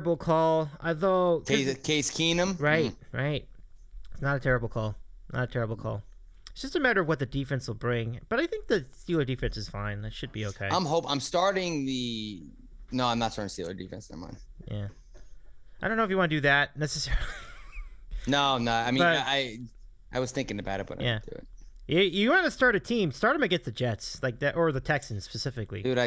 terrible call. Although Case Keenum. Right. It's not a terrible call. Not a terrible call. It's just a matter of what the defense will bring. But I think the Steeler defense is fine. That should be okay. I'm starting the. No, I'm not starting Steeler defense. Never mind. Yeah. I don't know if you want to do that necessarily. No. I mean, I was thinking about it, but I didn't do it. You want to start a team? Start them against the Jets, like that, or the Texans specifically. Dude,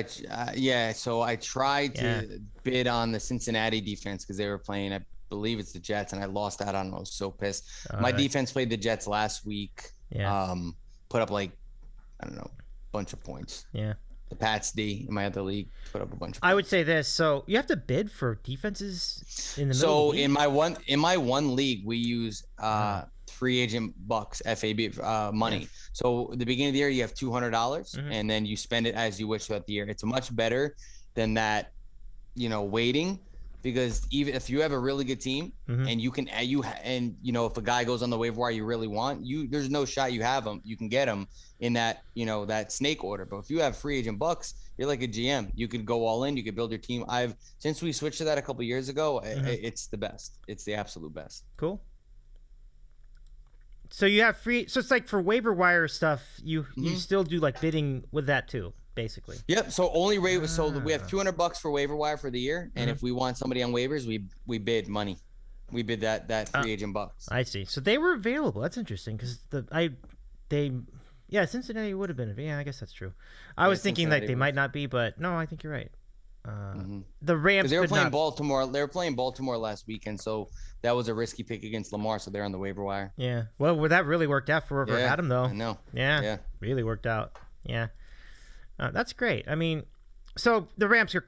So I tried to bid on the Cincinnati defense because they were playing. I believe it's the Jets, and I lost out on it. I was so pissed. My defense played the Jets last week. Yeah. Put up like, I don't know, a bunch of points. Yeah. The Pats D in my other league put up a bunch of points. I would say this. So you have to bid for defenses in the middle. So of the league? in my one league, we use free agent bucks, FAB money. Yeah. So at the beginning of the year, you have $200, and then you spend it as you wish throughout the year. It's much better than that, waiting, because even if you have a really good team and you can, if a guy goes on the waiver wire you really want, there's no shot you have him. You can get him in that, that snake order. But if you have free agent bucks, you're like a GM. You could go all in. You could build your team. Since we switched to that a couple of years ago, it's the best. It's the absolute best. Cool. So you have free. So it's like for waiver wire stuff, you still do like bidding with that too, basically. Yep. So only waiver. So we have $200 for waiver wire for the year, and if we want somebody on waivers, we bid money. We bid that free agent bucks. I see. So they were available. That's interesting because Cincinnati would have been. Yeah, I guess that's true. I was thinking like they might not be, but no, I think you're right. The Rams. They were playing Baltimore. They were playing Baltimore last weekend, so that was a risky pick against Lamar. So they're on the waiver wire. Yeah. Well, that really worked out for whoever had him, though. I know. Yeah. Really worked out. Yeah. That's great. I mean, so the Rams are.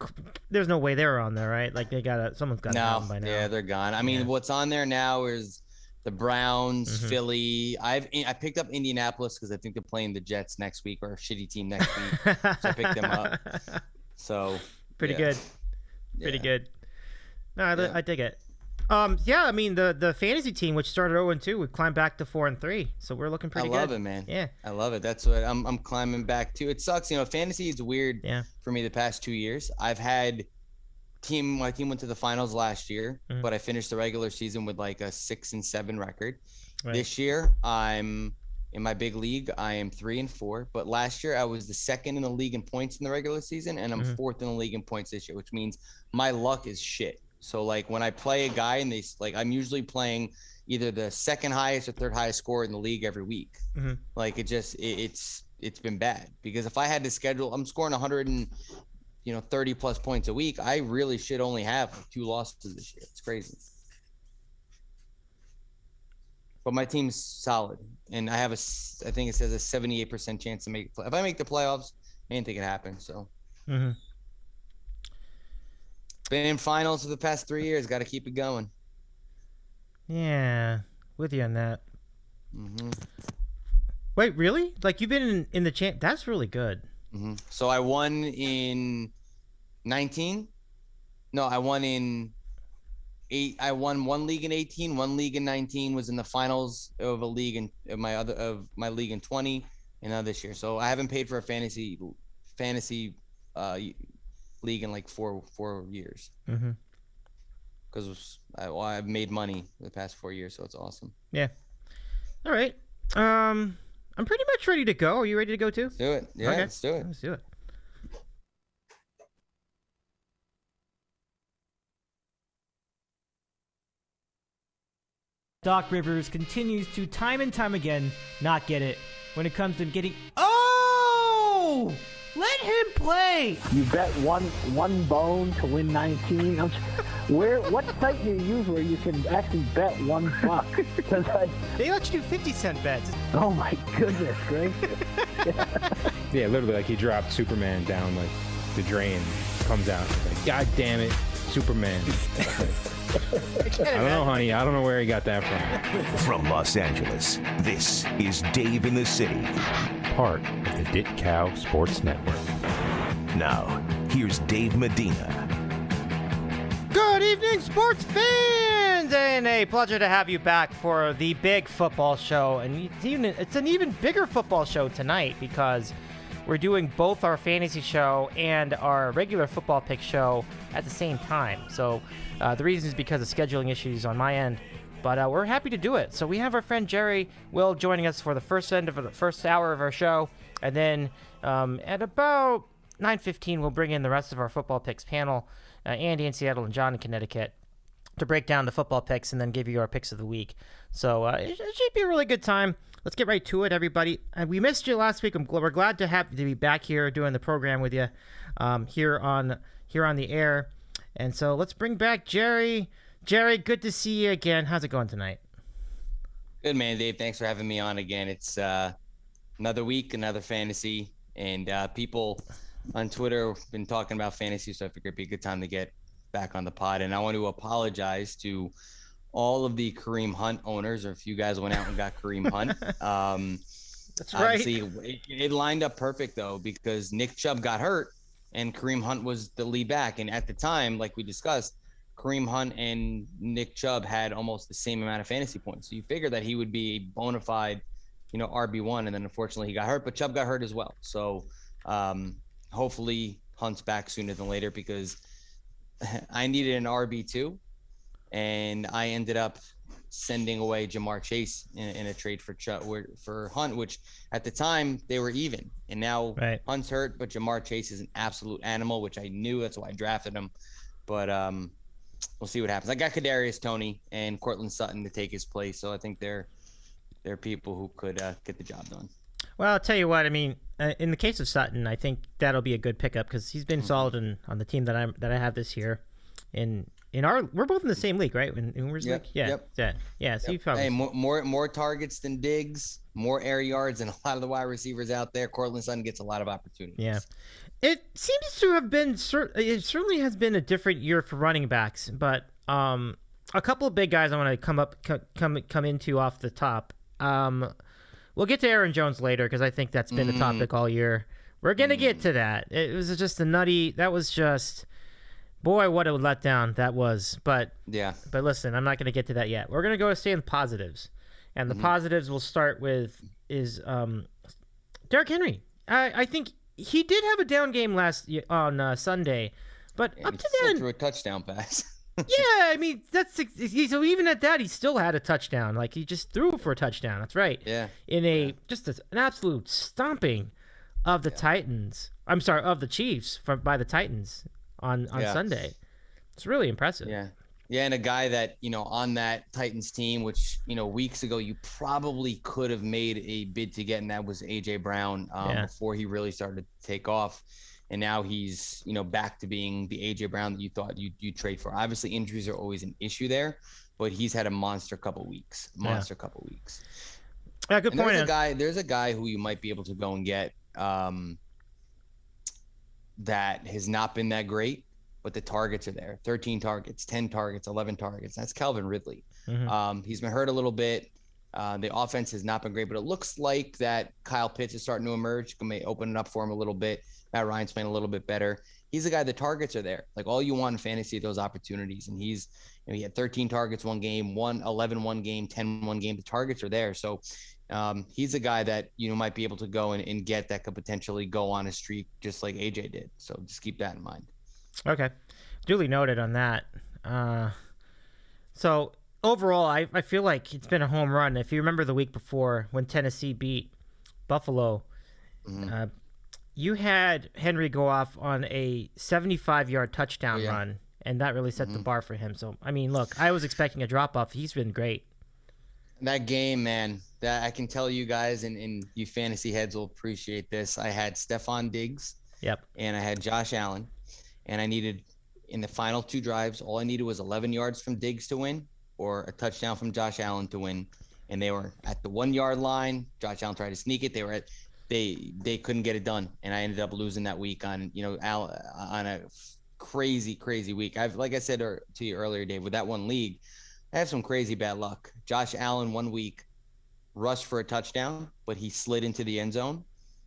There's no way they're on there, right? Like someone's got them by now. Yeah, they're gone. I mean, what's on there now is the Browns, Philly. I picked up Indianapolis because I think they're playing the Jets next week, or a shitty team next week. So I picked them up. So. Pretty good. No, I dig it. I mean the fantasy team, which started 0-2, we climbed back to 4-3, so we're looking pretty good. I love it, man. Yeah, I love it. That's what I'm climbing back to. It sucks, fantasy is weird for me the past 2 years. I've had my team went to the finals last year, but I finished the regular season with like a 6-7 record. Right. This year, in my big league, I am 3-4. But last year, I was the second in the league in points in the regular season, and I'm fourth in the league in points this year, which means my luck is shit. So like when I play a guy and I'm usually playing either the second highest or third highest scorer in the league every week. Like it's been bad because if I had to schedule, I'm scoring 130 plus points a week. I really should only have like 2 losses this year. It's crazy. But my team's solid, and I think it says a 78% chance to make it. If I make the playoffs, anything can happen. So, been in finals for the past 3 years. Got to keep it going. Yeah, with you on that. Wait, really? Like you've been in the champ? That's really good. So I won in 19. No, I won in 8. I won one league in 18, one league in 19, was in the finals of a league in my league in 20, and this year. So I haven't paid for a fantasy league in like four years. Because I've made money the past 4 years, so it's awesome. Yeah. All right. I'm pretty much ready to go. Are you ready to go too? Let's do it. Yeah, okay. Let's do it. Let's do it. Doc Rivers continues to time and time again not get it when it comes to getting. Oh, let him play. You bet one bone to win 19. What site do you use where you can actually bet $1? They let you do 50-cent bets. Oh my goodness gracious! Yeah, literally, like he dropped Superman down like the drain, comes out, like God damn it, Superman. I don't know, honey. I don't know where he got that from. From Los Angeles, this is Dave in the City, part of the DITCOW Sports Network. Now, here's Dave Medina. Good evening, sports fans, and a pleasure to have you back for the big football show. And it's an even bigger football show tonight because we're doing both our fantasy show and our regular football pick show at the same time. So the reason is because of scheduling issues on my end. But we're happy to do it. So we have our friend Gerry Will joining us for the first hour of our show. And then at about 9:15, we'll bring in the rest of our football picks panel, Andy in Seattle and John in Connecticut, to break down the football picks and then give you our picks of the week. So it should be a really good time. Let's get right to it, everybody. We missed you last week. We're glad to be back here doing the program with you here on the air. And so let's bring back Gerry. Gerry, good to see you again. How's it going tonight? Good, man, Dave. Thanks for having me on again. It's another week, another fantasy, and people on Twitter have been talking about fantasy, so I figured it'd be a good time to get back on the pod. And I want to apologize to all of the Kareem Hunt owners, or if you guys went out and got Kareem Hunt. That's right. Obviously, it lined up perfect, though, because Nick Chubb got hurt, and Kareem Hunt was the lead back. And at the time, like we discussed, Kareem Hunt and Nick Chubb had almost the same amount of fantasy points. So you figure that he would be a bona fide, RB1. And then unfortunately he got hurt, but Chubb got hurt as well. So hopefully Hunt's back sooner than later, because I needed an RB2 and I ended up sending away Jamar Chase in a trade for Hunt, which at the time they were even. And now Hunt's hurt, but Jamar Chase is an absolute animal, which I knew. That's why I drafted him. But we'll see what happens. I got Kadarius Toney and Cortland Sutton to take his place, so I think they're people who could get the job done. Well, I'll tell you what. I mean, in the case of Sutton, I think that'll be a good pickup because he's been solid on the team that I have this year. We're both in the same league, right? In Umer's league, yeah. So you probably more targets than Diggs, more air yards, and a lot of the wide receivers out there. Cortland Sutton gets a lot of opportunities. Yeah. It seems to have been. It certainly has been a different year for running backs, but a couple of big guys I want to come into off the top. We'll get to Aaron Jones later because I think that's been the topic all year. We're gonna get to that. It was just a nutty. That was just, boy, what a letdown that was. But listen, I'm not gonna get to that yet. We're gonna go stay in positives, and the positives we'll start with is Derrick Henry. I think he did have a down game on Sunday, but up to then, threw a touchdown pass. Yeah, I mean so even at that he still had a touchdown. Like he just threw for a touchdown. That's right. Yeah. In just an absolute stomping of the Titans. I'm sorry, of the Chiefs by the Titans on Sunday. It's really impressive. Yeah. Yeah, and a guy that, on that Titans team, which, weeks ago you probably could have made a bid to get, and that was A.J. Brown before he really started to take off. And now he's, back to being the A.J. Brown that you thought you'd trade for. Obviously, injuries are always an issue there, but he's had a monster couple weeks. Yeah, good and point. There's a guy who you might be able to go and get that has not been that great, but the targets are there. 13 targets, 10 targets, 11 targets. That's Calvin Ridley. Mm-hmm. He's been hurt a little bit. The offense has not been great, but it looks like that Kyle Pitts is starting to emerge. May open it up for him a little bit. Matt Ryan's playing a little bit better. He's a guy, the targets are there. Like all you want in fantasy, those opportunities. And he had 13 targets one game, 11 one game, 10 one game. The targets are there. So he's a guy that might be able to go and get that could potentially go on a streak just like AJ did. So just keep that in mind. Okay. Duly noted on that. So overall, I feel like it's been a home run. If you remember the week before when Tennessee beat Buffalo, you had Henry go off on a 75-yard touchdown run, and that really set the bar for him. So, I mean, look, I was expecting a drop-off. He's been great. That game, man, that I can tell you guys, and you fantasy heads will appreciate this. I had Stephon Diggs. Yep. And I had Josh Allen. And I needed, in the final two drives, all I needed was 11 yards from Diggs to win or a touchdown from Josh Allen to win. And they were at the 1 yard line. Josh Allen tried to sneak it. They couldn't get it done. And I ended up losing that week on a crazy week. Like I said to you earlier, Dave, with that one league, I have some crazy bad luck. Josh Allen 1 week rushed for a touchdown, but he slid into the end zone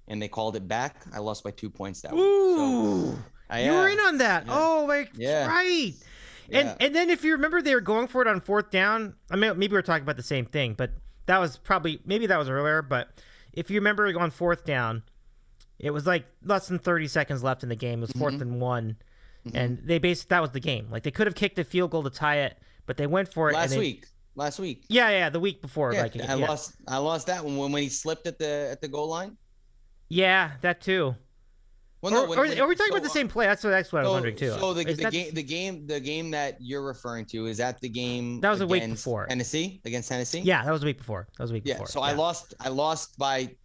and they called it back. I lost by 2 points that week. So, you were in on that. Yeah. Oh, right. Yeah. And then if you remember, they were going for it on fourth down. I mean, maybe we're talking about the same thing, but that was maybe that was earlier. But if you remember on fourth down, It was like less than 30 seconds left in the game. It was 4th and 1. And that was the game. Like, they could have kicked a field goal to tie it, but they went for it. Last week. Yeah, the week before. Yeah, I lost that one when he slipped at the goal line. Yeah, that too. Well, no, are we talking about the same play? That's what I was wondering too. So the game that you're referring to, is that the game that was a week before against Tennessee? Yeah, that was a week before. So I lost by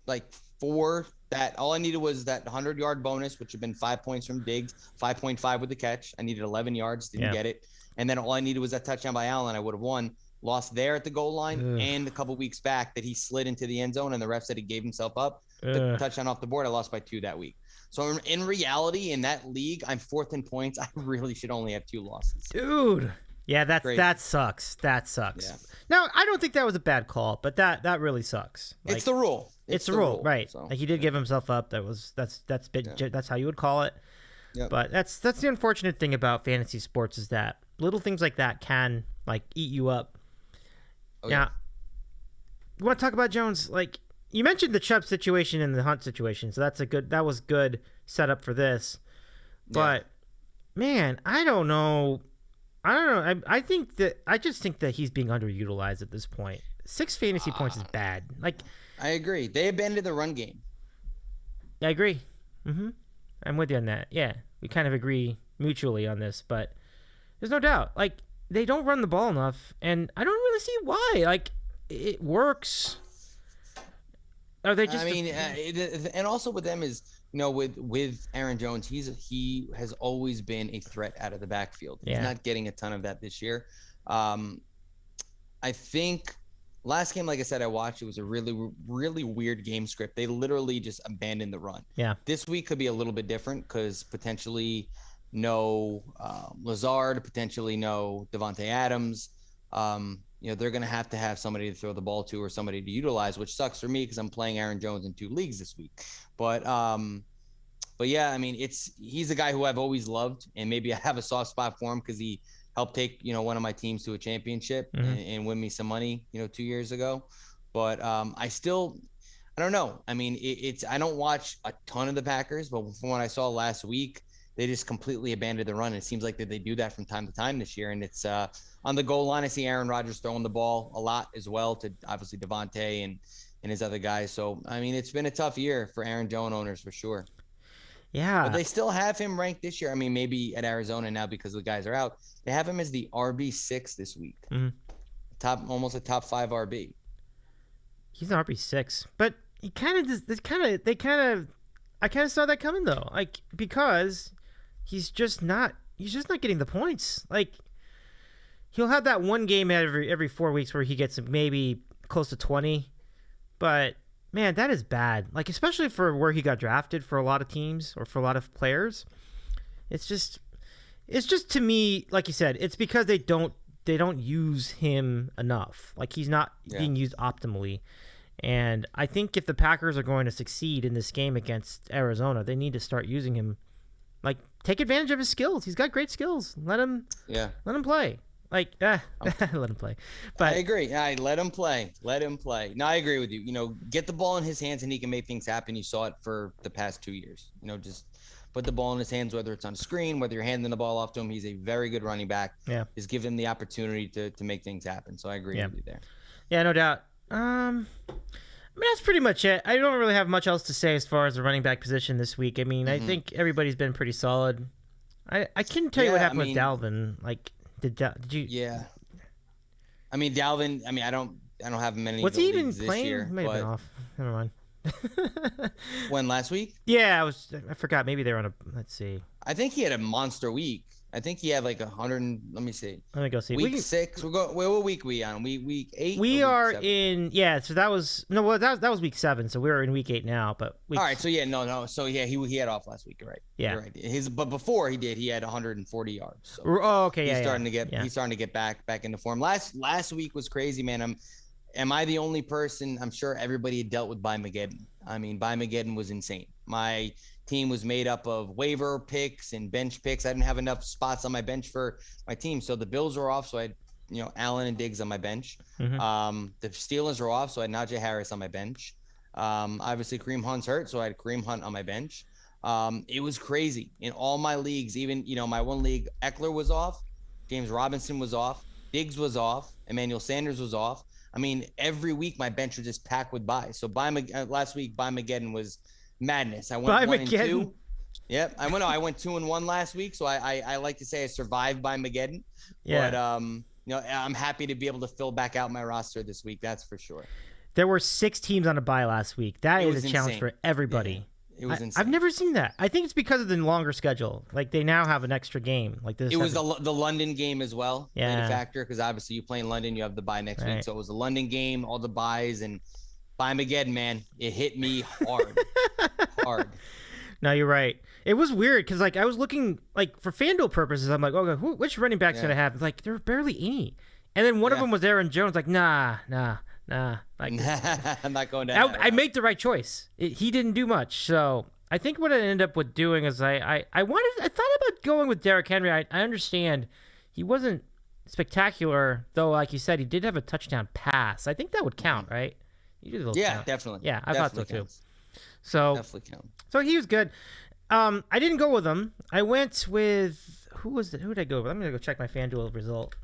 like 4. That all I needed was that 100-yard bonus, which had been 5 points from Diggs, 5.5 with the catch. I needed 11 yards, didn't get it, and then all I needed was that touchdown by Allen. I would have won. Lost there at the goal line, and a couple weeks back that he slid into the end zone, and the ref said he gave himself up. The touchdown off the board. I lost by 2 that week. So in reality, in that league, I'm 4th in points. I really should only have 2 losses. Dude. Yeah, that sucks. That sucks. Yeah. Now, I don't think that was a bad call, but that really sucks. Like, it's the rule. It's the rule, right? So, like, he did give himself up. That's how you would call it. Yep. But that's the unfortunate thing about fantasy sports, is that little things like that can like eat you up. Oh, now, you want to talk about Jones? Like, you mentioned the Chubb situation and the Hunt situation, so that was good setup for this. But man, I don't know. I just think that he's being underutilized at this point. 6 fantasy points is bad. Like, I agree. They abandoned the run game. I agree. I'm with you on that. Yeah, we kind of agree mutually on this, but there's no doubt. Like, they don't run the ball enough, and I don't really see why. Like, it works. Are they just? I mean, and also with them is, with Aaron Jones, he has always been a threat out of the backfield. He's not getting a ton of that this year. I think last game, like I said, I watched, it was a really, really weird game script. They literally just abandoned the run. Yeah. This week could be a little bit different because potentially no Lazard, potentially no Devontae Adams. They're going to have somebody to throw the ball to or somebody to utilize, which sucks for me because I'm playing Aaron Jones in 2 leagues this week. But yeah, I mean, he's a guy who I've always loved, and maybe I have a soft spot for him because he helped take, one of my teams to a championship and win me some money, 2 years ago. But I don't know. I mean, I don't watch a ton of the Packers, but from what I saw last week, they just completely abandoned the run. It seems like that they do that from time to time this year. And it's on the goal line, I see Aaron Rodgers throwing the ball a lot as well to obviously Devontae and his other guys. So, I mean, it's been a tough year for Aaron Jones owners for sure. Yeah. But they still have him ranked this year. I mean, maybe at Arizona now because the guys are out. They have him as the RB6 this week. Almost a top 5 RB. He's an RB6. But he I kind of saw that coming though. Like, because he's just not getting the points. Like, he'll have that one game every 4 weeks where he gets maybe close to 20. But man, that is bad. Like, especially for where he got drafted for a lot of teams or for a lot of players. It's just to me, like you said, it's because they don't use him enough. Like, he's not being used optimally. And I think if the Packers are going to succeed in this game against Arizona, they need to start using him. Like, take advantage of his skills. He's got great skills. Let him play. Like, let him play. But I agree. Let him play. No, I agree with you. Get the ball in his hands and he can make things happen. You saw it for the past 2 years. Just put the ball in his hands, whether it's on a screen, whether you're handing the ball off to him. He's a very good running back. Yeah. Just give him the opportunity to make things happen. So I agree with you there. Yeah, no doubt. I mean, that's pretty much it. I don't really have much else to say as far as the running back position this week. I mean, I think everybody's been pretty solid. I couldn't tell you what happened with Dalvin. Like, did you? Yeah. I mean, Dalvin. I mean, I don't have many. Was he even playing? This year, he may have been off. Never mind. When last week? Yeah, I forgot. Maybe they're on let's see. I think he had a monster week. I think he had like 100. Let me see. Let me go see. Week 6. What week are we on? Week 8. We are in. Yeah. So that was that was week 7. So we're in week 8 now. But all right. So yeah, no. So yeah, he had off last week. You're right. Yeah. You're right. But before he had 140 yards. So okay. He's starting to get back into form. Last week was crazy, man. Am I the only person? I'm sure everybody had dealt with By-Mageddon. I mean, By-Mageddon was insane. My team was made up of waiver picks and bench picks. I didn't have enough spots on my bench for my team. So the Bills were off. So I had, Allen and Diggs on my bench. The Steelers were off. So I had Najee Harris on my bench. Obviously, Kareem Hunt's hurt, so I had Kareem Hunt on my bench. It was crazy in all my leagues. Even, my one league, Eckler was off, James Robinson was off, Diggs was off, Emmanuel Sanders was off. I mean, every week my bench was just packed with buys. So last week, buy Mageddon was madness. I went 1-2. Yep, I went 2-1 last week. So I like to say I survived by Mageddon. Yeah. But I'm happy to be able to fill back out my roster this week. That's for sure. There were 6 teams on a bye last week. That is a challenge for everybody. Yeah. It was insane. I've never seen that. I think it's because of the longer schedule. Like, they now have an extra game. Like this. It was the London game as well. Yeah. Played a factor because obviously you play in London, you have the bye next week. So it was the London game, all the buys, and buy Mageddon, man. It hit me hard. Hard. No, you're right. It was weird because, like, I was looking, like, for FanDuel purposes, I'm like, okay, which running back's going to have? Like, there were barely any. And then one of them was Aaron Jones. Like, nah. Like, I'm not going down. I made the right choice. He didn't do much. So I think what I ended up with doing is I thought about going with Derrick Henry. I understand he wasn't spectacular, though. Like you said, he did have a touchdown pass. I think that would count, right? Count. Definitely. Yeah, I thought so too. So definitely count. So he was good. I didn't go with him. I went with who did I go with? I'm gonna go check my FanDuel result.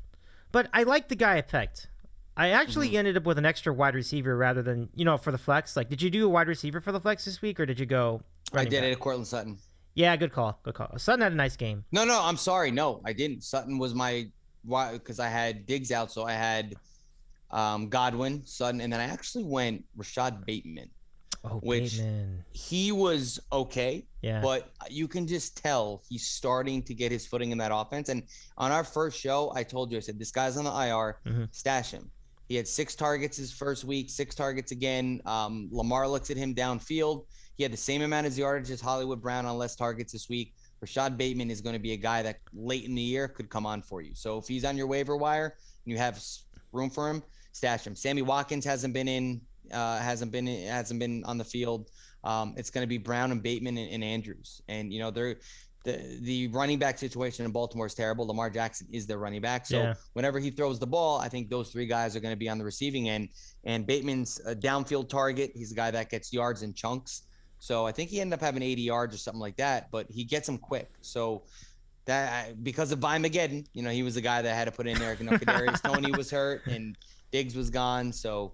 But I liked the guy I picked. I actually ended up with an extra wide receiver rather than, for the flex. Like, did you do a wide receiver for the flex this week, or did you go I did it at Cortland Sutton. Yeah, good call. Sutton had a nice game. No, I'm sorry. No, I didn't. Sutton was my – because I had Diggs out, so I had Godwin, Sutton, and then I actually went Rashad Bateman. Oh, which Bateman. He was okay, but you can just tell he's starting to get his footing in that offense. And on our first show, I told you, I said, this guy's on the IR, stash him. He had 6 targets his first week, 6 targets again. Lamar looks at him downfield. He had the same amount of yardage as Hollywood Brown on less targets this week. Rashad Bateman is going to be a guy that late in the year could come on for you. So if he's on your waiver wire and you have room for him, stash him. Sammy Watkins hasn't been on the field. It's going to be Brown and Bateman and Andrews. And the running back situation in Baltimore is terrible. Lamar Jackson is their running back. So whenever he throws the ball, I think those 3 guys are going to be on the receiving end. And Bateman's a downfield target. He's a guy that gets yards in chunks. So I think he ended up having 80 yards or something like that, but he gets them quick. So that because of Mageddon, he was the guy that had to put in there. Kadarius Toney was hurt and Diggs was gone. So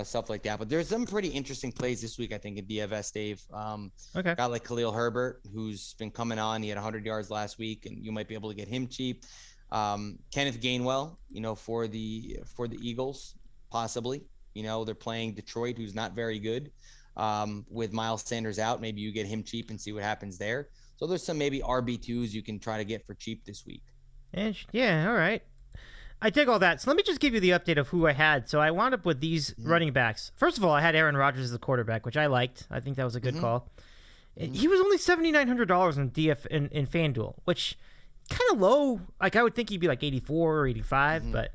stuff like that. But there's some pretty interesting plays this week, I think, in DFS, Dave. Guy like Khalil Herbert, who's been coming on. He had 100 yards last week, and you might be able to get him cheap. Kenneth Gainwell, for the Eagles, possibly. They're playing Detroit, who's not very good. With Miles Sanders out, maybe you get him cheap and see what happens there. So there's some maybe RB2s you can try to get for cheap this week. Yeah, all right. I dig all that. So let me just give you the update of who I had. So I wound up with these running backs. First of all, I had Aaron Rodgers as the quarterback, which I liked. I think that was a good call. He was only $7,900 in FanDuel, which kind of low. Like, I would think he'd be like 84 or 85, but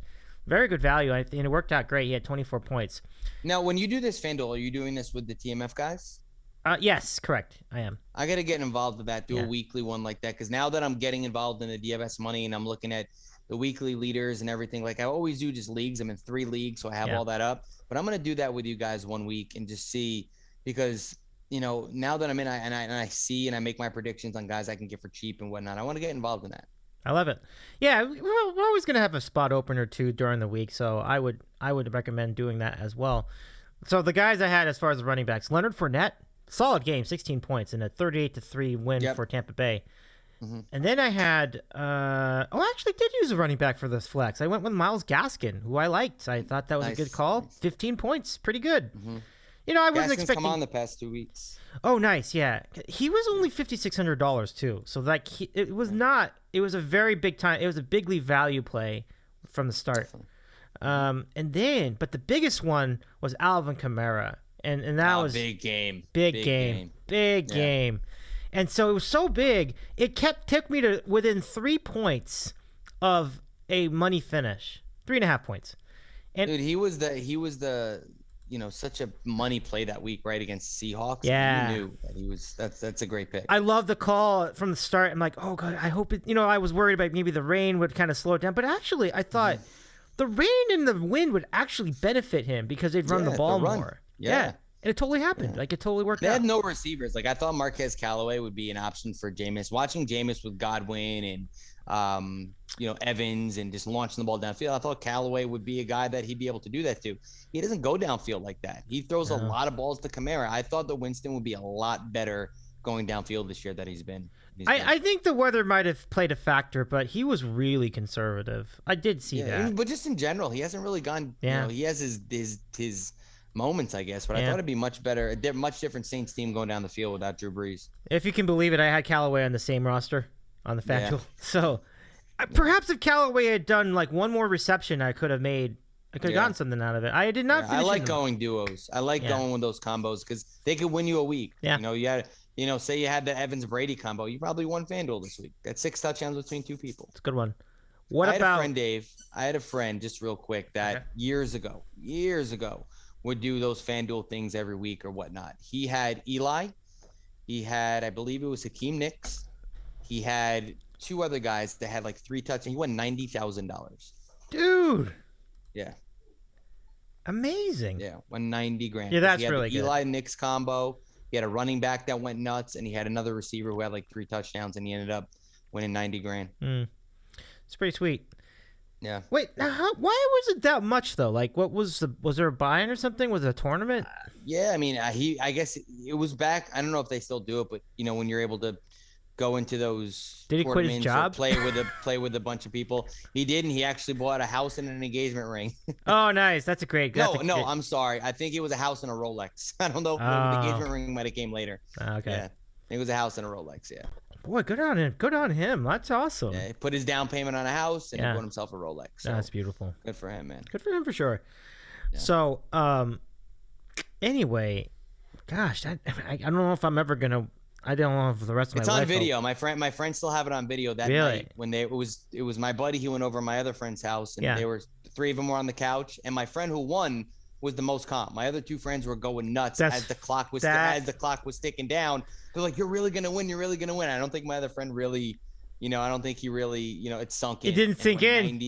very good value. And it worked out great. He had 24 points. Now, when you do this FanDuel, are you doing this with the TMF guys? Yes, correct. I am. I got to get involved with that. Do a weekly one like that. Because now that I'm getting involved in the DFS money and I'm looking at the weekly leaders and everything, like I always do just leagues. I'm in 3 leagues, so I have all that up. But I'm going to do that with you guys one week and just see, because, now that I'm in and I see and I make my predictions on guys I can get for cheap and whatnot, I want to get involved in that. I love it. Yeah, we're always going to have a spot open or 2 during the week, so I would recommend doing that as well. So the guys I had as far as the running backs, Leonard Fournette, solid game, 16 points and a 38-3 win for Tampa Bay. And then I had, I actually did use a running back for this flex. I went with Myles Gaskin, who I liked. I thought that was a good call. 15 points, pretty good. I wasn't expecting. Come on the past 2 weeks. Oh, nice, yeah. He was only $5,600 too, so it was not. It was a very big time. It was a bigly value play from the start. But the biggest one was Alvin Kamara, and that was big game. Big game. And so it was so big, it took me to within 3 points of a money finish, 3.5 points. And dude, he was the such a money play that week, right, against Seahawks. Yeah, you knew that he was. That's a great pick. I love the call from the start. I'm like, oh god, I hope it. I was worried about maybe the rain would kind of slow it down, but actually, I thought the rain and the wind would actually benefit him because they'd run the ball more. Yeah. And it totally happened. Yeah. Like, it totally worked They out. had no receivers. Like, I thought Marquez Callaway would be an option for Jameis. Watching Jameis with Godwin and, Evans and just launching the ball downfield, I thought Callaway would be a guy that he'd be able to do that to. He doesn't go downfield like that. He throws a lot of balls to Kamara. I thought that Winston would be a lot better going downfield this year than he's been. I think the weather might have played a factor, but he was really conservative. I did see that. But just in general, he hasn't really gone. Yeah. He has his moments, I guess. But I thought it'd be much better, a much different Saints team going down the field without Drew Brees. If you can believe it, I had Callaway on the same roster on the Factual. So perhaps if Callaway had done like one more reception, I could have gotten something out of it. I did not. I like going duos. I like going with those combos because they could win you a week. Yeah. Say you had the Evans Brady combo, you probably won FanDuel this week. That's 6 touchdowns between 2 people. It's a good one. I had a friend, Dave. I had a friend, just real quick, that years ago, would do those FanDuel things every week or whatnot. He had Eli. He had, I believe it was Hakeem Nicks. He had 2 other guys that had like 3 touchdowns. He won $90,000. Dude. Yeah. Amazing. Yeah, won $90,000. Yeah, that's really good. Eli Nicks combo. He had a running back that went nuts, and he had another receiver who had like 3 touchdowns, and he ended up winning $90,000. It's pretty sweet. Yeah. Wait, now why was it that much though? Like, was there a buy-in or something? Was it a tournament? Yeah, I mean, I guess it was back. I don't know if they still do it, but when you're able to go into those. Did he quit his job? Play with a bunch of people. He didn't. He actually bought a house and an engagement ring. Oh, nice. That's a great. No, I'm sorry. I think it was a house and a Rolex. I don't know. The engagement ring might have came later. Okay. Yeah, it was a house and a Rolex. Yeah. Boy, good on him. Good on him. That's awesome. Yeah, he put his down payment on a house and he bought himself a Rolex. So that's beautiful. Good for him, man. Good for him for sure. Yeah. So, anyway, gosh, I don't know if I'm ever gonna. I don't know if the rest of my life. It's on video. My friend still have it on video that night when it was my buddy. He went over to my other friend's house and they were 3 of them were on the couch, and my friend who won was the most calm. My other 2 friends were going nuts as the clock was ticking down. They're like, "You're really gonna win. You're really gonna win." I don't think my other friend really, I don't think he really, it sunk in. It didn't sink in.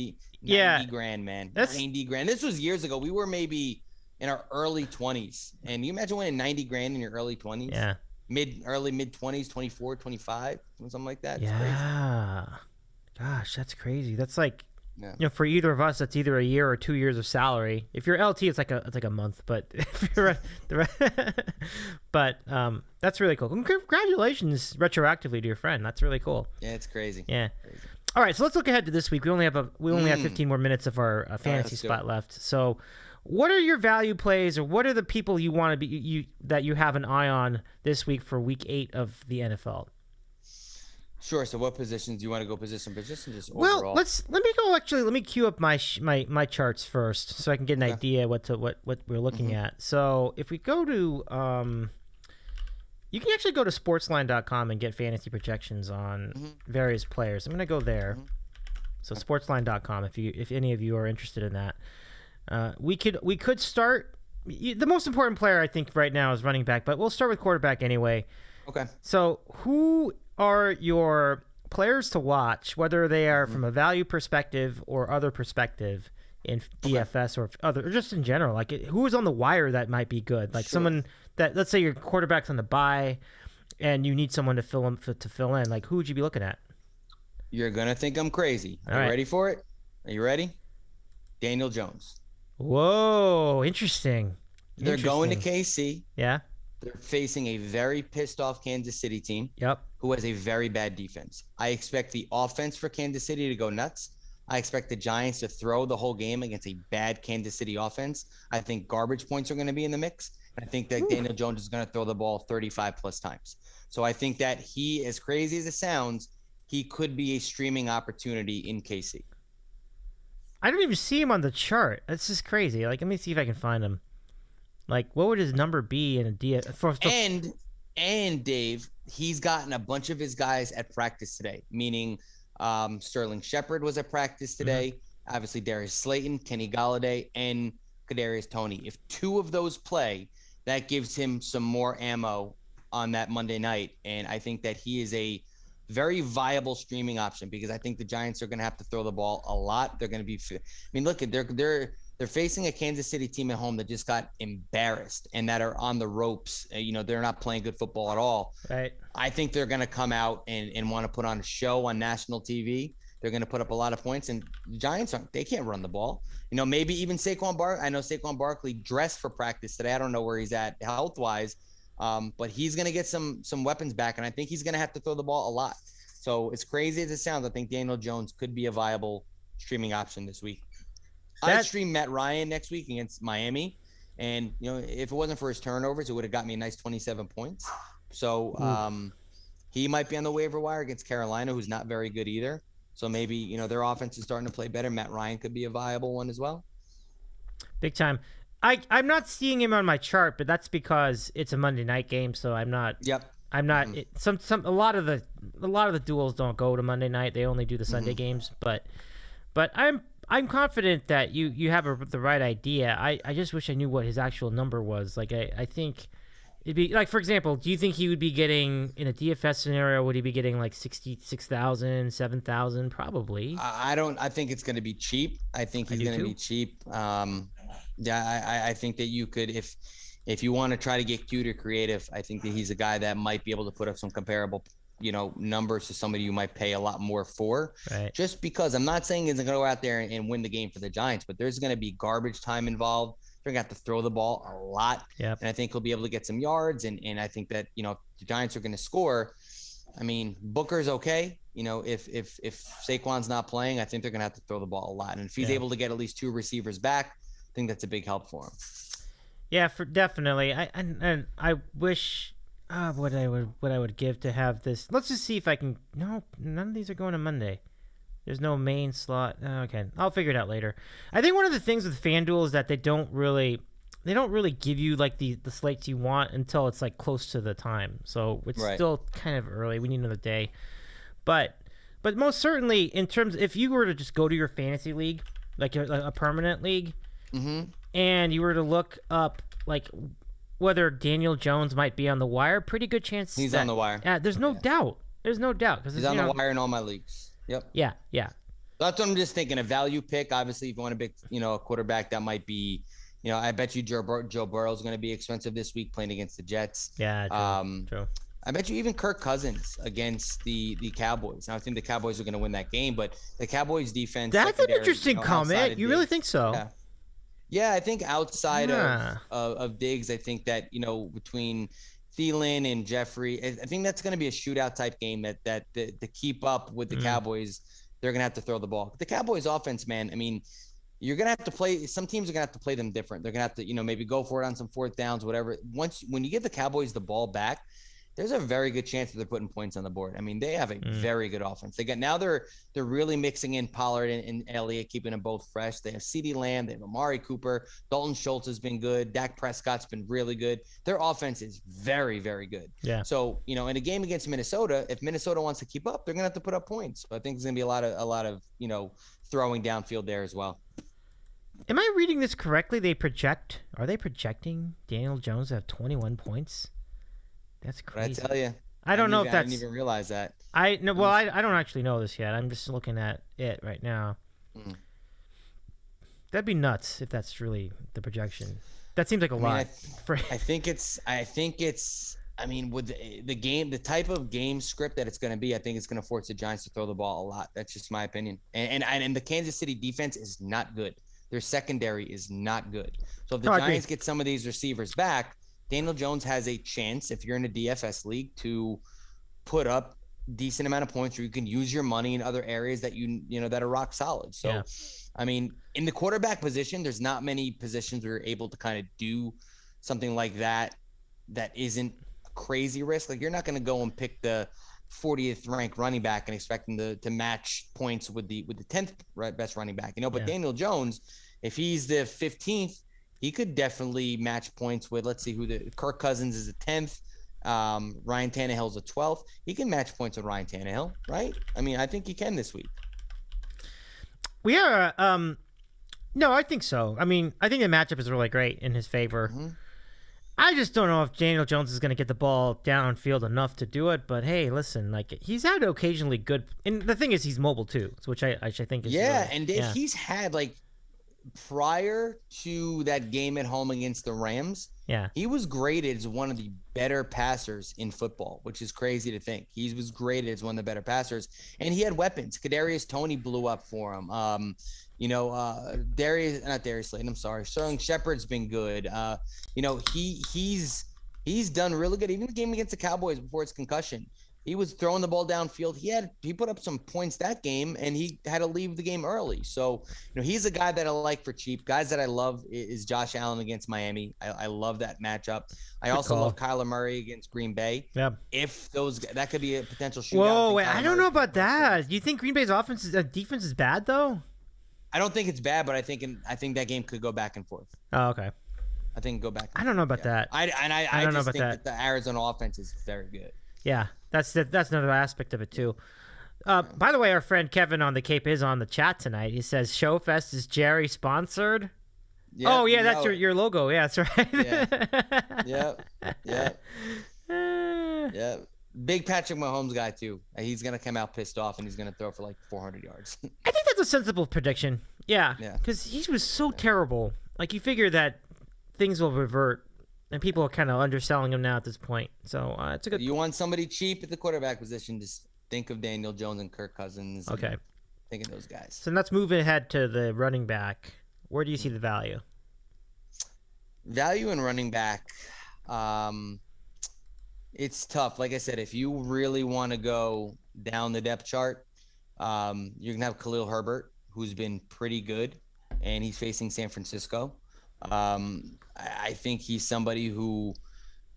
$90,000, man. That's $90,000. This was years ago. We were maybe in our early 20s, and you imagine winning $90,000 in your early 20s. Yeah. Mid 20s, 24, 25, something like that. Yeah. Gosh, that's crazy. That's like, for either of us, that's either a year or 2 years of salary. If you're LT, it's like a month. But if you're that's really cool. Congratulations, retroactively to your friend. That's really cool. Yeah, it's crazy. Yeah. Crazy. All right, so let's look ahead to this week. We only have 15 more minutes of our fantasy spot left. So, what are your value plays, or what are the people you want to be that you have an eye on this week for Week 8 of the NFL? Sure. So, what positions do you want to go position? Just well, overall? let me go. Actually, let me queue up my charts first, so I can get an idea what we're looking at. So, if we go to you can actually go to sportsline.com and get fantasy projections on various players. I'm going to go there. So, sportsline.com if any of you are interested in that. We could start. The most important player I think right now is running back, but we'll start with quarterback anyway. Okay. So who are your players to watch, whether they are from a value perspective or other perspective in DFS or other, or just in general? Like, who is on the wire that might be good? Like someone that, let's say your quarterback's on the bye, and you need someone to fill in. Like, who would you be looking at? You're gonna think I'm crazy. Are you ready for it? Are you ready? Daniel Jones. Whoa, interesting. They're going to KC. Yeah. They're facing a very pissed off Kansas City team. Yep. Who has a very bad defense. I expect the offense for Kansas City to go nuts. I expect the Giants to throw the whole game against a bad Kansas City offense. I think garbage points are going to be in the mix. I think that Daniel Jones is going to throw the ball 35 plus times. So I think that he, as crazy as it sounds, he could be a streaming opportunity in KC. I don't even see him on the chart. That's just crazy. Like, let me see if I can find him. Like, what would his number be in a DFS? And Dave, he's gotten a bunch of his guys at practice today, meaning Sterling Shepard was at practice today. Obviously, Darius Slayton, Kenny Golladay, and Kadarius Toney. If 2 of those play, that gives him some more ammo on that Monday night. And I think that he is a very viable streaming option because I think the Giants are going to have to throw the ball a lot. They're going to be, I mean, look at they're they're facing a Kansas City team at home that just got embarrassed and that are on the ropes. They're not playing good football at all. Right. I think they're going to come out and want to put on a show on national TV. They're going to put up a lot of points, and the Giants they can't run the ball. Maybe even I know Saquon Barkley dressed for practice today. I don't know where he's at health-wise, but he's going to get some weapons back, and I think he's going to have to throw the ball a lot. So as crazy as it sounds, I think Daniel Jones could be a viable streaming option this week. I'd stream Matt Ryan next week against Miami, and if it wasn't for his turnovers, it would have got me a nice 27 points. So he might be on the waiver wire against Carolina, who's not very good either. So maybe, their offense is starting to play better. Matt Ryan could be a viable one as well. Big time. I'm not seeing him on my chart, but that's because it's a Monday night game, so I'm not. Yep. I'm not. A lot of the duels don't go to Monday night. They only do the Sunday games. But I'm confident that you have the right idea. I just wish I knew what his actual number was. Like I think. It'd be like, for example, do you think he would be getting in a DFS scenario? Would he be getting like 66,000, 7,000? Probably. I think it's going to be cheap. I think he's going to be cheap. I think that you could, if you want to try to get cute or creative, I think that he's a guy that might be able to put up some comparable, numbers to somebody you might pay a lot more for. Right. Just because I'm not saying he's going to go out there and win the game for the Giants, but there's going to be garbage time involved. They're going to have to throw the ball a lot. Yep. And I think he'll be able to get some yards. And I think that, if the Giants are going to score, I mean, Booker's okay. If Saquon's not playing, I think they're going to have to throw the ball a lot. And if he's able to get at least 2 receivers back, I think that's a big help for him. Yeah, definitely. I wish what I would give to have this. Let's just see if I can. No, none of these are going to Monday. There's no main slot. Okay, I'll figure it out later. I think one of the things with FanDuel is that they don't really give you like the slates you want until it's like close to the time. So it's still kind of early. We need another day. But most certainly in terms, if you were to just go to your fantasy league, like a permanent league, and you were to look up like whether Daniel Jones might be on the wire, pretty good chance he's on the wire. There's no doubt. There's no doubt because he's on the wire in all my leagues. Yep. Yeah. That's what I'm just thinking. A value pick, obviously, if you want to pick, a quarterback that might be, I bet you Joe Burrow is going to be expensive this week playing against the Jets. Yeah. True. I bet you even Kirk Cousins against the Cowboys. Now, I think the Cowboys are going to win that game, but the Cowboys defense. That's an interesting comment. You really think so? Yeah, I think outside of Diggs, I think that, between Thielen and Jeffrey, I think that's going to be a shootout type game that to keep up with the Cowboys, they're going to have to throw the ball. The Cowboys offense, man, I mean, you're going to have to play. Some teams are going to have to play them different. They're going to have to, maybe go for it on some 4th downs, whatever. When you give the Cowboys the ball back, there's a very good chance that they're putting points on the board. I mean, they have a very good offense. They're really mixing in Pollard and Elliott, keeping them both fresh. They have CeeDee Lamb, they have Amari Cooper, Dalton Schultz has been good, Dak Prescott's been really good. Their offense is very, very good. Yeah. So, in a game against Minnesota, if Minnesota wants to keep up, they're gonna have to put up points. So I think there's gonna be a lot of throwing downfield there as well. Am I reading this correctly? Are they projecting Daniel Jones to have 21 points? That's crazy. What I tell you, I don't know if that's. I didn't even realize that. I don't actually know this yet. I'm just looking at it right now. That'd be nuts if that's really the projection. That seems like a lot. I think it's. I mean, with the game, the type of game script that it's going to be, I think it's going to force the Giants to throw the ball a lot. That's just my opinion. And the Kansas City defense is not good. Their secondary is not good. So if the Giants get some of these receivers back, Daniel Jones has a chance, if you're in a DFS league, to put up decent amount of points, or you can use your money in other areas that that are rock solid. So, I mean, in the quarterback position, there's not many positions where you're able to kind of do something like that isn't a crazy risk. Like, you're not going to go and pick the 40th ranked running back and expect them to match points with the 10th best running back. But Daniel Jones, if he's the 15th, he could definitely match points with, let's see Kirk Cousins is the 10th. Ryan Tannehill's the 12th. He can match points with Ryan Tannehill, right? I mean, I think he can this week. We are, no, I think so. I mean, I think the matchup is really great in his favor. I just don't know if Daniel Jones is going to get the ball downfield enough to do it. But hey, listen, like, he's had occasionally good, and the thing is, he's mobile too, which I think is and Dave, he's had like prior to that game at home against the Rams, he was graded as one of the better passers in football, which is crazy to think. He was graded as one of the better passers, and he had weapons. Kadarius Toney blew up for him. Darius Slayton, I'm sorry. Sterling Shepard's been good. He's done really good. Even the game against the Cowboys before his concussion, he was throwing the ball downfield. He put up some points that game, and he had to leave the game early. So, he's a guy that I like for cheap. Guys that I love is Josh Allen against Miami. I love that matchup. I also love Kyler Murray against Green Bay. Yeah. That could be a potential shootout. Whoa, wait, I don't know about that. Do you think Green Bay's defense is bad though? I don't think it's bad, but I think that game could go back and forth. Oh, okay. I think go back. I don't know about that. I don't know about that. The Arizona offense is very good. Yeah, that's another aspect of it too. By the way, our friend Kevin on the Cape is on the chat tonight. He says Showfest is Gerry sponsored. Yeah, that's your logo. Yeah, that's right. Yeah. Big Patrick Mahomes guy too. He's gonna come out pissed off and he's gonna throw for like 400 yards. I think that's a sensible prediction. Yeah. Because he was so terrible. Like you figure that things will revert. And people are kind of underselling him now at this point. So it's a good. You want somebody cheap at the quarterback position? Just think of Daniel Jones and Kirk Cousins. Okay. Think of those guys. So let's move ahead to the running back. Where do you see the value? Value in running back. It's tough. Like I said, if you really want to go down the depth chart, you're going to have Khalil Herbert, who's been pretty good, and he's facing San Francisco. I think he's somebody who,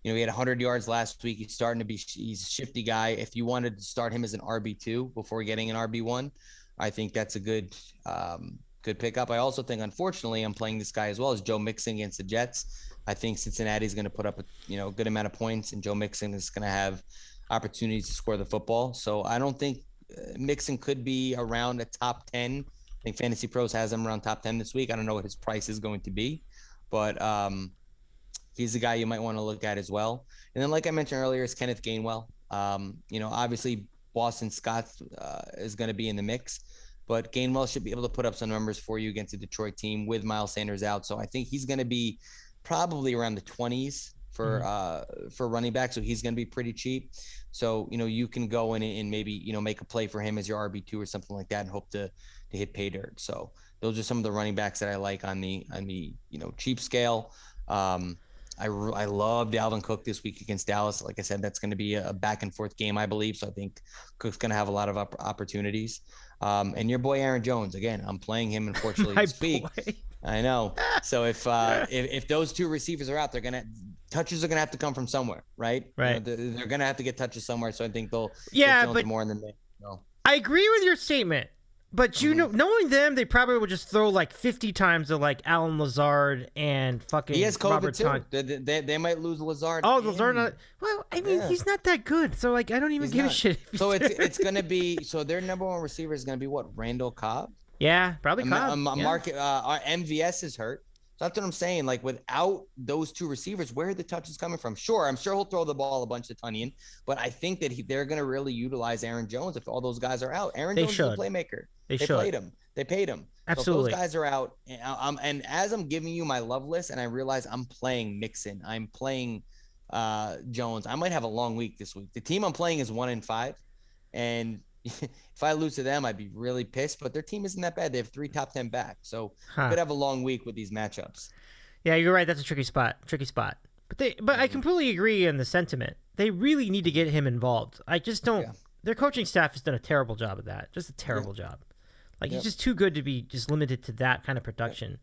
he had 100 yards last week. He's a shifty guy. If you wanted to start him as an RB2 before getting an RB1, I think that's a good pickup. I also think, unfortunately, I'm playing this guy as well as Joe Mixon against the Jets. I think Cincinnati's going to put up a good amount of points, and Joe Mixon is going to have opportunities to score the football. So I don't think Mixon could be around a top 10. I think Fantasy Pros has him around top 10 this week. I don't know what his price is going to be, but he's the guy you might want to look at as well. And then, like I mentioned earlier, is Kenneth Gainwell. Obviously Boston Scott is going to be in the mix, but Gainwell should be able to put up some numbers for you against the Detroit team with Miles Sanders out. So I think he's going to be probably around the 20s for running back. So he's going to be pretty cheap. So, you can go in and maybe, make a play for him as your RB2 or something like that and hope to hit pay dirt. So those are some of the running backs that I like on the cheap scale. I love Dalvin Cook this week against Dallas. Like I said, that's going to be a back and forth game, I believe. So I think Cook's going to have a lot of opportunities. And your boy Aaron Jones, again, I'm playing him unfortunately this week. I know. So if those two receivers are out, touches are gonna have to come from somewhere, right? Right. They're gonna have to get touches somewhere. So I think they'll but more than they. I agree with your statement. But knowing them, they probably would just throw like 50 times to like Alan Lazard and fucking he has COVID Robert too. They might lose Lazard. Oh, Lazard. He's not that good. So like I don't even give a shit. So it's gonna be their number one receiver is gonna be what? Randall Cobb. Yeah, probably Cobb. Our MVS is hurt. So that's what I'm saying. Like without those two receivers, where are the touches coming from? Sure, I'm sure he'll throw the ball a bunch to Tunyon, but I think that they're going to really utilize Aaron Jones if all those guys are out. Aaron Jones is a playmaker. They played him. They paid him. Absolutely. So if those guys are out, and as I'm giving you my love list, and I realize I'm playing Mixon, I'm playing Jones. I might have a long week this week. The team I'm playing is 1-5, and if I lose to them, I'd be really pissed. But their team isn't that bad. They have 3 top 10 backs, so could have a long week with these matchups. Yeah, you're right. That's a tricky spot. But I completely agree in the sentiment. They really need to get him involved. I just don't. Yeah. Their coaching staff has done a terrible job of that. Just a terrible job. Like he's just too good to be just limited to that kind of production.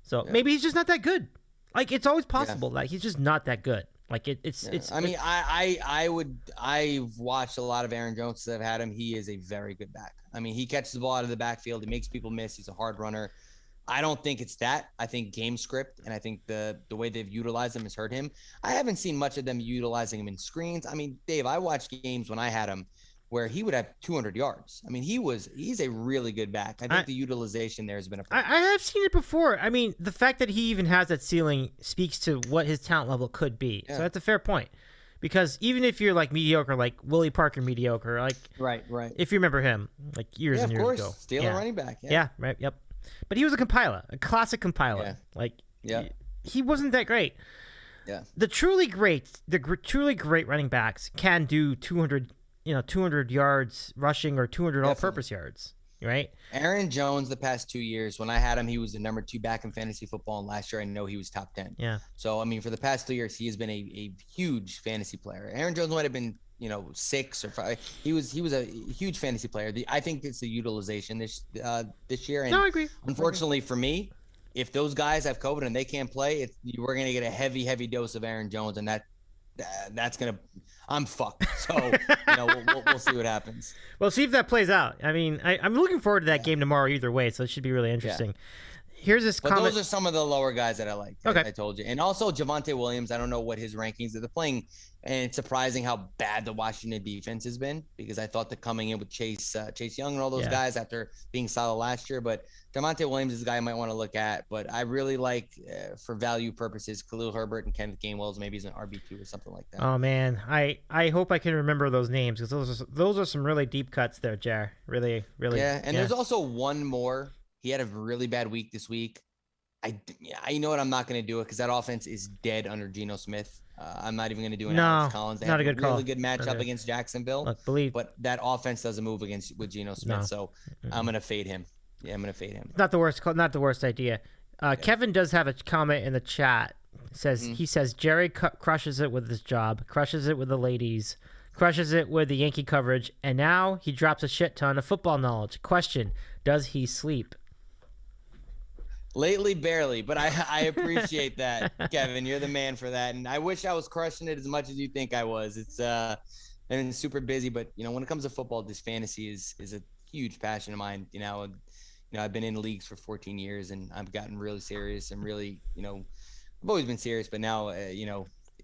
So maybe he's just not that good. Like it's always possible. Like he's just not that good. Like it's. I mean, I've watched a lot of Aaron Jones that have had him. He is a very good back. I mean, he catches the ball out of the backfield. He makes people miss. He's a hard runner. I don't think it's that. I think game script and I think the way they've utilized him has hurt him. I haven't seen much of them utilizing him in screens. I mean, Dave, I watched games when I had him where he would have 200 yards. I mean, he's a really good back. I think the utilization there has been a problem. I have seen it before. I mean, the fact that he even has that ceiling speaks to what his talent level could be. Yeah. So that's a fair point. Because even if you're like mediocre, like Willie Parker mediocre, like right, if you remember him, like years and years ago, Stealing running back, yeah, right, yep. But he was a compiler, a classic compiler. Yeah. Like, Yeah. he wasn't that great. Yeah. The truly great running backs can do 200 yards rushing or 200 all-purpose yards, right? Aaron Jones, the past 2 years, when I had him, he was the number 2 back in fantasy football, and last year I know he was top 10. Yeah. So I mean, for the past 2 years, he has been a huge fantasy player. Aaron Jones might have been 6 or 5. He was a huge fantasy player. I think it's the utilization this year. And no, I agree. Unfortunately for me, if those guys have COVID and they can't play, we're gonna get a heavy dose of Aaron Jones, and that's gonna. I'm fucked. So we'll see what happens. Well, see if that plays out. I mean, I'm looking forward to that game tomorrow either way, so it should be really interesting. Yeah. Here's this comment. Those are some of the lower guys that I like. Okay. I told you. And also Javonte Williams, I don't know what his rankings are. They're playing, and it's surprising how bad the Washington defense has been, because I thought that coming in with Chase Young and all those guys after being solid last year. But Javonte Williams is a guy I might want to look at. But I really like, for value purposes, Khalil Herbert and Kenneth Gainwell maybe as an RB2 or something like that. Oh, man. I hope I can remember those names, because those are some really deep cuts there, Jar. Really, really. Yeah, and there's also one more. He had a really bad week this week. I know what, I'm not going to do it because that offense is dead under Geno Smith. I'm not even going to do an Alex Collins. They not have a good really call. good matchup against Jacksonville. But that offense doesn't move with Geno Smith, so I'm going to fade him. Yeah, I'm going to fade him. Not the worst idea. Kevin does have a comment in the chat. He says Jerry crushes it with his job, crushes it with the ladies, crushes it with the Yankee coverage, and now he drops a shit ton of football knowledge. Question: does he sleep? Lately, barely, but I appreciate that, Kevin. You're the man for that, and I wish I was crushing it as much as you think I was. It's been super busy, but when it comes to football, this fantasy is a huge passion of mine. I've been in leagues for 14 years, and I've gotten really serious and really, I've always been serious, but now,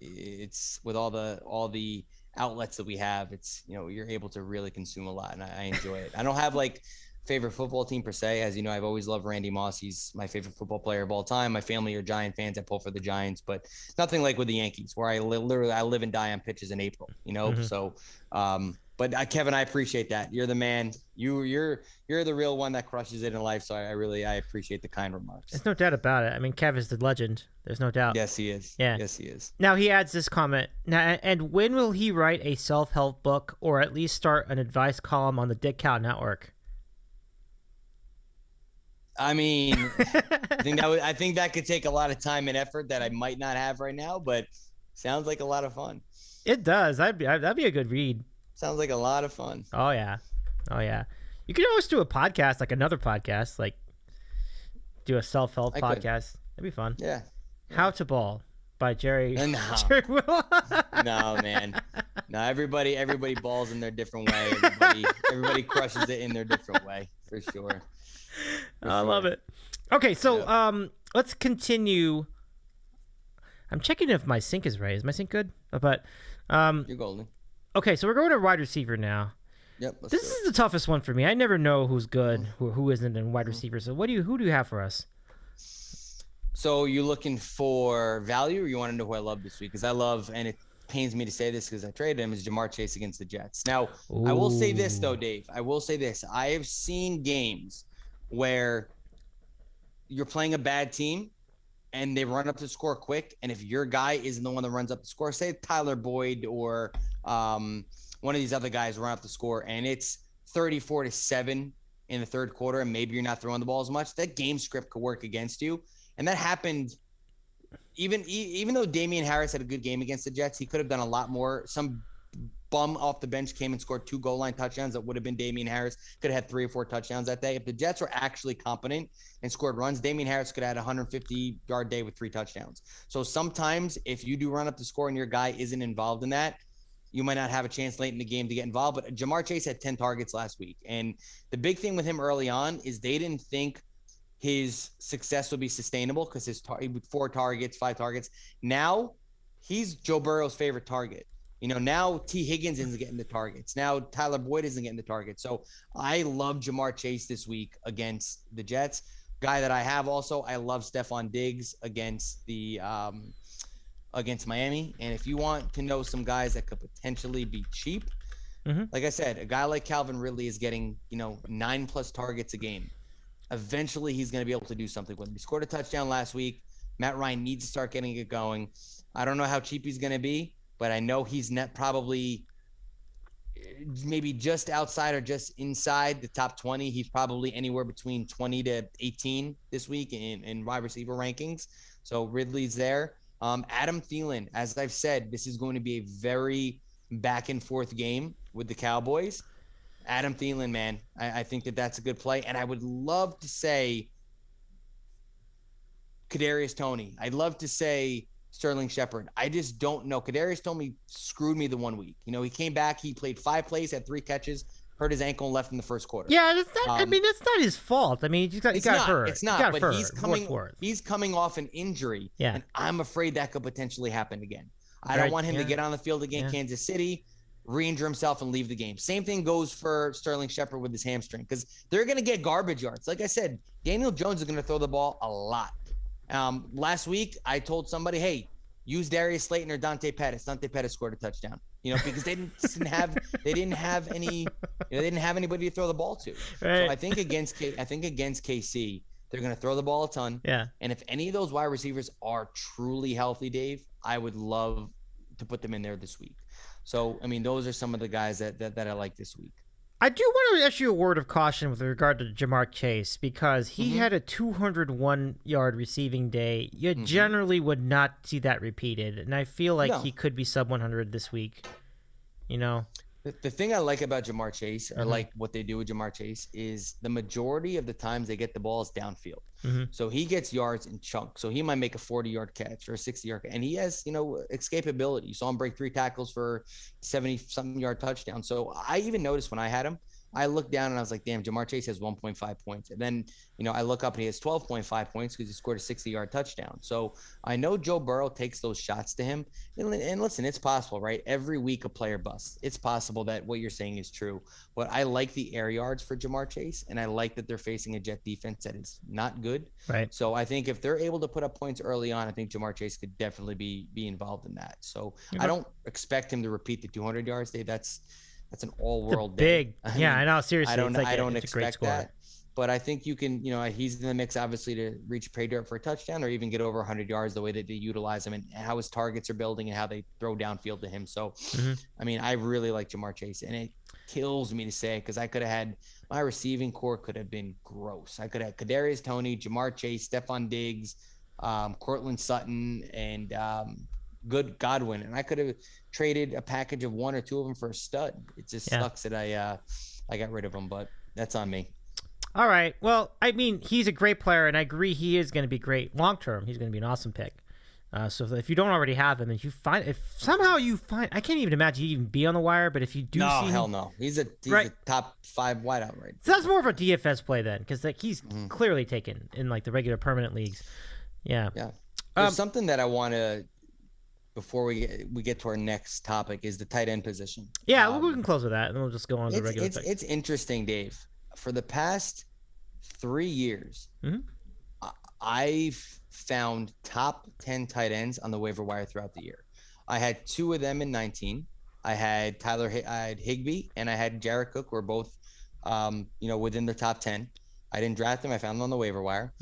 it's with all the outlets that we have, it's, you're able to really consume a lot, and I enjoy it. I don't have favorite football team per se. As you know, I've always loved Randy Moss. He's my favorite football player of all time. My family are Giant fans. I pull for the Giants, but nothing like with the Yankees, where I literally live and die on pitches in April, So, but Kevin, I appreciate that. You're the man. You're the real one that crushes it in life. So I appreciate the kind remarks. There's no doubt about it. I mean, Kev is the legend. There's no doubt. Yes, he is. Yeah. Yes, he is. Now he adds this comment. Now, and when will he write a self-help book, or at least start an advice column on the DITCOW network? I mean, I think that could take a lot of time and effort that I might not have right now, but sounds like a lot of fun. It does. That'd be a good read. Sounds like a lot of fun. Oh yeah. You could always do a podcast, like another podcast, like do a self-help podcast. That'd be fun. Yeah. How to Ball by Jerry. No. Jerry Will. No, man. No, everybody balls in their different way. Everybody crushes it in their different way, for sure. I love it. Okay, so let's continue. I'm checking if my sync is right. Is my sync good? But you're golden. Okay, so we're going to wide receiver now. Yep. This is the toughest one for me. I never know who's good, who isn't in wide receiver. So who do you have for us? So you looking for value, or you want to know who I love this week? Because I love, and it pains me to say this because I traded him, is Jamar Chase against the Jets. Now, I will say this though, Dave. I will say this. I have seen games where you're playing a bad team and they run up the score quick, and if your guy isn't the one that runs up the score, say Tyler Boyd or one of these other guys run up the score, and it's 34-7 in the third quarter, and maybe you're not throwing the ball as much, that game script could work against you. And that happened even though Damian Harris had a good game against the Jets. He could have done a lot more. Some bum off the bench came and scored 2 goal line touchdowns. That would have been Damian Harris. Could have had 3 or 4 touchdowns that day. If the Jets were actually competent and scored runs, Damian Harris could have had a 150-yard day with 3 touchdowns. So sometimes if you do run up the score and your guy isn't involved in that, you might not have a chance late in the game to get involved. But Jamar Chase had 10 targets last week. And the big thing with him early on is they didn't think his success would be sustainable because his 4 targets, 5 targets. Now he's Joe Burrow's favorite target. Now T. Higgins isn't getting the targets. Now Tyler Boyd isn't getting the targets. So I love Jamar Chase this week against the Jets. Guy that I have also, I love Stephon Diggs against against Miami. And if you want to know some guys that could potentially be cheap, like I said, a guy like Calvin Ridley is getting 9+ targets a game. Eventually, he's going to be able to do something with him. He scored a touchdown last week. Matt Ryan needs to start getting it going. I don't know how cheap he's going to be, but I know he's net probably maybe just outside or just inside the top 20. He's probably anywhere between 20 to 18 this week in wide receiver rankings. So Ridley's there. Adam Thielen, as I've said, this is going to be a very back and forth game with the Cowboys. Adam Thielen, man, I think that's a good play. And I would love to say Kadarius Toney. I'd love to say Sterling Shepard. I just don't know. Kadarius Toney screwed me the 1 week. He came back. He played 5 plays, had 3 catches, hurt his ankle, and left in the first quarter. Yeah, that's not, that's not his fault. He got hurt. It's not, but he's coming off an injury, and I'm afraid that could potentially happen again. I don't want him to get on the field against Kansas City, re-injure himself, and leave the game. Same thing goes for Sterling Shepard with his hamstring, because they're going to get garbage yards. Like I said, Daniel Jones is going to throw the ball a lot. Last week, I told somebody, hey, use Darius Slayton or Dante Pettis. Dante Pettis scored a touchdown, because they didn't have any, they didn't have anybody to throw the ball to. Right. So I think against KC, they're going to throw the ball a ton. Yeah. And if any of those wide receivers are truly healthy, Dave, I would love to put them in there this week. So, those are some of the guys that I like this week. I do want to issue a word of caution with regard to Jamar Chase, because he had a 201-yard receiving day. You generally would not see that repeated, and I feel like he could be sub 100 this week. The thing I like about Jamar Chase, or like what they do with Jamar Chase, is the majority of the times they get the balls downfield. So he gets yards in chunks. So he might make a 40-yard catch or a 60-yard catch, and he has, escapability. You saw him break 3 tackles for 70-something yard touchdown. So I even noticed when I had him, I looked down and I was like, damn, Jamar Chase has 1.5 points. And then, I look up and he has 12.5 points because he scored a 60-yard touchdown. So I know Joe Burrow takes those shots to him. And listen, it's possible, right? Every week a player busts. It's possible that what you're saying is true. But I like the air yards for Jamar Chase, and I like that they're facing a Jet defense that is not good. Right. So I think if they're able to put up points early on, I think Jamar Chase could definitely be involved in that. So I don't expect him to repeat the 200 yards, Dave. That's an all-world big. I know. Seriously, I don't expect that. But I think you can, he's in the mix, obviously, to reach pay dirt for a touchdown or even get over 100 yards the way that they utilize him and how his targets are building and how they throw downfield to him. So, I really like Jamar Chase, and it kills me to say, because I could have had my receiving core could have been gross. I could have Kadarius Toney, Jamar Chase, Stephon Diggs, Cortland Sutton, and good Godwin, and I could have traded a package of 1 or 2 of them for a stud. It just sucks that I got rid of him, but that's on me. All right. Well, he's a great player, and I agree he is going to be great long term. He's going to be an awesome pick. So if you don't already have him, and if somehow you find, I can't even imagine he'd even be on the wire, but if you do, no, he's a top 5 wideout, right? So that's more of a DFS play then, because he's clearly taken in the regular permanent leagues. Yeah. There's something that I want to. Before we get to our next topic, is the tight end position. Yeah, we can close with that, and then we'll just go on to the regular thing. It's interesting, Dave. For the past 3 years, I've found top 10 tight ends on the waiver wire throughout the year. I had 2 of them in 19. I had Higbee, and I had Jared Cook, were both, within the top 10. I didn't draft him. I found him on the waiver wire.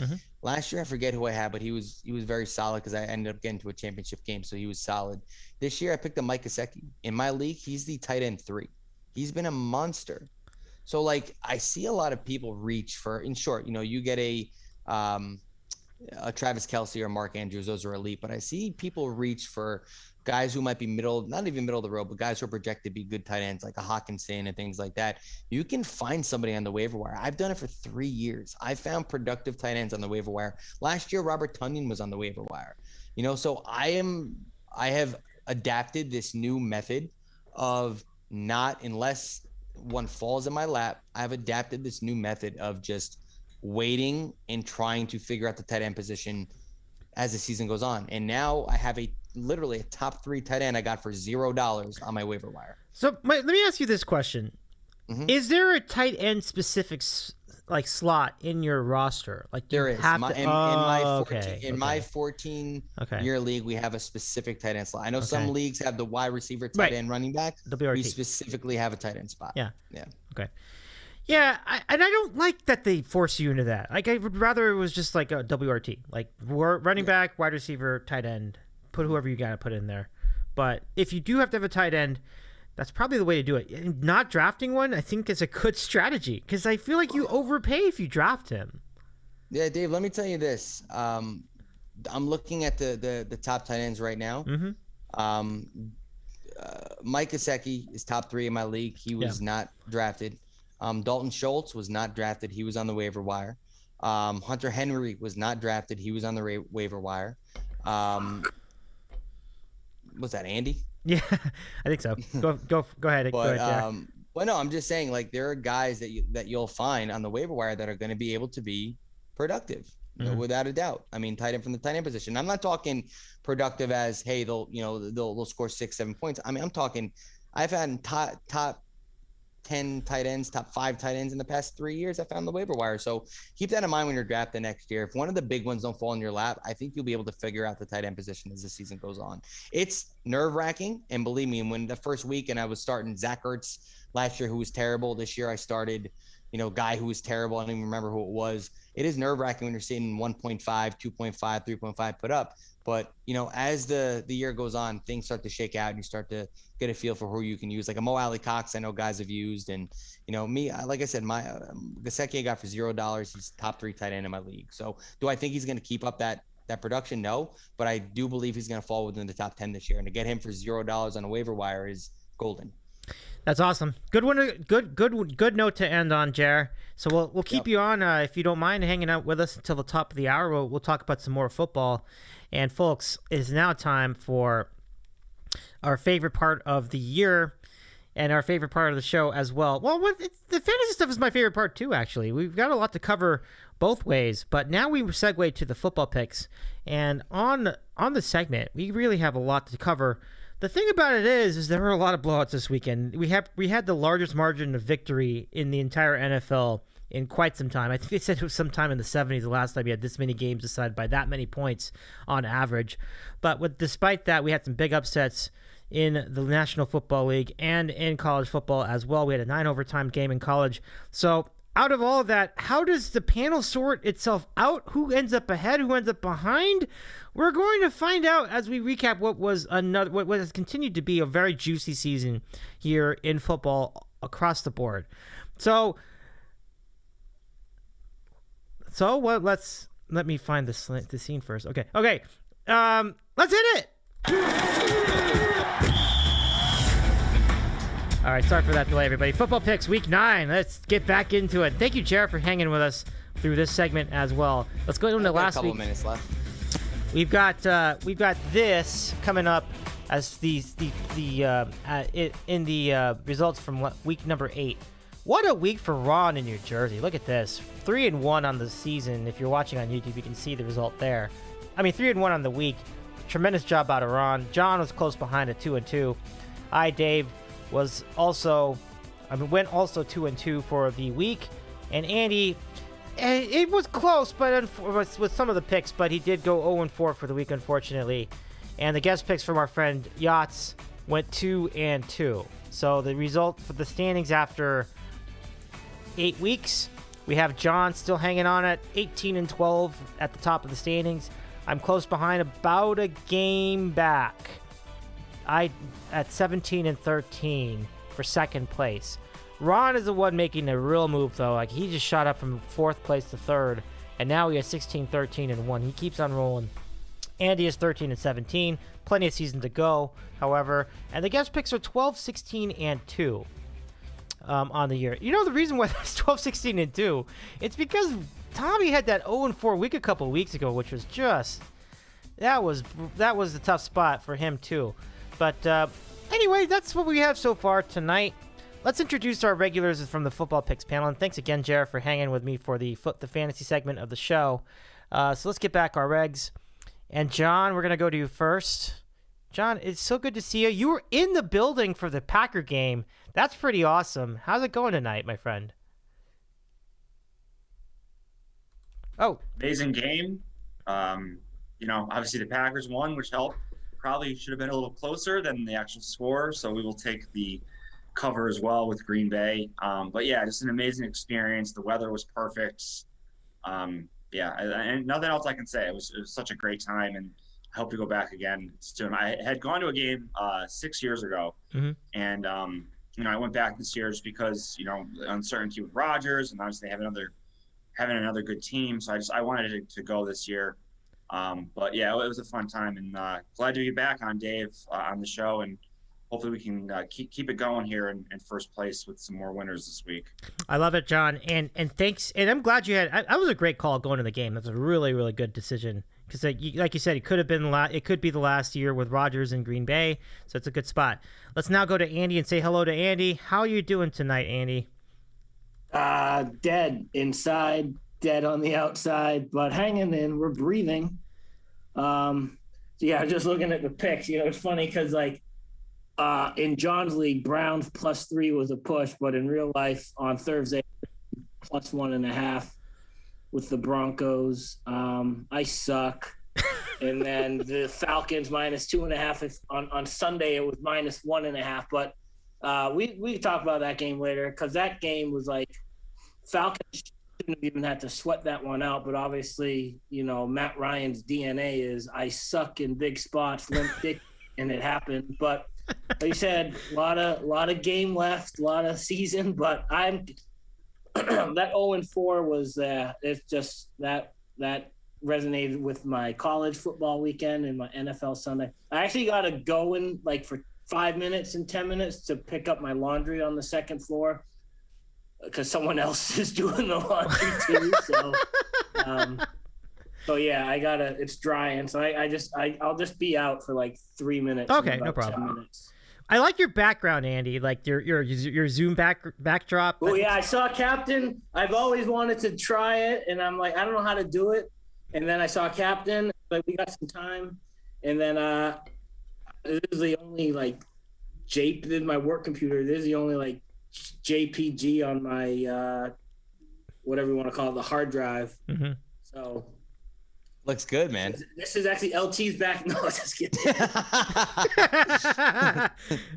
Last year, I forget who I had, but he was very solid because I ended up getting to a championship game, so he was solid. This year, I picked up Mike Gesicki. In my league, he's the tight end 3. He's been a monster. So, I see a lot of people reach for, in short, you get a Travis Kelce or Mark Andrews. Those are elite. But I see people reach for guys who might be not even middle of the road, but guys who are projected to be good tight ends, like a Hawkinson and things like that. You can find somebody on the waiver wire. I've done it for 3 years. I found productive tight ends on the waiver wire. Last year, Robert Tonyan was on the waiver wire. So I have adapted this new method of not, unless one falls in my lap, I've adapted this new method of just waiting and trying to figure out the tight end position as the season goes on. And now I have literally a top 3 tight end I got for $0 on my waiver wire. So let me ask you this question. Is there a tight end specific slot in your roster? There is. In my 14 year league, we have a specific tight end slot. I know some leagues have the wide receiver, tight end, running back. We specifically have a tight end spot. Yeah. Okay. Yeah, and I don't like that they force you into that. Like, I would rather it was just like a WRT, like running back, wide receiver, tight end. Put whoever you got to put in there. But if you do have to have a tight end, that's probably the way to do it. And not drafting one, I think, is a good strategy because I feel like you overpay if you draft him. Yeah, Dave, let me tell you this. I'm looking at the top tight ends right now. Mm-hmm. Mike Gesicki is top 3 in my league. He was not drafted. Dalton Schultz was not drafted. He was on the waiver wire. Hunter Henry was not drafted. He was on the waiver wire. Was that Andy? Yeah, I think so. Go ahead. Go ahead, Jack. Well, no, I'm just saying, like, there are guys that you'll find on the waiver wire that are going to be able to be productive, without a doubt. I mean, tight end from the tight end position. I'm not talking productive as, hey, they'll score 6-7 points. I mean, I'm talking, I've had top 10 tight ends, top 5 tight ends in the past 3 years I found on the waiver wire. So keep that in mind when you're drafting next year. If one of the big ones don't fall in your lap, I think you'll be able to figure out the tight end position as the season goes on. It's nerve-wracking, and believe me, when the first week and I was starting Zach Ertz last year, who was terrible. This year I started, guy who was terrible. I don't even remember who it was. It is nerve-wracking when you're seeing 1.5, 2.5, 3.5 put up. But, as the year goes on, things start to shake out and you start to get a feel for who you can use. Like a Mo Alley Cox, I know guys have used. And, me, like I said, my Gesicki I got for $0. He's top 3 tight end in my league. So do I think he's going to keep up that production? No. But I do believe he's going to fall within the top 10 this year. And to get him for $0 on a waiver wire is golden. That's awesome. Good one. Good note to end on, Jer. So we'll keep you on if you don't mind hanging out with us until the top of the hour. We'll talk about some more football. And folks, it is now time for our favorite part of the year and our favorite part of the show as well. Well, the fantasy stuff is my favorite part too. Actually, we've got a lot to cover both ways. But now we segue to the football picks, and on the segment, we really have a lot to cover. The thing about it is there were a lot of blowouts this weekend. We had the largest margin of victory in the entire NFL in quite some time. I think they said it was sometime in the 70s the last time we had this many games decided by that many points on average. But despite that, we had some big upsets in the National Football League and in college football as well. We had a 9 overtime game in college. So out of all of that, how does the panel sort itself out? Who ends up ahead? Who ends up behind? We're going to find out as we recap what has continued to be a very juicy season here in football across the board. So let me find the scene first. Okay. Let's hit it. All right, sorry for that delay, everybody. Football picks, week 9. Let's get back into it. Thank you, Jared, for hanging with us through this segment as well. Let's go into last week. A couple minutes left. We've got this coming up as in the results from week number 8. What a week for Ron in New Jersey. Look at this. 3-1 on the season. If you're watching on YouTube, you can see the result there. 3-1 on the week. Tremendous job out of Ron. John was close behind at 2-2. Dave was also, went also 2-2 for the week. And Andy, it was close, but with some of the picks, but he did go 0-4 for the week, unfortunately. And the guest picks from our friend Yachts went 2-2. So the result for the standings after 8 weeks, we have John still hanging on at 18-12 at the top of the standings. I'm close behind, about a game back. I at 17-13 for second place. Ron is the one making a real move, though. Like, he just shot up from 4th place to 3rd, and now he has 16-13-1. He keeps on rolling. Andy is 13-17. Plenty of season to go, however. And the guest picks are 12-16-2 on the year. You know the reason why that's 12-16-2? It's because Tommy had that 0-4 week a couple weeks ago, which was just that was a tough spot for him too. But anyway, that's what we have so far tonight. Let's introduce our regulars from the football picks panel, and thanks again, Jared, for hanging with me for the fantasy segment of the show. So let's get back our regs. And John, we're gonna go to you first. John, it's so good to see you. You were in the building for the Packer game. That's pretty awesome. How's it going tonight, my friend? Oh, amazing game. Obviously the Packers won, which helped. Probably should have been a little closer than the actual score. So we will take the cover as well with Green Bay. But yeah, just an amazing experience. The weather was perfect. And nothing else I can say. It was such a great time, and I hope to go back again soon. I had gone to a game 6 years ago, and I went back this year just because the uncertainty with Rodgers, and obviously having another good team. So I wanted to go this year. But yeah, it was a fun time, and glad to be back on Dave on the show, and hopefully we can keep it going here in first place with some more winners this week. I love it, John, and thanks. And I'm glad you had. That was a great call going to the game. That's a really, really good decision because, like you said, it could have been it could be the last year with Rodgers in Green Bay, so it's a good spot. Let's now go to Andy and say hello to Andy. How are you doing tonight, Andy? Dead inside, dead on the outside, but hanging in. We're breathing. Yeah, just looking at the picks. It's funny because in John's league, Browns +3 was a push, but in real life on Thursday, +1.5 with the Broncos. I suck. And then the Falcons -2.5. On Sunday, it was -1.5. But we talk about that game later because that game was Falcons shouldn't have even had to sweat that one out. But obviously, Matt Ryan's DNA is I suck in big spots, limp dick, and it happened. But like you said, a lot of game left, a lot of season, but I'm that 0-4 was it's just that resonated with my college football weekend and my NFL Sunday. I actually got to go in for 5 minutes and 10 minutes to pick up my laundry on the second floor because someone else is doing the laundry too. So yeah, it's drying. So I'll just be out for 3 minutes. Okay, no problem. 10 minutes. I like your background, Andy. Like your Zoom backdrop. Oh yeah, I saw Captain. I've always wanted to try it, and I'm like, I don't know how to do it. And then I saw Captain. We got some time, and then this is the only this is my work computer. This is the only JPG on my whatever you want to call it, the hard drive. Mm-hmm. So. Looks good, man. This is actually LT's back. No, just kidding.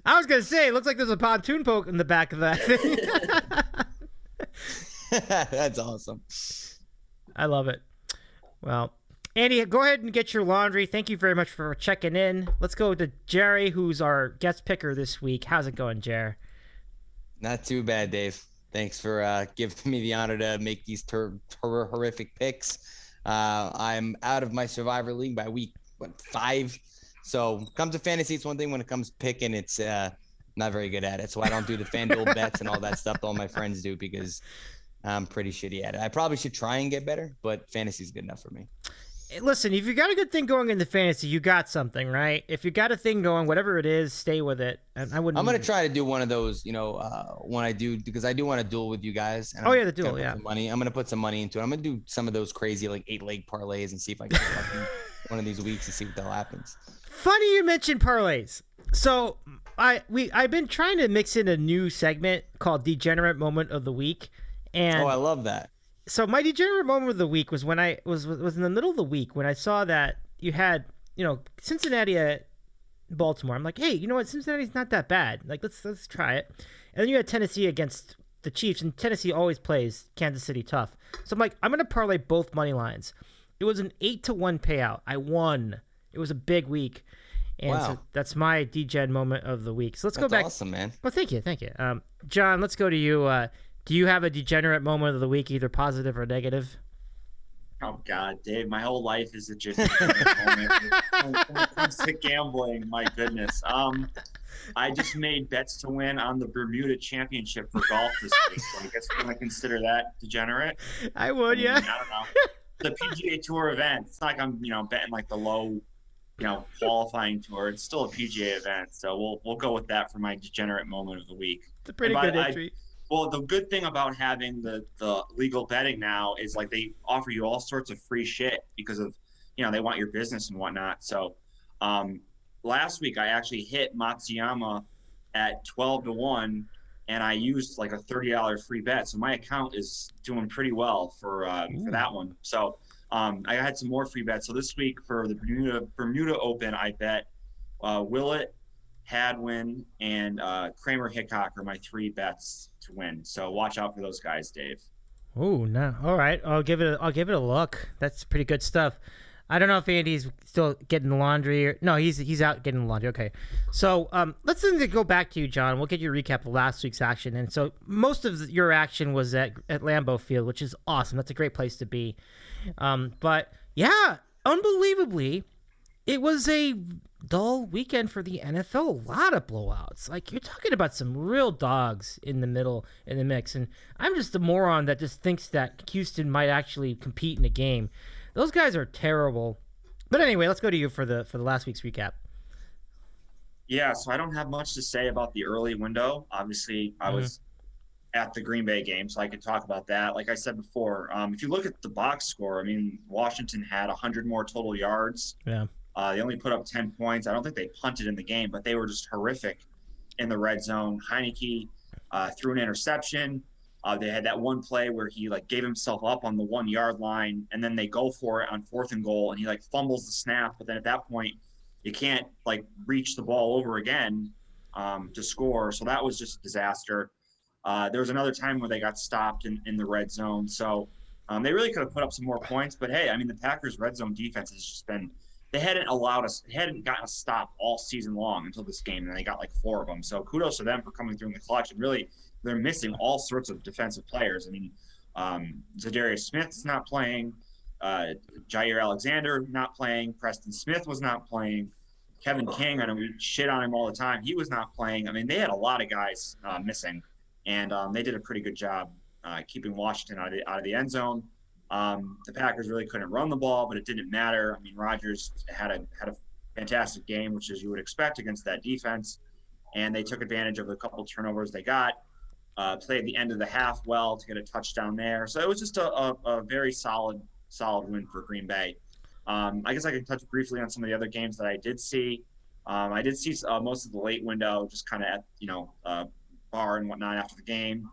I was going to say, it looks like there's a pontoon poke in the back of that thing. That's awesome. I love it. Well, Andy, go ahead and get your laundry. Thank you very much for checking in. Let's go to Gerry, who's our guest picker this week. How's it going, Gerry? Not too bad, Dave. Thanks for giving me the honor to make these horrific picks. I'm out of my Survivor League by week 5. So comes to fantasy, it's one thing. When it comes to picking, it's not very good at it. So I don't do the FanDuel bets and all that stuff that all my friends do because I'm pretty shitty at it. I probably should try and get better, but fantasy's good enough for me. Listen, if you got a good thing going in the fantasy, you got something, right? If you got a thing going, whatever it is, stay with it. And I'm gonna try to do one of those, when I do, because I do want to duel with you guys. And the duel, yeah. Money. I'm gonna put some money into it. I'm gonna do some of those crazy 8-leg parlays and see if I can get one of these weeks and see what the hell happens. Funny you mentioned parlays. So I've been trying to mix in a new segment called Degenerate Moment of the Week, and I love that. So my degenerate moment of the week was when I was in the middle of the week when I saw that you had, Cincinnati at Baltimore. I'm like, hey, you know what? Cincinnati's not that bad. Let's try it. And then you had Tennessee against the Chiefs, and Tennessee always plays Kansas City tough. So I'm like, I'm going to parlay both money lines. It was an 8-1 payout. I won. It was a big week. And wow. So that's my degen moment of the week. So let's go back. That's awesome, man. Well, thank you. John, let's go to you. Do you have a degenerate moment of the week, either positive or negative? Oh, God, Dave, my whole life is a degenerate moment when it comes to gambling. My goodness. I just made bets to win on the Bermuda Championship for golf this week. So I guess I'm going to consider that degenerate. I would, yeah. I don't know. The PGA Tour event. It's not like I'm, betting the low, qualifying tour. It's still a PGA event. So we'll go with that for my degenerate moment of the week. It's a pretty good entry. Well, the good thing about having the legal betting now is they offer you all sorts of free shit because of, they want your business and whatnot. So last week I actually hit Matsuyama at 12-1 and I used a $30 free bet. So my account is doing pretty well for that one. So I had some more free bets. So this week for the Bermuda Open, I bet Willett, Hadwin, and Kramer Hickok are my 3 bets to win. So watch out for those guys, Dave. Oh no! All right, I'll give it a look. That's pretty good stuff. I don't know if Andy's still getting the laundry. No, he's out getting the laundry. Okay, so let's then go back to you, John. We'll get your recap of last week's action. And so most of your action was at Lambeau Field, which is awesome. That's a great place to be. But yeah, unbelievably, it was a dull weekend for the NFL. A lot of blowouts. Like, you're talking about some real dogs in the middle in the mix. And I'm just a moron that just thinks that Houston might actually compete in a game. Those guys are terrible. But anyway, let's go to you for the last week's recap. Yeah, so I don't have much to say about the early window. Obviously, I was at the Green Bay game, so I could talk about that. Like I said before, if you look at the box score, I mean, Washington had 100 more total yards. Yeah. They only put up 10 points. I don't think they punted in the game, but they were just horrific in the red zone. Heineke threw an interception. They had that one play where he gave himself up on the 1 yard line, and then they go for it on 4th and goal, and he fumbles the snap. But then at that point, you can't reach the ball over again to score. So that was just a disaster. There was another time where they got stopped in the red zone. So they really could have put up some more points. But hey, I mean, the Packers' red zone defense has just been. They hadn't gotten a stop all season long until this game, and they got 4 of them. So kudos to them for coming through in the clutch. And really, they're missing all sorts of defensive players. I mean, Zadarius Smith's not playing, Jair Alexander not playing, Preston Smith was not playing, Kevin King, I know we shit on him all the time, he was not playing. I mean, they had a lot of guys missing, and they did a pretty good job keeping Washington out of the end zone. The Packers really couldn't run the ball, but it didn't matter. I mean, Rodgers had a fantastic game, which is you would expect against that defense, and they took advantage of the couple turnovers they got. Played the end of the half well to get a touchdown there. So it was just a very solid win for Green Bay. I guess I can touch briefly on some of the other games that I did see. I did see most of the late window, just kind of at bar and whatnot after the game.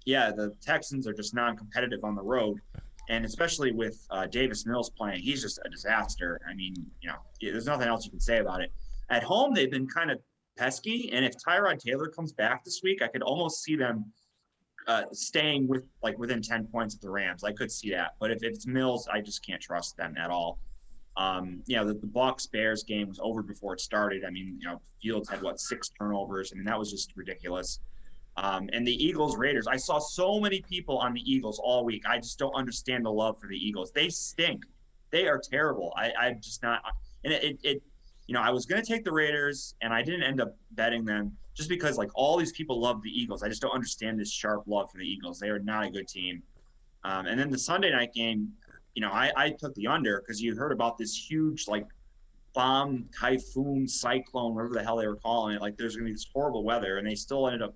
Yeah, the Texans are just non-competitive on the road, and especially with Davis Mills playing, he's just a disaster. I mean, there's nothing else you can say about it. At home, they've been kind of pesky, and if Tyrod Taylor comes back this week, I could almost see them staying within 10 points of the Rams. I could see that, but if it's Mills, I just can't trust them at all. The Bucs-Bears game was over before it started. I mean, Fields had 6 turnovers. I mean, that was just ridiculous. And the Eagles-Raiders, I saw so many people on the Eagles all week. I just don't understand the love for the Eagles. They stink. They are terrible. I'm just not. And I was going to take the Raiders, and I didn't end up betting them just because all these people love the Eagles. I just don't understand this sharp love for the Eagles. They are not a good team. And then the Sunday night game, I took the under because you heard about this huge bomb, typhoon, cyclone, whatever the hell they were calling it. There's going to be this horrible weather, and they still ended up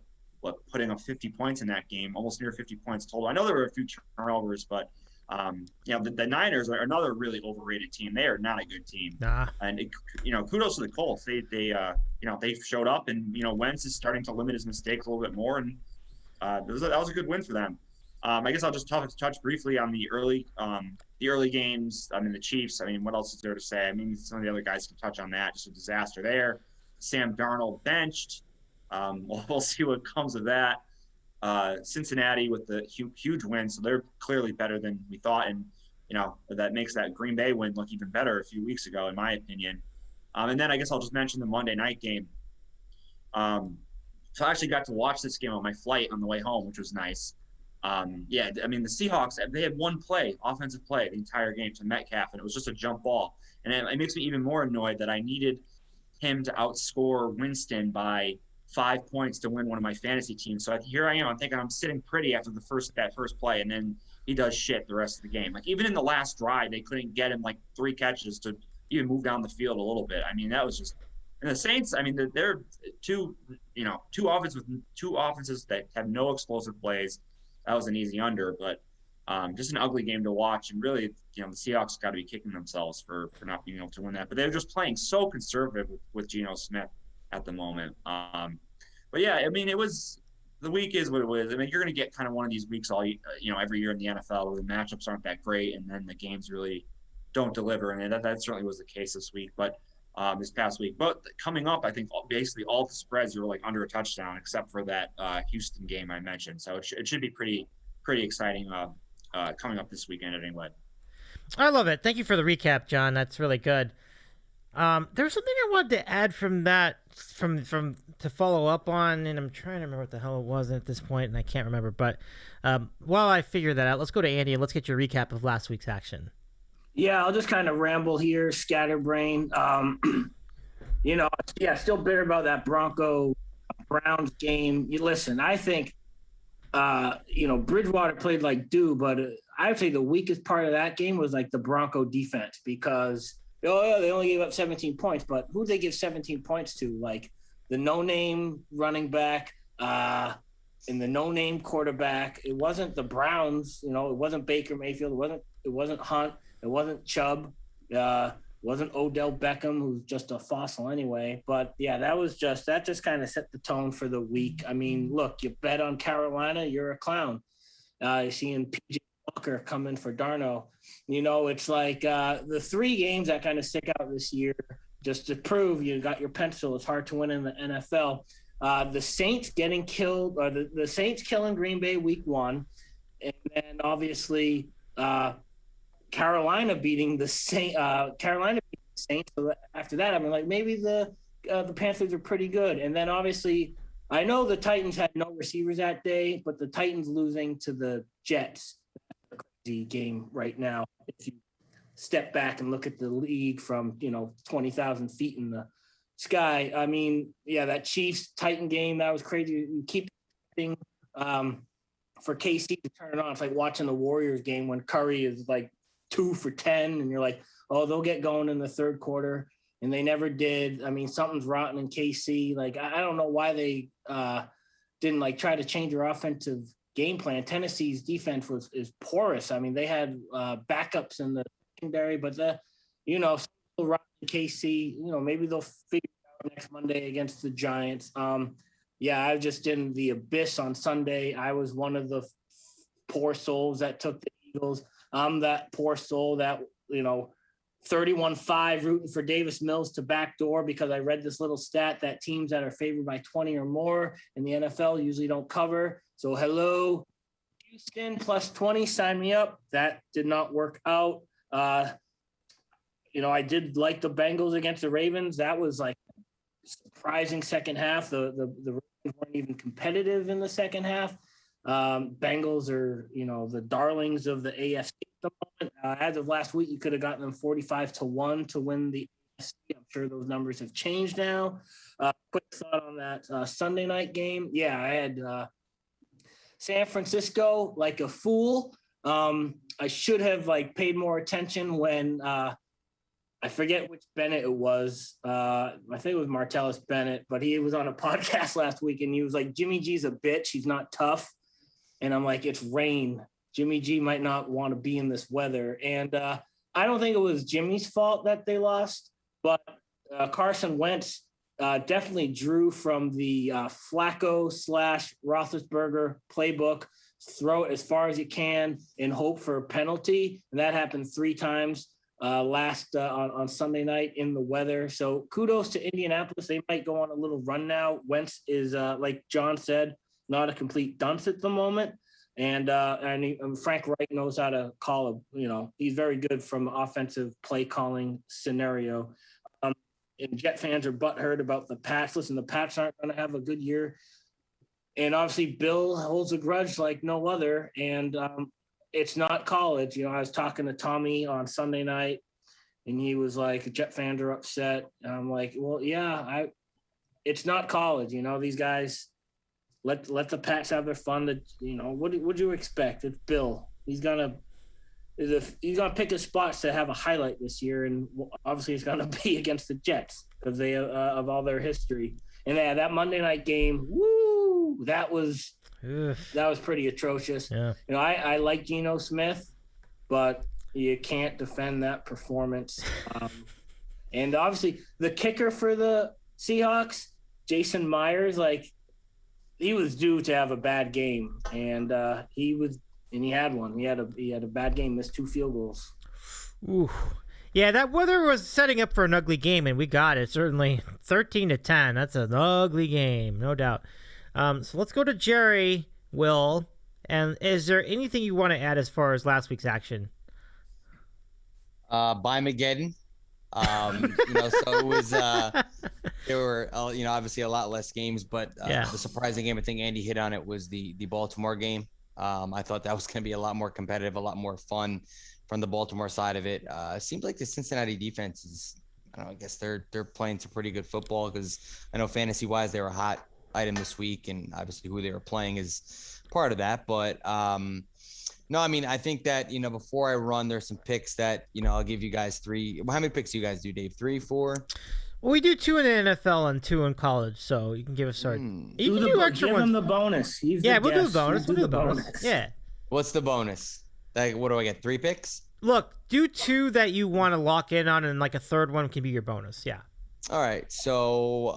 putting up 50 points in that game, almost near 50 points total. I know there were a few turnovers, but the Niners are another really overrated team. They are not a good team. Nah. And kudos to the Colts. They showed up, and Wentz is starting to limit his mistakes a little bit more, and that was a good win for them. I guess I'll just touch briefly on the early games. I mean, the Chiefs. I mean, what else is there to say? I mean, some of the other guys can touch on that. Just a disaster there. Sam Darnold benched. We'll see what comes of that. Cincinnati with the huge win, so they're clearly better than we thought, and that makes that Green Bay win look even better a few weeks ago, in my opinion. And then I guess I'll just mention the Monday night game. So I actually got to watch this game on my flight on the way home, which was nice. I mean, the Seahawks, they had one offensive play the entire game to Metcalf, and it was just a jump ball. And it makes me even more annoyed that I needed him to outscore Winston by 5 points to win one of my fantasy teams. So here I am. I'm thinking I'm sitting pretty after that first play, and then he does shit the rest of the game. Even in the last drive, they couldn't get him 3 catches to even move down the field a little bit. I mean, that was just. And the Saints, I mean, they're two offenses that have no explosive plays. That was an easy under, but just an ugly game to watch. And really, the Seahawks got to be kicking themselves for not being able to win that. But they're just playing so conservative with Geno Smith at the moment. But yeah, I mean, the week is what it is. I mean, you're going to get kind of one of these weeks every year in the NFL where the matchups aren't that great, and then the games really don't deliver. And that certainly was the case this week. But this past week. But coming up, I think basically all the spreads are like under a touchdown, except for that Houston game I mentioned. So it should be pretty exciting coming up this weekend anyway. I love it. Thank you for the recap, John. That's really good. There's something I wanted to add from that, from to follow up on, and I'm trying to remember what the hell it was at this point, and I can't remember. But while I figure that out, let's go to Andy and let's get your recap of last week's action. Yeah, I'll just kind of ramble here, scatterbrain. Still bitter about that Browns game. Listen, I think, Bridgewater played like doo, but I would say the weakest part of that game was like the Bronco defense because they only gave up 17 points, but who'd they give 17 points to? Like the no-name running back and the no-name quarterback. It wasn't the Browns, it wasn't Baker Mayfield. It wasn't Hunt. It wasn't Chubb. Wasn't Odell Beckham, who's just a fossil anyway. But yeah, that just kind of set the tone for the week. I mean, look, you bet on Carolina, you're a clown. You're seeing PJ Walker coming for Darno. It's like the 3 games that kind of stick out this year, just to prove you got your pencil. It's hard to win in the NFL. The Saints getting killed, or the Saints killing Green Bay week 1, and then obviously Carolina beating the Saints. So after that, I mean, like maybe the Panthers are pretty good. And then obviously, I know the Titans had no receivers that day, but the Titans losing to the Jets, that's a crazy game right now. If you step back and look at the league from 20,000 feet in the sky, I mean, yeah, that Chiefs Titan game, that was crazy. You keep thinking for KC to turn it on. It's like watching the Warriors game when Curry is like 2 for 10 and you're like, oh, they'll get going in the third quarter, and they never did. I mean, something's rotten in KC. Like, I don't know why they didn't like try to change their offensive game plan. Tennessee's defense is porous. I mean, they had backups in the secondary, but still rotten in KC. Maybe they'll figure it out next Monday against the Giants. I was just in the abyss on Sunday. I was one of the poor souls that took the Eagles. I'm that poor soul that, 31-5 rooting for Davis Mills to backdoor because I read this little stat that teams that are favored by 20 or more in the NFL usually don't cover. So hello, Houston plus 20, sign me up. That did not work out. I did like the Bengals against the Ravens. That was like surprising second half. The Ravens weren't even competitive in the second half. Bengals are, the darlings of the AFC at the moment. As of last week, you could have gotten them 45-1 to win the AFC. I'm sure those numbers have changed now. Quick thought on that Sunday night game. Yeah, I had San Francisco like a fool. I should have paid more attention when I forget which Bennett it was. I think it was Martellus Bennett, but he was on a podcast last week and he was like, Jimmy G's a bitch. He's not tough. And I'm like, it's rain. Jimmy G might not want to be in this weather. And I don't think it was Jimmy's fault that they lost, but Carson Wentz definitely drew from the Flacco / Roethlisberger playbook. Throw it as far as you can and hope for a penalty. And that happened 3 times on Sunday night in the weather. So kudos to Indianapolis. They might go on a little run now. Wentz is, like John said, not a complete dunce at the moment. And Frank Reich knows how to call he's very good from offensive play calling scenario. And Jet fans are butthurt about the Pats. Listen, the Pats aren't going to have a good year. And obviously Bill holds a grudge like no other. And it's not college. I was talking to Tommy on Sunday night and he was like, Jet fans are upset. And I'm like, well, yeah, it's not college. These guys, let the Pats have their fun. What would you expect? It's Bill. He's gonna pick his spots to have a highlight this year, and obviously it's gonna be against the Jets because they of all their history. And that Monday night game, woo, that was pretty atrocious. Yeah. I like Geno Smith, but you can't defend that performance. And obviously the kicker for the Seahawks, Jason Myers, he was due to have a bad game, and he had one. He had a bad game, missed 2 field goals. Ooh, Yeah, that weather was setting up for an ugly game, and we got it. Certainly 13-10. That's an ugly game, no doubt. So let's go to Gerry, Will. And is there anything you want to add as far as last week's action? Bye, Mageddon. So it was, there were, obviously a lot less games, but the surprising game, I think Andy hit on it, was the Baltimore game. I thought that was going to be a lot more competitive, a lot more fun from the Baltimore side of it. It seems like the Cincinnati defense is, I guess they're playing some pretty good football, because I know fantasy wise, they were a hot item this week, and obviously who they were playing is part of that. But, no, I mean, I think that, before I run, there's some picks that, I'll give you guys three. How many picks do you guys do, Dave? 3, 4? Well, we do 2 in the NFL and 2 in college, so you can give us our. You can do extra give ones. Him the bonus. We'll do the bonus. We'll do the bonus. Yeah. What's the bonus? Like, what do I get? 3 picks? Look, do 2 that you want to lock in on, and like a third one can be your bonus. Yeah. All right. So,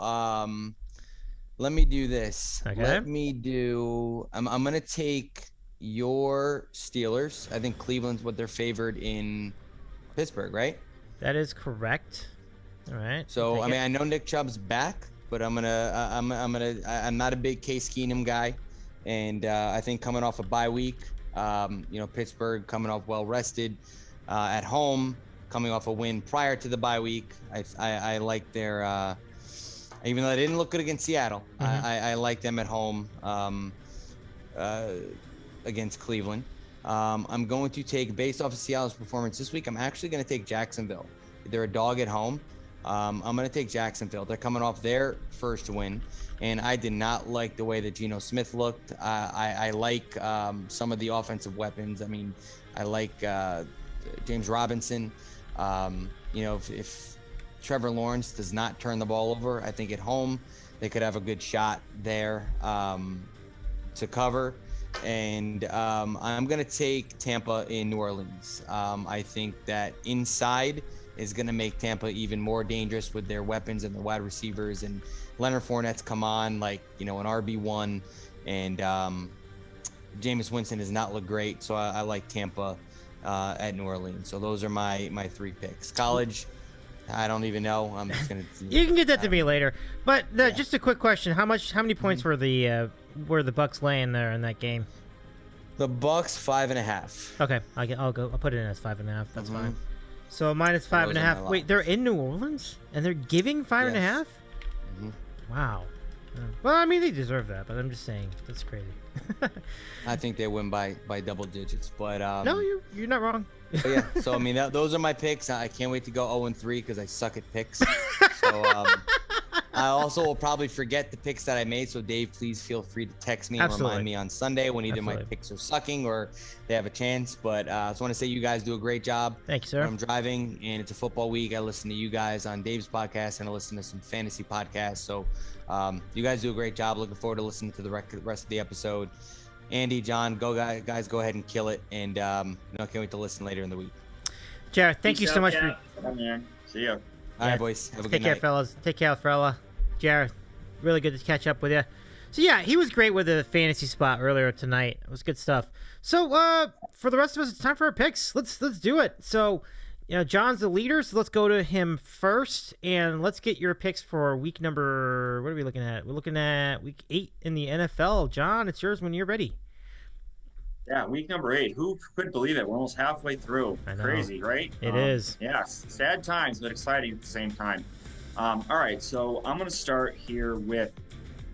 let me do this. Okay. Let me do. I'm gonna take your Steelers. I think Cleveland's what they're favored in Pittsburgh, right? That is correct. All right. So I know Nick Chubb's back, but I'm not a big Case Keenum guy, and I think coming off a bye week, Pittsburgh coming off well rested, at home, coming off a win prior to the bye week. I like their, even though they didn't look good against Seattle, I like them at home against Cleveland. I'm going to take, based off of Seattle's performance this week, I'm actually going to take Jacksonville. They're a dog at home. I'm going to take Jacksonville. They're coming off their first win, and I did not like the way that Geno Smith looked. I like some of the offensive weapons. I mean, I like James Robinson. If Trevor Lawrence does not turn the ball over, I think at home they could have a good shot there to cover. And I'm going to take Tampa in New Orleans. I think that inside is going to make Tampa even more dangerous with their weapons and their wide receivers. And Leonard Fournette's come on like, an RB1. And Jameis Winston does not look great. So I like Tampa at New Orleans. So those are my 3 picks. College, I don't even know. I'm just going to... You can get that to me later. But just a quick question. How many points were the Bucks laying there in that game? The Bucks 5.5. Okay, I'll put it in as 5.5. That's fine. So minus 5.5. Wait, they're in New Orleans and they're giving 5.5? Mm-hmm. Wow. Well, I mean, they deserve that, but I'm just saying that's crazy. I think they win by double digits, but no, you're not wrong. But yeah, so I mean, those are my picks. I can't wait to go 0-3 because I suck at picks. So I also will probably forget the picks that I made. So Dave, please feel free to text me and remind me on Sunday when either my picks are sucking or they have a chance. But I just want to say you guys do a great job. Thank you, sir. I'm driving and it's a football week. I listen to you guys on Dave's podcast and I listen to some fantasy podcasts. So you guys do a great job. Looking forward to listening to the rest of the episode. Andy, John, guys, go ahead and kill it. And can't wait to listen later in the week. Jared, thank you so much for. See ya. All right, boys. Have a good night. Take care, fellas. Take care, fella. Jared, really good to catch up with you. So yeah, he was great with the fantasy spot earlier tonight. It was good stuff. So for the rest of us, it's time for our picks. Let's do it. So John's the leader, so let's go to him first, and let's get your picks for week number. What are we looking at? We're looking at week 8 in the NFL. John, it's yours when you're ready. Yeah, week number 8. Who could believe it? We're almost halfway through. Crazy, right? It is. Yes, sad times, but exciting at the same time. All right, so I'm going to start here with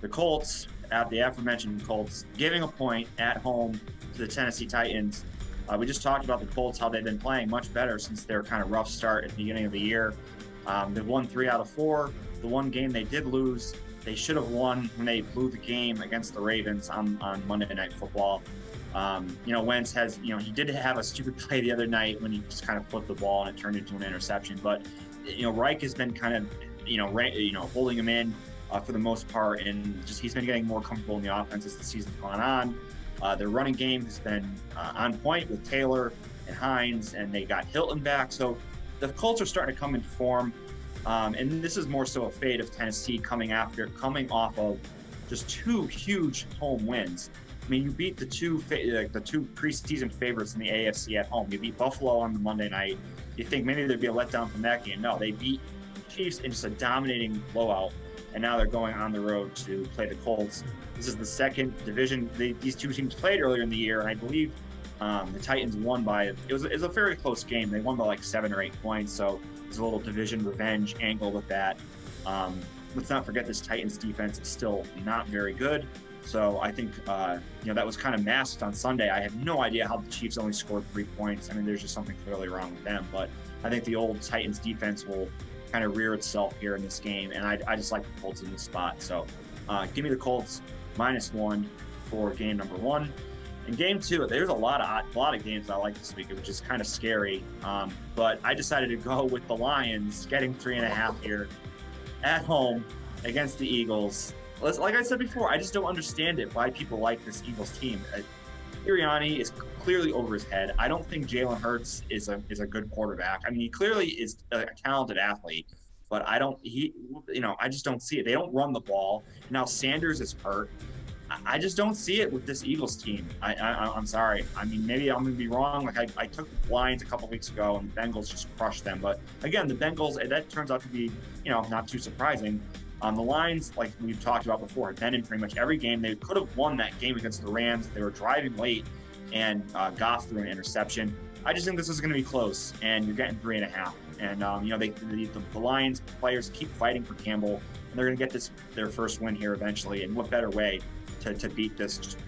the Colts, at the aforementioned Colts, giving a point at home to the Tennessee Titans. We just talked about the Colts, how they've been playing much better since their kind of rough start at the beginning of the year. They've won 3 out of 4. The one game they did lose, they should have won when they blew the game against the Ravens on Monday Night Football. Wentz has, he did have a stupid play the other night when he just kind of flipped the ball and it turned into an interception. But, Reich has been kind of, holding him in for the most part, and just he's been getting more comfortable in the offense as the season's gone on. Their running game has been on point with Taylor and Hines, and they got Hilton back. So the Colts are starting to come into form. And this is more so a fate of Tennessee coming off of just 2 huge home wins. I mean, you beat the two preseason favorites in the AFC at home. You beat Buffalo on the Monday night. You think maybe there'd be a letdown from that game. No, they beat the Chiefs in just a dominating blowout, and now they're going on the road to play the Colts. This is the second division. These two teams played earlier in the year, and I believe the Titans won by it was a very close game. They won by like 7 or 8 points, so there's a little division revenge angle with that. Let's not forget this Titans defense is still not very good. So I think, that was kind of masked on Sunday. I had no idea how the Chiefs only scored 3 points. I mean, there's just something clearly wrong with them. But I think the old Titans defense will kind of rear itself here in this game. And I just like the Colts in this spot. So give me the Colts -1 for game number 1. In game 2, there's a lot of games I like this week, which is kind of scary. But I decided to go with the Lions getting 3.5 here at home against the Eagles. Like I said before, I just don't understand it, why people like this Eagles team. Sirianni is clearly over his head. I don't think Jalen Hurts is a good quarterback. I mean, he clearly is a talented athlete, but I just don't see it. They don't run the ball. Now Sanders is hurt. I just don't see it with this Eagles team. I'm sorry. I mean, maybe I'm going to be wrong. Like I took the Lions a couple weeks ago, and the Bengals just crushed them. But again, the Bengals, that turns out to be, not too surprising. The Lions, like we've talked about before, have been in pretty much every game. They could have won that game against the Rams. They were driving late, and Goff threw an interception. I just think this is going to be close, and you're getting 3.5. And the Lions players keep fighting for Campbell, and they're going to get their first win here eventually. And what better way to beat this just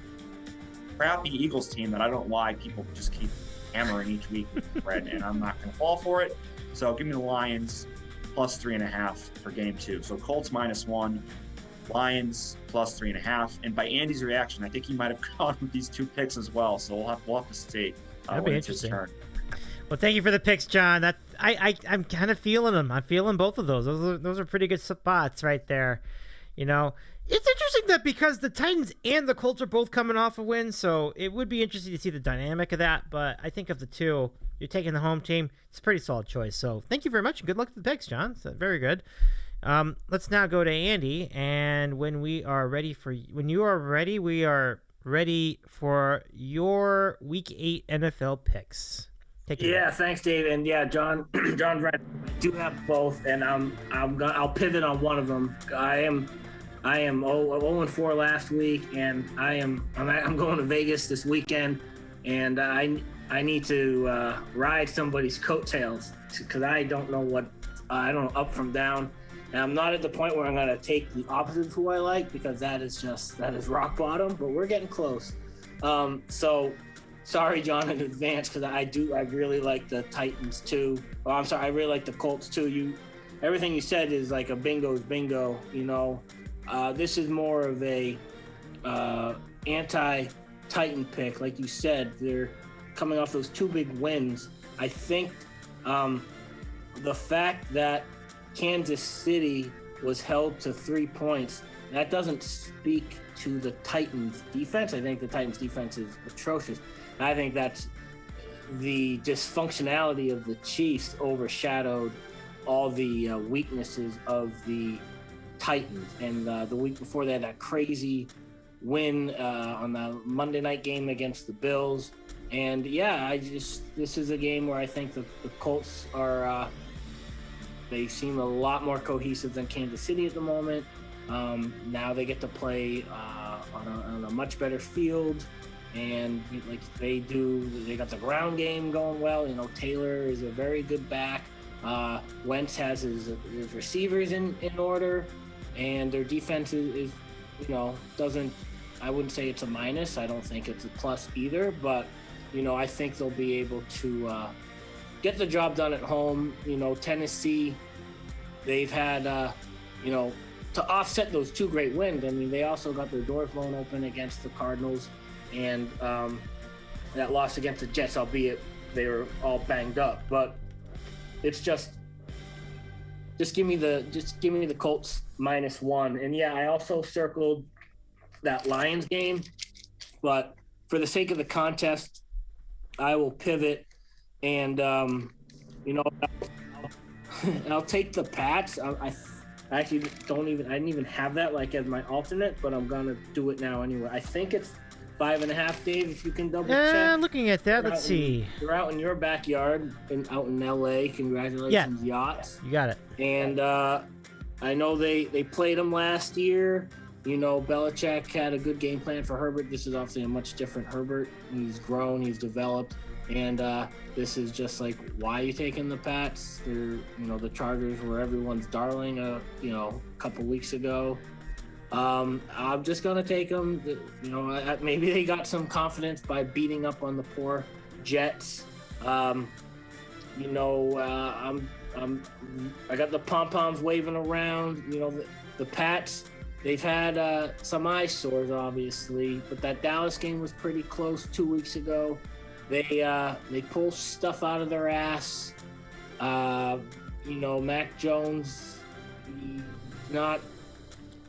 crappy Eagles team that I don't know why people just keep hammering each week with the spread, and I'm not going to fall for it. So give me the Lions +3.5 for game 2. So Colts -1, Lions +3.5. And by Andy's reaction, I think he might have gone with these 2 picks as well. So we'll have to see. That'd be interesting. Well, thank you for the picks, John. I'm kind of feeling them. I'm feeling both of those. Those are pretty good spots right there. It's interesting that because the Titans and the Colts are both coming off a win, so it would be interesting to see the dynamic of that. But I think of the two, you're taking the home team. It's a pretty solid choice. So thank you very much. Good luck with the picks, John. So very good. Let's now go to Andy. And when you are ready, we are ready for your Week 8 NFL picks. Thanks, Dave. And John right. I do have both, and I'll pivot on one of them. I am 0-4 last week, and I'm going to Vegas this weekend, and I need to ride somebody's coattails because I don't know up from down, and I'm not at the point where I'm going to take the opposite of who I like because that is rock bottom, but we're getting close. So sorry, John, in advance because I really like the Titans too. Oh, I'm sorry, I really like the Colts too. Everything you said is like a bingo's bingo, This is more of a anti-Titan pick. Like you said, they're coming off those 2 big wins. I think the fact that Kansas City was held to 3 points, that doesn't speak to the Titans' defense. I think the Titans' defense is atrocious. I think that's the dysfunctionality of the Chiefs overshadowed all the weaknesses of the Titans. And the week before they had that crazy win on the Monday night game against the Bills. And this is a game where I think the Colts are they seem a lot more cohesive than Kansas City at the moment. Now they get to play on a much better field, and like they got the ground game going well. Taylor is a very good back. Wentz has his receivers in order, and their defense is I wouldn't say it's a minus. I don't think it's a plus either, but I think they'll be able to get the job done at home. Tennessee, they've had to offset those 2 great wins. I mean, they also got their doors blown open against the Cardinals, and that loss against the Jets, albeit they were all banged up. But it's just give me the Colts -1. And I also circled that Lions game, but for the sake of the contest, I will pivot and I'll take the Pats. I actually I didn't even have that like as my alternate, but I'm gonna do it now anyway. I think it's 5.5, Dave, if you can double check. Looking at that, let's see. You're out in your backyard, out in LA. Congratulations, Yachts. You got it. And I know they played him last year. You know, Belichick had a good game plan for Herbert. This is obviously a much different Herbert. He's grown, he's developed. And this is just like, why are you taking the Pats? They're, you know, the Chargers were everyone's darling, you know, a couple weeks ago. I'm just going to take them. You know, maybe they got some confidence by beating up on the poor Jets. You know, I got the pom-poms waving around. You know, the Pats, they've had some eyesores, obviously, but that Dallas game was pretty close 2 weeks ago. They pull stuff out of their ass. You know, Mac Jones,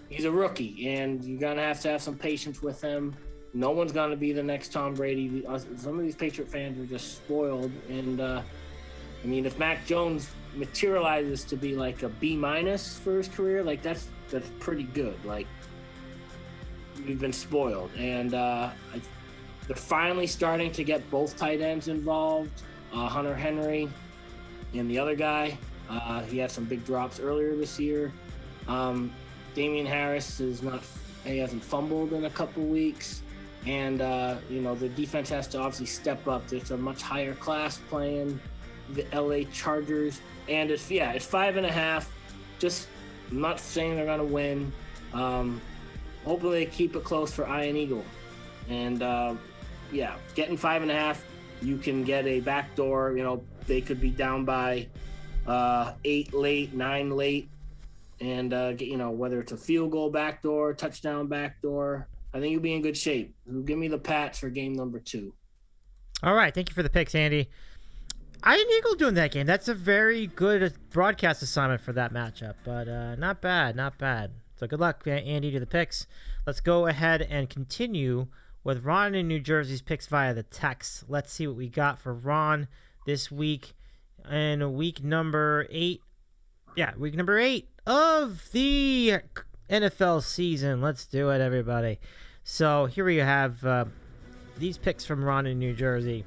he's a rookie, and you're going to have some patience with him. No one's going to be the next Tom Brady. Some of these Patriot fans are just spoiled. And, I mean, if Mac Jones materializes to be like a B- for his career, like that's pretty good. Like, we've been spoiled. And they're finally starting to get both tight ends involved. Hunter Henry and the other guy. He had some big drops earlier this year. Damian Harris he hasn't fumbled in a couple weeks. And, you know, the defense has to obviously step up. There's a much higher class playing the LA Chargers. And it's 5.5. I'm not saying they're going to win. Hopefully they keep it close for Iron Eagle. And, getting 5.5, you can get a backdoor. You know, they could be down by 8 late, 9 late. And, you know, whether it's a field goal backdoor, touchdown backdoor, I think you'll be in good shape. Give me the Pats for game number 2. All right. Thank you for the picks, Andy. Iron Eagle doing that game. That's a very good broadcast assignment for that matchup, but not bad, not bad. So good luck, Andy, to the picks. Let's go ahead and continue with Ron in New Jersey's picks via the text. Let's see what we got for Ron this week in week number 8. Yeah, week number 8 of the NFL season. Let's do it, everybody. So here we have these picks from Ron in New Jersey.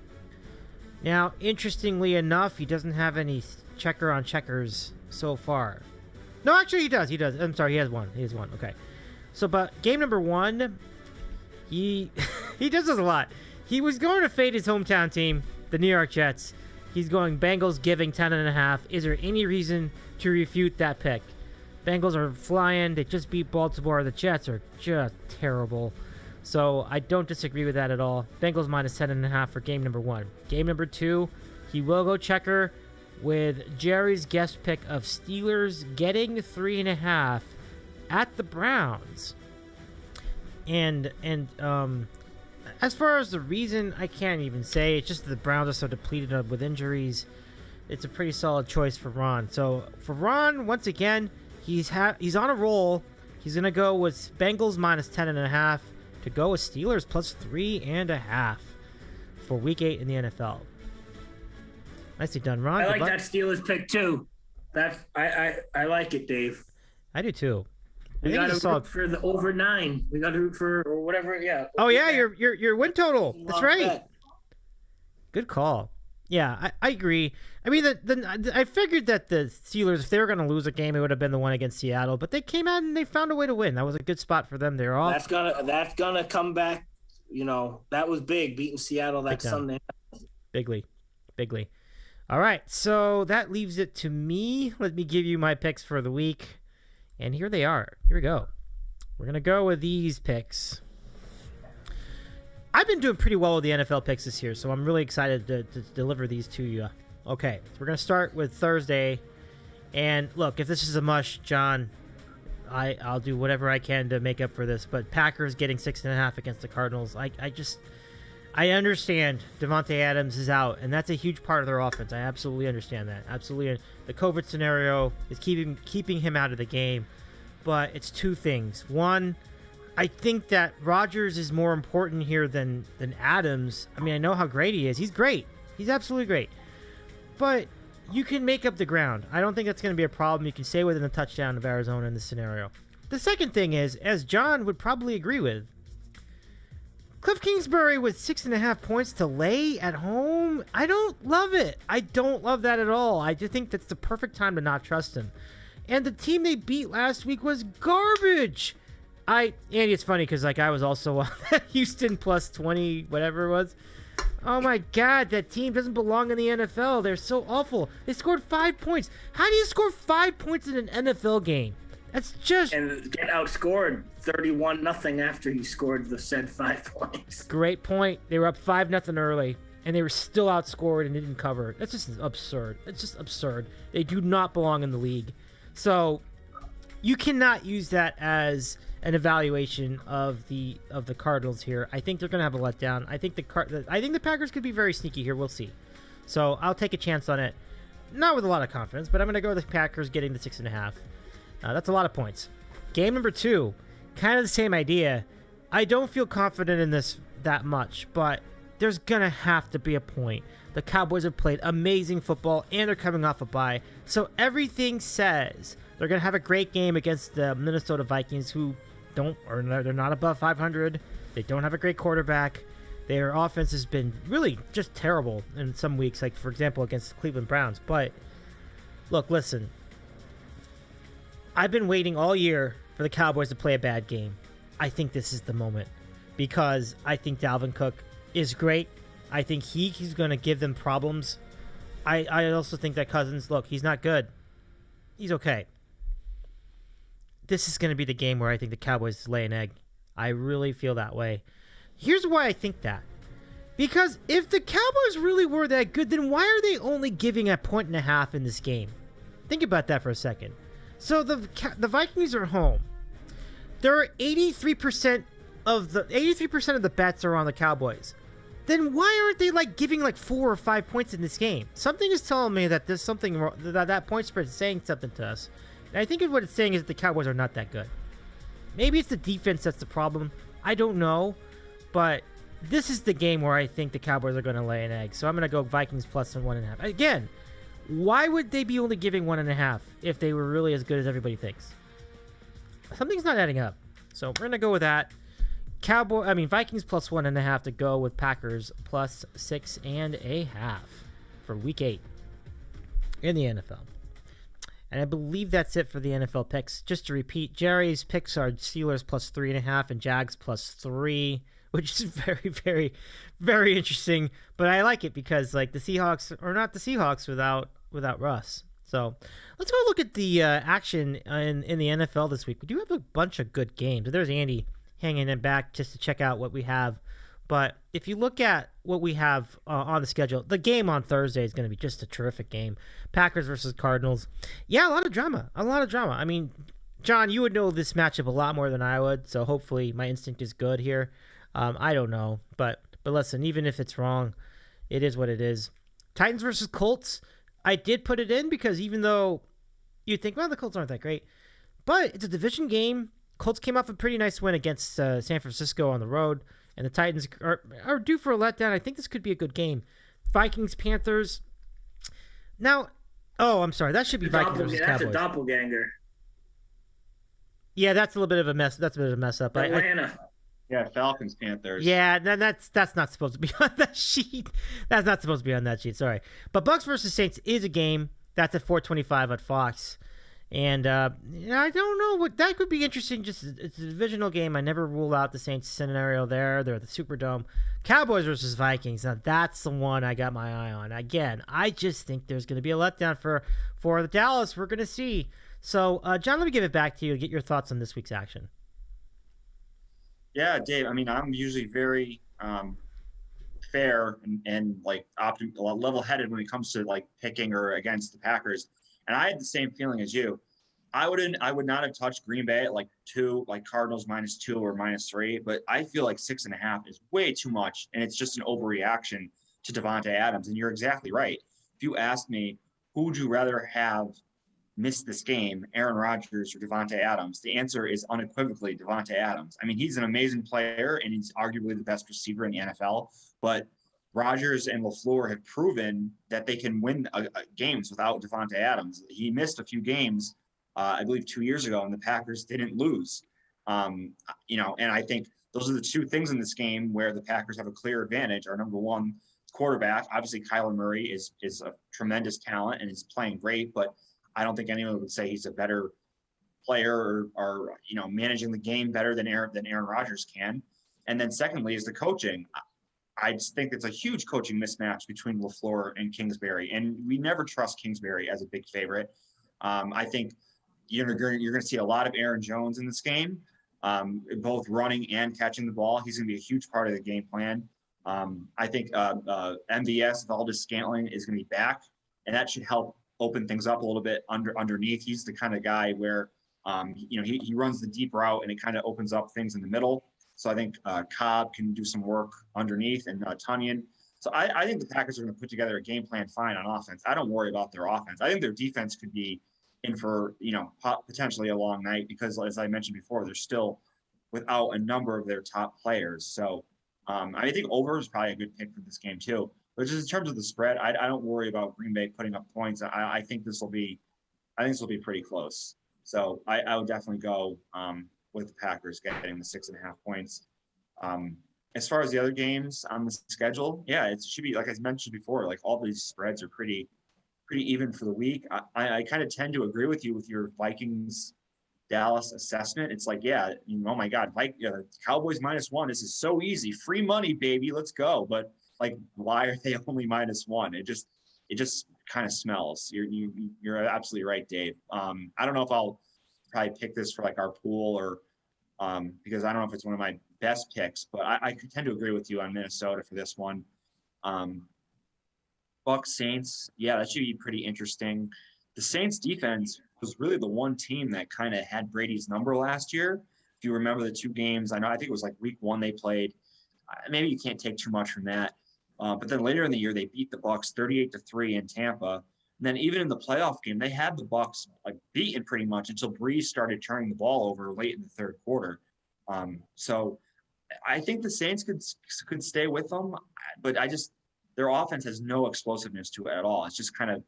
Now, interestingly enough, he doesn't have any checker on checkers so far. No, actually, he does. I'm sorry, he has one. Okay. So, but game number 1, he does this a lot. He was going to fade his hometown team, the New York Jets. He's going Bengals giving 10.5. Is there any reason to refute that pick? Bengals are flying. They just beat Baltimore. The Jets are just terrible. So I don't disagree with that at all. Bengals minus 10.5 for game number 1. Game number 2, he will go checker with Jerry's guest pick of Steelers getting 3.5 at the Browns. And as far as the reason, I can't even say. It's just that the Browns are so depleted with injuries. It's a pretty solid choice for Ron. So for Ron, once again, he's on a roll. He's going to go with Bengals minus 10.5 to go with Steelers plus 3.5 for week 8 in the NFL. Nicely done, Ron. I like that Steelers pick too. I like it, Dave. I do too. We got to root for the over 9. We got to root for or whatever. Yeah. Oh yeah, your win total. That's right. Bet. Good call. Yeah, I agree. I mean, I figured that the Steelers, if they were going to lose a game, it would have been the one against Seattle. But they came out and they found a way to win. That was a good spot for them. They're off. That's gonna come back. You know, that was big, beating Seattle that Sunday. Bigly. All right, so that leaves it to me. Let me give you my picks for the week. And here they are. Here we go. We're going to go with these picks. I've been doing pretty well with the NFL picks this year, so I'm really excited to deliver these to you. Okay, so we're going to start with Thursday. And look, if this is a mush, John, I'll do whatever I can to make up for this. But Packers getting 6.5 against the Cardinals. I understand Devontae Adams is out, and that's a huge part of their offense. I absolutely understand that. Absolutely. The COVID scenario is keeping him out of the game. But it's two things. One, I think that Rodgers is more important here than Adams. I mean, I know how great he is. He's great. He's absolutely great. But you can make up the ground. I don't think that's going to be a problem. You can stay within the touchdown of Arizona in this scenario. The second thing is, as John would probably agree with, Cliff Kingsbury with 6.5 points to lay at home. I don't love it. I don't love that at all. I just think that's the perfect time to not trust him. And the team they beat last week was garbage. Andy, it's funny because I was also on Houston plus 20, whatever it was. Oh my God, that team doesn't belong in the NFL. They're so awful. They scored 5 points. How do you score 5 points in an NFL game? That's just... And get outscored 31-0 after he scored the said 5 points. Great point. They were up 5-0 early, and they were still outscored and didn't cover. That's just absurd. It's just absurd. They do not belong in the league. So you cannot use that as an evaluation of the Cardinals here. I think they're going to have a letdown. I think the Packers could be very sneaky here. We'll see. So I'll take a chance on it. Not with a lot of confidence, but I'm going to go with the Packers getting the 6.5. That's a lot of points. Game number 2, kind of the same idea. I don't feel confident in this that much, but there's going to have to be a point. The Cowboys have played amazing football, and they're coming off a bye. So everything says they're going to have a great game against the Minnesota Vikings, who they're not above 500. They don't have a great quarterback. Their offense has been really just terrible in some weeks, like, for example, against the Cleveland Browns. But, look, listen. I've been waiting all year for the Cowboys to play a bad game. I think this is the moment because I think Dalvin Cook is great. I think he's going to give them problems. I also think that Cousins, look, he's not good. He's okay. This is going to be the game where I think the Cowboys lay an egg. I really feel that way. Here's why I think that. Because if the Cowboys really were that good, then why are they only giving 1.5 points in this game? Think about that for a second. So the Vikings are home. There are 83% of the bets are on the Cowboys. Then why aren't they giving 4 or 5 points in this game? Something is telling me that there's something wrong, that point spread is saying something to us. And I think what it's saying is that the Cowboys are not that good. Maybe it's the defense that's the problem. I don't know, but this is the game where I think the Cowboys are going to lay an egg. So I'm going to go Vikings plus 1.5. Again, why would they be only giving 1.5 if they were really as good as everybody thinks? Something's not adding up. So we're going to go with that. Vikings plus 1.5 to go with Packers plus 6.5 for week 8 in the NFL. And I believe that's it for the NFL picks. Just to repeat, Jerry's picks are Steelers plus 3.5 and Jags plus 3, which is very, very, very interesting. But I like it because the Seahawks are not the Seahawks without Russ. So let's go look at the action in the NFL this week. We do have a bunch of good games. There's Andy hanging in back just to check out what we have. But if you look at what we have on the schedule, the game on Thursday is going to be just a terrific game. Packers versus Cardinals. Yeah, a lot of drama. I mean, John, you would know this matchup a lot more than I would, so hopefully my instinct is good here. I don't know, but listen, even if it's wrong, it is what it is. Titans versus Colts. I did put it in because even though you'd think, well, the Colts aren't that great, but it's a division game. Colts came off a pretty nice win against San Francisco on the road, and the Titans are due for a letdown. I think this could be a good game. Vikings, Panthers. Now, I'm sorry. That should be Vikings versus Cowboys. That's a doppelganger. Yeah, that's a little bit of a mess. That's a bit of a mess up. Atlanta. Yeah, Falcons, Panthers. Yeah, that's not supposed to be on that sheet. That's not supposed to be on that sheet. Sorry. But Bucs versus Saints is a game. That's at 4:25 at Fox. And I don't know what that could be interesting. Just it's a divisional game. I never rule out the Saints scenario there. They're at the Superdome. Cowboys versus Vikings. Now that's the one I got my eye on. Again, I just think there's going to be a letdown for the Dallas. We're going to see. So, John, let me give it back to you to get your thoughts on this week's action. Yeah, Dave. I mean, I'm usually very fair and level-headed when it comes to picking or against the Packers. And I had the same feeling as you. I would not have touched Green Bay at 2, Cardinals -2 or -3, but I feel 6.5 is way too much, and it's just an overreaction to Davante Adams. And you're exactly right. If you asked me, who would you rather have miss this game, Aaron Rodgers or Davante Adams? The answer is unequivocally Davante Adams. I mean, he's an amazing player, and he's arguably the best receiver in the NFL, but Rodgers and LaFleur have proven that they can win games without Davante Adams. He missed a few games, I believe 2 years ago, and the Packers didn't lose. And I think those are the two things in this game where the Packers have a clear advantage. Our number one quarterback, obviously Kyler Murray is a tremendous talent and is playing great, but I don't think anyone would say he's a better player or managing the game better than Aaron Rodgers can. And then secondly is the coaching. I just think it's a huge coaching mismatch between LaFleur and Kingsbury, and we never trust Kingsbury as a big favorite. I think you're going to see a lot of Aaron Jones in this game, both running and catching the ball. He's going to be a huge part of the game plan. I think MVS, Valdez-Scantling, is going to be back, and that should help open things up a little bit underneath. He's the kind of guy where, he runs the deep route and it kind of opens up things in the middle. So I think Cobb can do some work underneath and Tunyon. So I think the Packers are going to put together a game plan fine on offense. I don't worry about their offense. I think their defense could be in for, potentially a long night because, as I mentioned before, they're still without a number of their top players. So I think over is probably a good pick for this game too. But just in terms of the spread, I don't worry about Green Bay putting up points. I think this will be pretty close. So I would definitely go with the Packers getting the 6.5 points. As far as the other games on the schedule, yeah, it should be, like I mentioned before, like all these spreads are pretty even for the week. I kind of tend to agree with you with your Vikings Dallas assessment. It's like, yeah, oh my God, Cowboys -1. This is so easy, free money, baby, let's go. But like, why are they only -1? It just kind of smells. You're absolutely right, Dave. I don't know if I'll probably pick this for like our pool or because I don't know if it's one of my best picks, but I tend to agree with you on Minnesota for this one. Bucs Saints, yeah, that should be pretty interesting. The Saints defense was really the one team that kind of had Brady's number last year. If you remember the two games, I think it was like week 1 they played. Maybe you can't take too much from that. But then later in the year, they beat the Bucs 38-3 in Tampa. And then even in the playoff game, they had the Bucs like beaten pretty much until Breeze started turning the ball over late in the third quarter. So I think the Saints could stay with them, but their offense has no explosiveness to it at all. It's just kind of,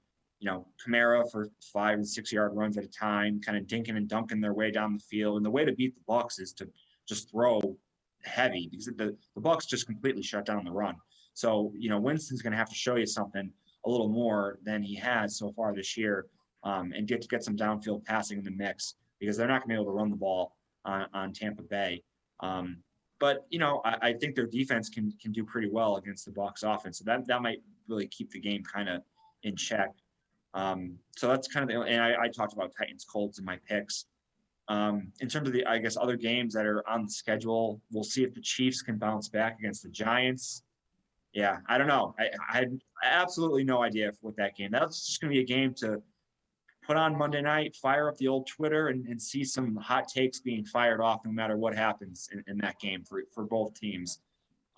Kamara for 5 and 6 yard runs at a time, kind of dinking and dunking their way down the field. And the way to beat the Bucs is to just throw heavy because the Bucs just completely shut down the run. So, Winston's going to have to show you something a little more than he has so far this year and get some downfield passing in the mix because they're not going to be able to run the ball on Tampa Bay. But, I think their defense can do pretty well against the Bucs offense. So that might really keep the game kind of in check. So that's kind of and I talked about Titans Colts in my picks. In terms of the, I guess, other games that are on the schedule, we'll see if the Chiefs can bounce back against the Giants. Yeah, I don't know. I had absolutely no idea what that game. That's just going to be a game to put on Monday night, fire up the old Twitter, and see some hot takes being fired off no matter what happens in that game for both teams.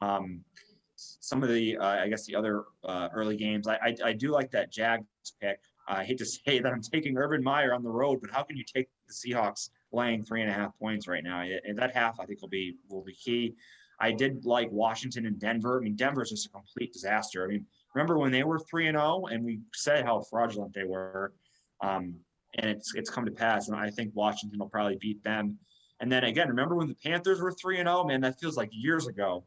Some of the, I guess, the other early games, I do like that Jags pick. I hate to say that I'm taking Urban Meyer on the road, but how can you take the Seahawks laying 3.5 points right now? And that half, I think, will be key. I did like Washington and Denver. I mean, Denver's just a complete disaster. I mean, remember when they were 3-0 and we said how fraudulent they were, and it's come to pass. And I think Washington will probably beat them. And then again, remember when the Panthers were 3-0? Man, that feels like years ago.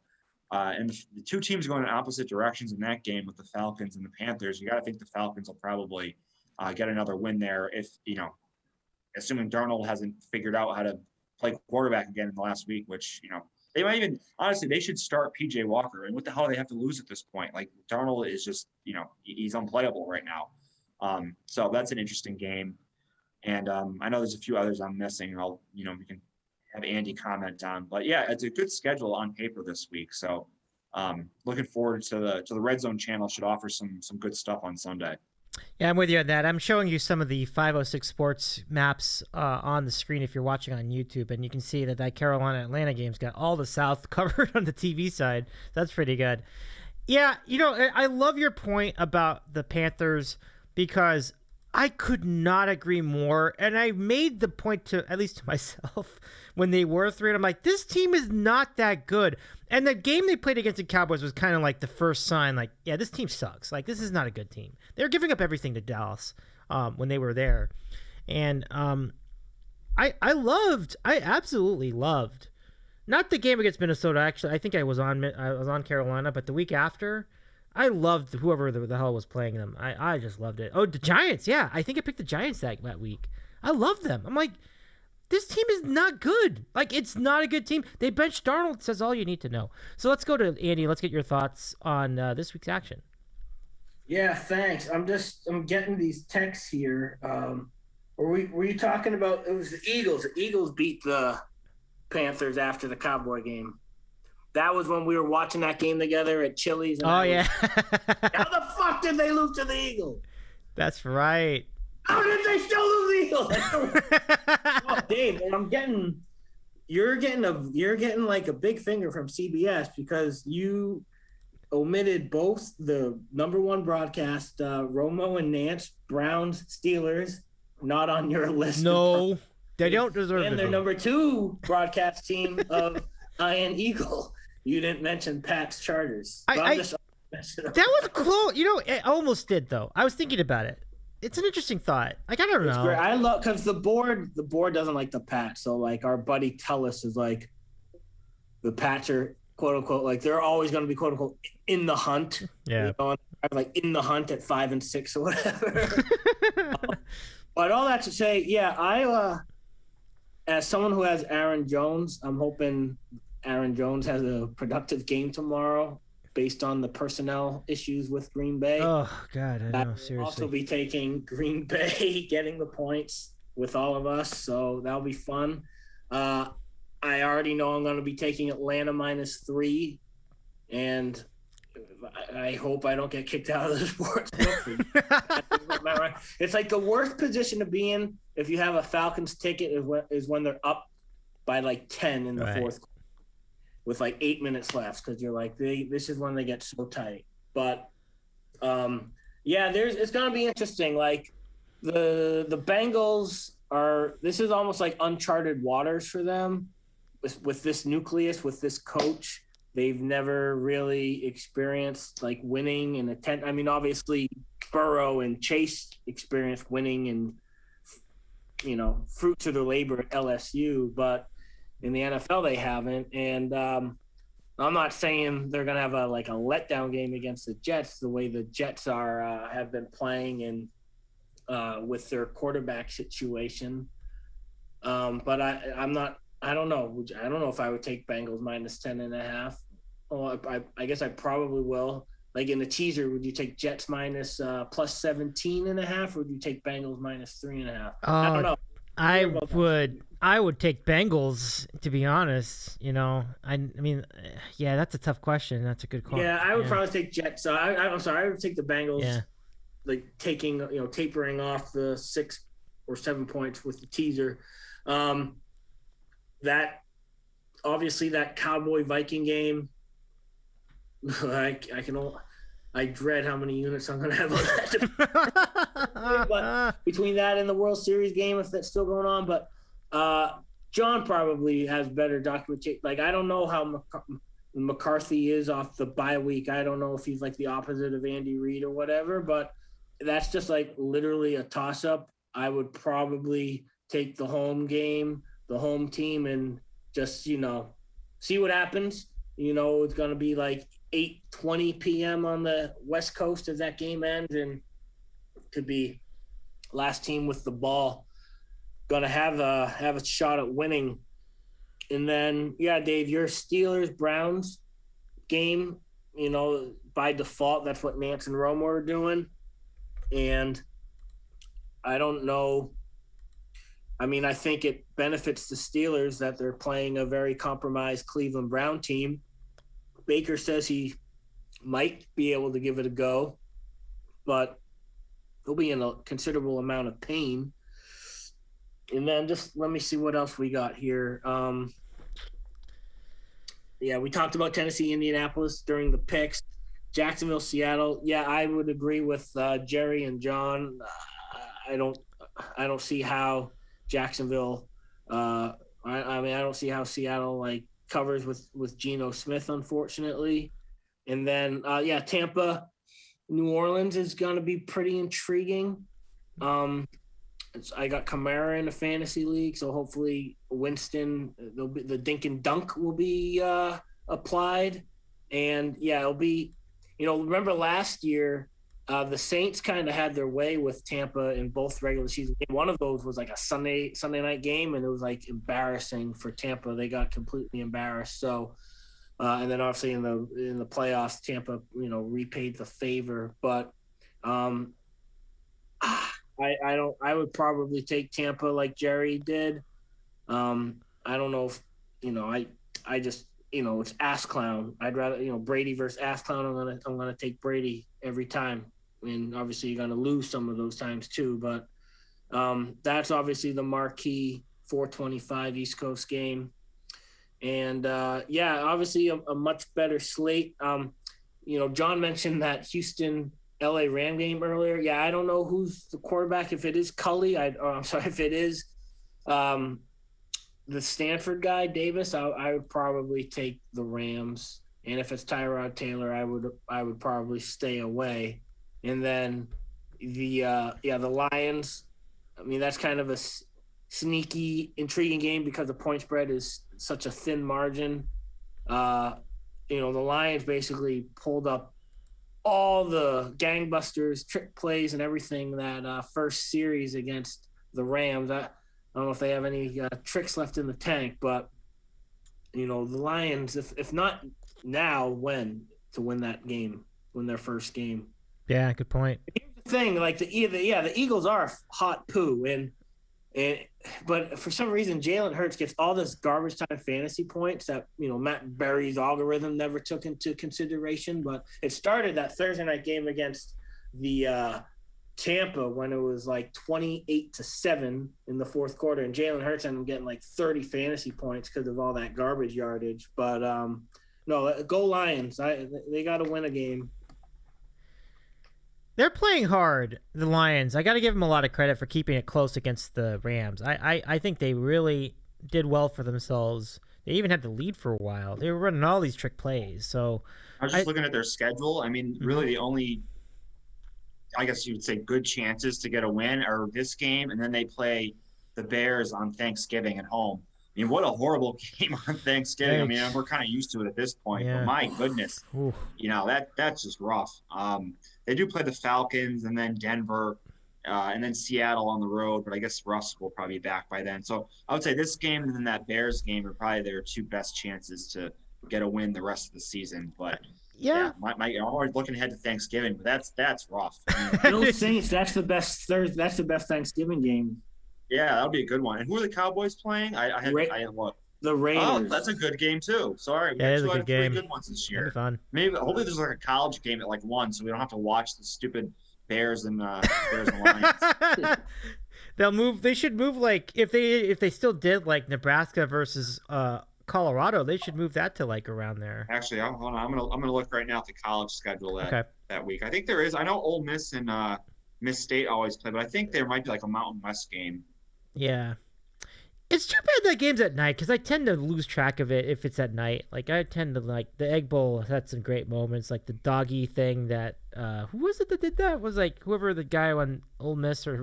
And the two teams going in opposite directions in that game with the Falcons and the Panthers. You got to think the Falcons will probably get another win there if, assuming Darnold hasn't figured out how to play quarterback again in the last week, which, they might even, honestly, they should start PJ Walker. And what the hell do they have to lose at this point? Like, Darnold is just, he's unplayable right now. So that's an interesting game. And I know there's a few others I'm missing. We can have Andy comment on. But, yeah, it's a good schedule on paper this week. So looking forward to the Red Zone channel should offer some good stuff on Sunday. Yeah, I'm with you on that. I'm showing you some of the 506 Sports maps on the screen if you're watching on YouTube, and you can see that Carolina-Atlanta game's got all the South covered on the TV side. That's pretty good. Yeah, I love your point about the Panthers because I could not agree more, and I made the point to, at least to myself, when they were 3, and I'm like, this team is not that good. And the game they played against the Cowboys was kind of like the first sign, like, yeah, this team sucks. Like, this is not a good team. They're giving up everything to Dallas when they were there. And I absolutely loved Not the game against Minnesota. Actually, I think I was on Carolina, but the week after, I loved whoever the hell was playing them. I just loved it. Oh, the Giants. Yeah, I think I picked the Giants that week. I love them. I'm like, this team is not good. Like, it's not a good team. They benched Darnold. Says all you need to know. So let's go to Andy. Let's get your thoughts on this week's action. Yeah, thanks. I'm getting these texts here. Were you talking about, it was the Eagles. The Eagles beat the Panthers after the Cowboy game. That was when we were watching that game together at Chili's. Oh, yeah. How the fuck did they lose to the Eagles? That's right. How did they still lose the Eagles? Oh, Dave, and you're getting like a big finger from CBS because you omitted both the number one broadcast, Romo and Nance, Browns, Steelers, not on your list. No, they don't deserve it. And their number two broadcast team of Iron Eagle. You didn't mention Pat's Chargers. That was close. You know, it almost did, though. I was thinking about it. It's an interesting thought. Like, I don't know. Great. I love, because the board doesn't like the Pats. So, like, our buddy Tellis is like, the Pats are, quote unquote, like, they're always going to be, quote unquote, in the hunt. Yeah. You know, like, in the hunt at 5 and 6 or whatever. But all that to say, yeah, I, as someone who has Aaron Jones, I'm hoping Aaron Jones has a productive game tomorrow based on the personnel issues with Green Bay. Oh, God, I know, seriously. I'll also be taking Green Bay, getting the points with all of us, so that'll be fun. I already know I'm going to be taking Atlanta -3, and I hope I don't get kicked out of the sports book. It's like the worst position to be in if you have a Falcons ticket is when they're up by like 10 in the fourth quarter with like 8 minutes left, because you're like, this is when they get so tight. But yeah, it's going to be interesting. Like the Bengals this is almost like uncharted waters for them with this nucleus, with this coach. They've never really experienced like winning and I mean, obviously Burrow and Chase experienced winning and, you know, fruits of their labor at LSU, but in the NFL they haven't. And I'm not saying they're going to have a letdown game against the Jets, the way the Jets have been playing and with their quarterback situation. But I don't know. I don't know if I would take Bengals -10.5. Oh, I guess I probably will. Like in the teaser, would you take Jets +17.5, or would you take Bengals -3.5? I don't know. I would take Bengals, to be honest. You know, I mean, yeah, that's a tough question. That's a good call. Yeah, I would probably take Jets. So I'm sorry, I would take the Bengals. Yeah. Like tapering off the 6 or 7 points with the teaser. That obviously that Cowboy Viking game, I dread how many units I'm gonna have on that. But between that and the World Series game, if that's still going on, but John probably has better documentation. Like, I don't know how McCarthy is off the bye week. I don't know if he's like the opposite of Andy Reid or whatever, but that's just like literally a toss up. I would probably take the home game, the home team, and just, see what happens. It's going to be like 8:20 p.m. on the West Coast as that game ends, and could be last team with the ball going to have a shot at winning. And then, yeah, Dave, your Steelers-Browns game, by default, that's what Nance and Romo are doing. And I don't know. I mean, I think it benefits the Steelers that they're playing a very compromised Cleveland Brown team. Baker says he might be able to give it a go, but he'll be in a considerable amount of pain. And then just let me see what else we got here. Yeah, we talked about Tennessee, Indianapolis during the picks. Jacksonville, Seattle. Yeah, I would agree with Gerry and John. I don't see how Jacksonville. I don't see how Seattle covers with Geno Smith, unfortunately. And then Tampa, New Orleans is going to be pretty intriguing. I got Kamara in the fantasy league, so hopefully Winston, the dink and dunk will be applied. And yeah, it'll be, remember last year, the Saints kind of had their way with Tampa in both regular season games. One of those was like a Sunday night game, and it was like embarrassing for Tampa. They got completely embarrassed. So, and then obviously in the playoffs, Tampa, repaid the favor. But I would probably take Tampa like Gerry did. I don't know if, I just, it's ass clown. I'd rather, Brady versus ass clown. I'm gonna take Brady every time. And obviously you're gonna lose some of those times too. But that's obviously the marquee 425 East Coast game. And obviously a much better slate. John mentioned that Houston LA Ram game earlier. Yeah, I don't know who's the quarterback. If it is Cully, if it is the Stanford guy, Davis, I would probably take the Rams. And if it's Tyrod Taylor, I would probably stay away. And then the Lions. I mean, that's kind of a sneaky, intriguing game because the point spread is such a thin margin. The Lions basically pulled up all the gangbusters, trick plays, and everything that first series against the Rams. I don't know if they have any tricks left in the tank, but the Lions, if not now, when to win that game, win their first game. Yeah, good point. Here's the thing, like the Eagles are hot poo, but for some reason Jalen Hurts gets all this garbage time fantasy points that Matt Berry's algorithm never took into consideration. But it started that Thursday night game against the Tampa when it was like 28-7 in the fourth quarter, and Jalen Hurts ended up getting like 30 fantasy points because of all that garbage yardage. But no, go Lions! They got to win a game. They're playing hard, the Lions. I got to give them a lot of credit for keeping it close against the Rams. I think they really did well for themselves. They even had the lead for a while. They were running all these trick plays. So I was just looking at their schedule. I mean, really the only, I guess you would say, good chances to get a win are this game, and then they play the Bears on Thanksgiving at home. I mean, what a horrible game on Thanksgiving. I mean, we're kind of used to it at this point, but my goodness, that's just rough. They do play the Falcons and then Denver and then Seattle on the road, but I guess Russ will probably be back by then. So I would say this game and then that Bears game are probably their two best chances to get a win the rest of the season. But I'm always looking ahead to Thanksgiving, but that's rough. Bill Saints, that's the best Thanksgiving game. Yeah, that'll be a good one. And who are the Cowboys playing? I had what? The Raiders. Oh, that's a good game too. Sorry, we had two out of three game. Good ones this year. That'd be fun. Maybe hopefully there's like a college game at like 1, so we don't have to watch the stupid Bears and Lions. They'll move. They should move like if they still did like Nebraska versus Colorado, they should move that to like around there. Actually, hold on. I'm gonna look right now at the college schedule that week. I think there is. I know Ole Miss and Miss State always play, but I think there might be like a Mountain West game. Yeah. It's too bad that game's at night because I tend to lose track of it if it's at night. Like, I tend to like the Egg Bowl had some great moments, like the doggy thing that who was it that did that? It was like whoever the guy on Ole Miss or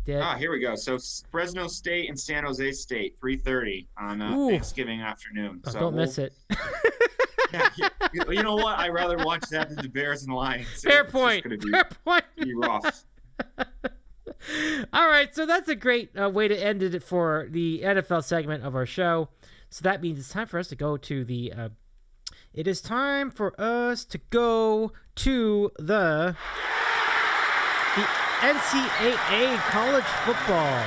did. Here we go. So Fresno State and San Jose State, 3:30 on Thanksgiving afternoon. Oh, so don't miss it. You know what? I'd rather watch that than the Bears and Lions. Fair point. Fair point. Be rough. All right, so that's a great way to end it for the NFL segment of our show. So that means it's time for us to go to the. It is time for us to go to the NCAA college football.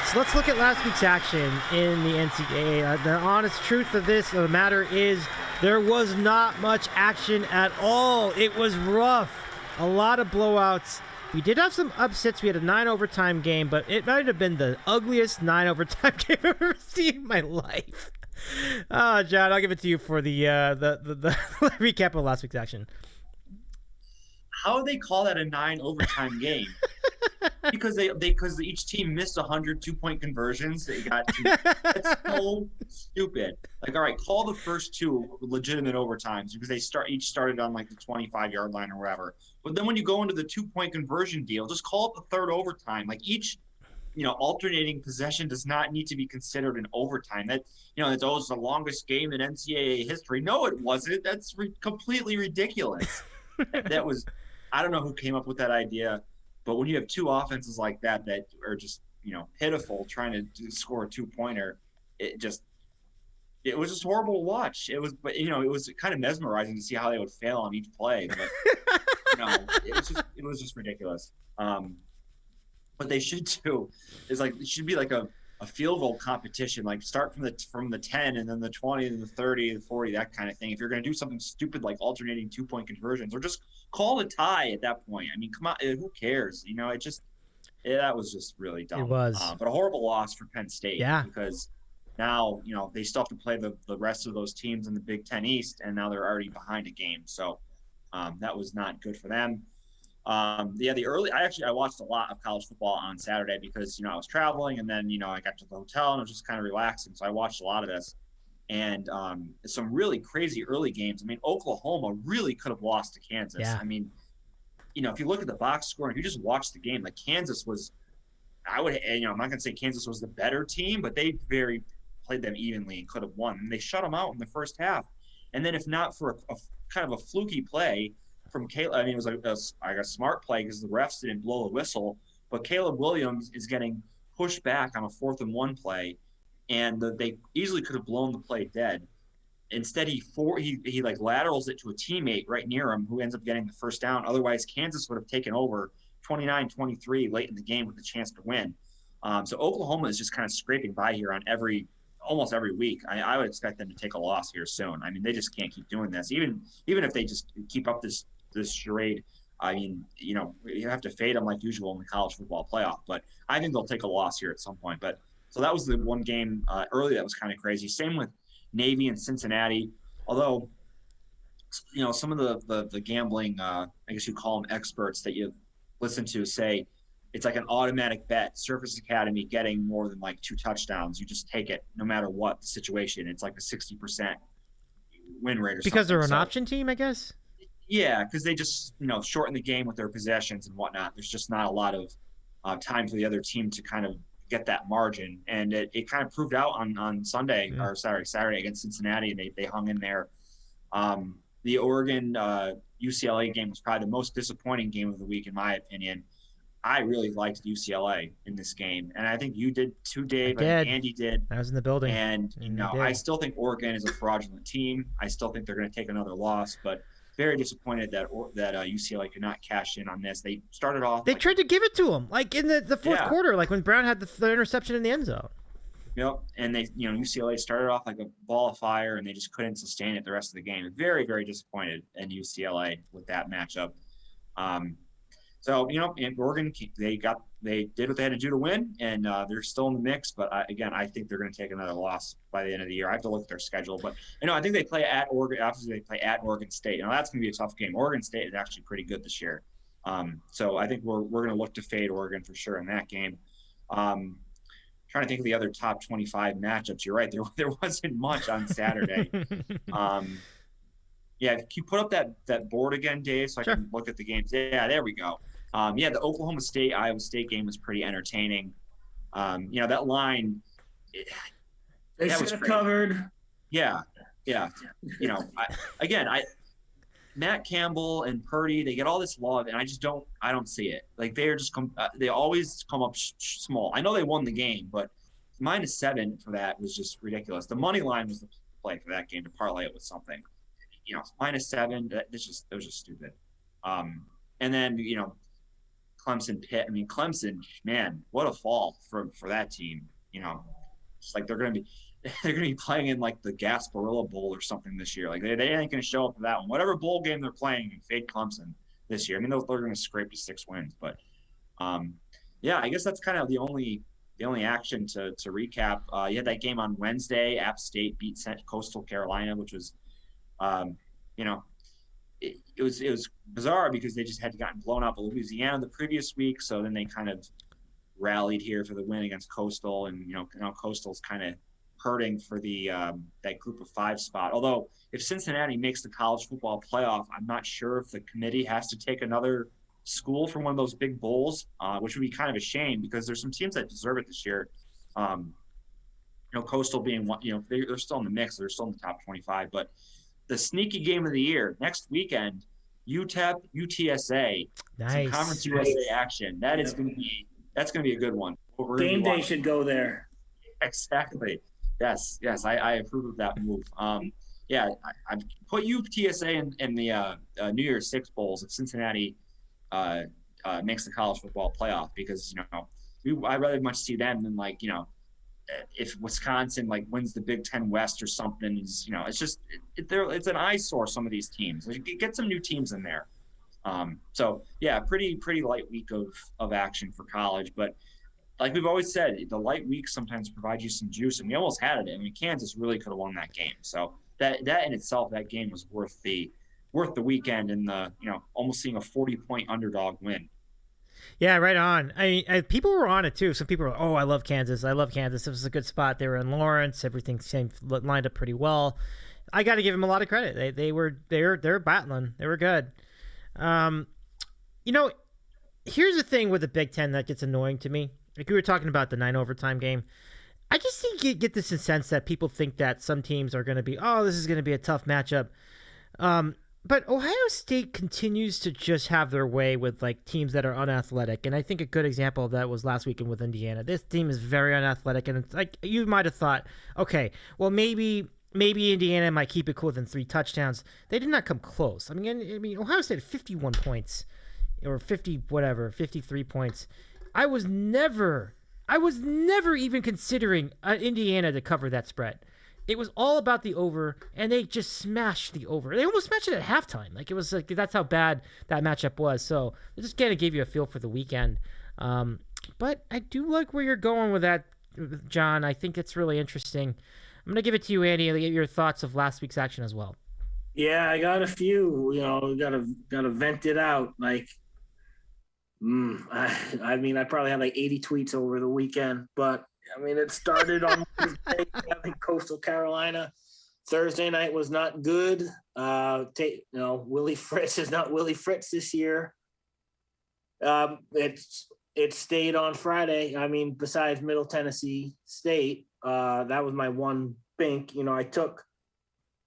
So let's look at last week's action in the NCAA. The honest truth of the matter is there was not much action at all. It was rough. A lot of blowouts. We did have some upsets. We had a 9 overtime game, but it might have been the ugliest 9 overtime game I've ever seen in my life. John, I'll give it to you for the recap of last week's action. How do they call that a 9 overtime game? Because each team missed 100 2-point conversions. That's so stupid. Like, all right, call the first 2 legitimate overtimes because they each started on like the 25-yard line or whatever. But then when you go into the 2-point conversion deal, just call it the third overtime. Like each alternating possession does not need to be considered an overtime. That, it's always the longest game in NCAA history. No, it wasn't. That's completely ridiculous. That was, I don't know who came up with that idea, but when you have two offenses like that are just, pitiful trying to score a 2-pointer, it was just horrible to watch. It was, but it was kind of mesmerizing to see how they would fail on each play. But it was just ridiculous. What they should do is it should be like a field goal competition, like start from the 10 and then the 20 and the 30 and the 40, that kind of thing. If you're going to do something stupid like alternating 2-point conversions, or just call it a tie at that point. I mean, come on, who cares? That was just really dumb. It was. But a horrible loss for Penn State. Yeah. Because now, they still have to play the rest of those teams in the Big Ten East, and now they're already behind a game. So that was not good for them. I watched a lot of college football on Saturday because, I was traveling, and then, I got to the hotel and I was just kind of relaxing. So I watched a lot of this, and some really crazy early games. I mean, Oklahoma really could have lost to Kansas. Yeah. I mean, if you look at the box score and you just watch the game, like Kansas was, I'm not going to say Kansas was the better team, but they played them evenly and could have won. And they shut them out in the first half. And then if not for a kind of a fluky play from Caleb, I mean, it was a smart play because the refs didn't blow the whistle, but Caleb Williams is getting pushed back on a 4th-and-1 play, and they easily could have blown the play dead. Instead, he laterals it to a teammate right near him who ends up getting the first down. Otherwise, Kansas would have taken over 29-23 late in the game with a chance to win. So Oklahoma is just kind of scraping by here on almost every week. I would expect them to take a loss here soon. I mean, they just can't keep doing this. Even if they just keep up this charade, I mean, you have to fade them like usual in the college football playoff. But I think they'll take a loss here at some point. But so that was the one game early that was kind of crazy. Same with Navy and Cincinnati. Although, some of the gambling, I guess you call them experts that you listen to say it's like an automatic bet. Surface Academy getting more than 2 touchdowns. You just take it no matter what the situation. It's like a 60% win rate or something. Because they're an option team, I guess? Yeah, because they just, shorten the game with their possessions and whatnot. There's just not a lot of time for the other team to kind of get that margin. And it kind of proved out on Saturday against Cincinnati, and they hung in there. The Oregon UCLA game was probably the most disappointing game of the week, in my opinion. I really liked UCLA in this game, and I think you did too, Dave. And Andy did. I was in the building. And, I still think Oregon is a fraudulent team. I still think they're going to take another loss, but very disappointed that UCLA could not cash in on this. They started off. They tried to give it to him, in the fourth quarter, when Brown had the interception in the end zone. Yep, and they, UCLA started off like a ball of fire, and they just couldn't sustain it the rest of the game. Very, very disappointed in UCLA with that matchup. So, in Oregon, they did what they had to do to win, and they're still in the mix. But I think they're going to take another loss by the end of the year. I have to look at their schedule, but I think they play at Oregon. Obviously, they play at Oregon State. That's going to be a tough game. Oregon State is actually pretty good this year, so I think we're going to look to fade Oregon for sure in that game. Trying to think of the other top 25 matchups. You're right. There wasn't much on Saturday. Can you put up that board again, Dave, so I can look at the games? Yeah, there we go. The Oklahoma State-Iowa State game was pretty entertaining. That line. They should have covered. Yeah. Matt Campbell and Purdy, they get all this love, and I don't see it. They always come up small. I know they won the game, but -7 for that was just ridiculous. The money line was the play for that game to parlay it with something. -7, that was just stupid. And then, Clemson Pitt. I mean, Clemson, man, what a fall for that team. It's like they're going to be playing in the Gasparilla Bowl or something this year. They ain't going to show up for that one. Whatever bowl game they're playing, and fade Clemson this year. I mean, they're going to scrape to 6 wins, but I guess that's kind of the only action to recap. You had that game on Wednesday. App State beat Coastal Carolina, which was, it was bizarre because they just had gotten blown out by Louisiana the previous week. So then they kind of rallied here for the win against Coastal, and now Coastal's kind of hurting for the that group of 5 spot. Although if Cincinnati makes the college football playoff, I'm not sure if the committee has to take another school for one of those big bowls, which would be kind of a shame because there's some teams that deserve it this year. Coastal being one, they're still in the mix. They're still in the top 25. But the sneaky game of the year next weekend, UTEP, UTSA, some Conference USA action. That's going to be a good one. Game day should go there. Exactly. Yes. I approve of that move. I put UTSA in the New Year's Six bowls if Cincinnati makes the college football playoff, because I'd rather much see them than if Wisconsin wins the Big Ten West or something. It's just it's an eyesore, some of these teams. Get some new teams in there. Pretty light week of action for college, but like we've always said, the light weeks sometimes provide you some juice, and we almost had it. I mean, Kansas really could have won that game. So that in itself, that game was worth the weekend, and almost seeing a 40-point underdog win. Yeah, right on. I mean, people were on it too. Some people were, I love Kansas. It was a good spot. They were in Lawrence. Everything lined up pretty well. I got to give them a lot of credit. They're battling. They were good. Here's the thing with the Big Ten that gets annoying to me. Like we were talking about the 9 overtime game. I just think you get this sense that people think that some teams are going to be, this is going to be a tough matchup. But Ohio State continues to just have their way with teams that are unathletic. And I think a good example of that was last weekend with Indiana. This team is very unathletic. And it's you might have thought, okay, well, maybe Indiana might keep it within 3 touchdowns. They did not come close. I mean, Ohio State had 51 points or 53 points. I was never even considering Indiana to cover that spread. It was all about the over, and they just smashed the over. They almost smashed it at halftime. That's how bad that matchup was. So I just kind of gave you a feel for the weekend. But I do like where you're going with that, John. I think it's really interesting. I'm going to give it to you, Andy, to get your thoughts of last week's action as well. Yeah, I got a few. Gotta vent it out. I probably had 80 tweets over the weekend, but it started on Wednesday, having Coastal Carolina. Thursday night was not good. Willie Fritz is not Willie Fritz this year. It stayed on Friday. Besides Middle Tennessee State, that was my one bink. I took,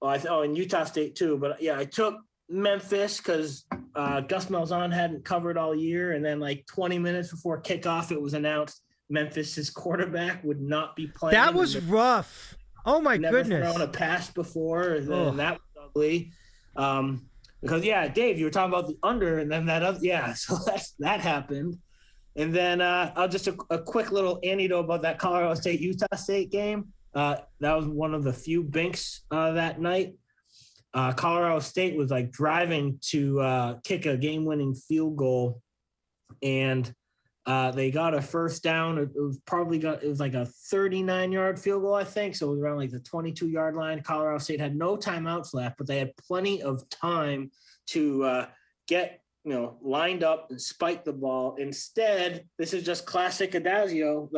and Utah State too. But I took Memphis because Gus Malzahn hadn't covered all year, and then 20 minutes before kickoff, it was announced Memphis's quarterback would not be playing. That was rough. Oh my goodness! Never thrown a pass before, and that was ugly. Because Dave, you were talking about the under, and then so that happened. And then I'll just a quick little anecdote about that Colorado State Utah State game. That was one of the few binks that night. Colorado State was driving to kick a game-winning field goal, and they got a first down. It was a 39-yard field goal, I think. So it was around the 22-yard line. Colorado State had no timeouts left, but they had plenty of time to get lined up and spike the ball. Instead, this is just classic Adagio.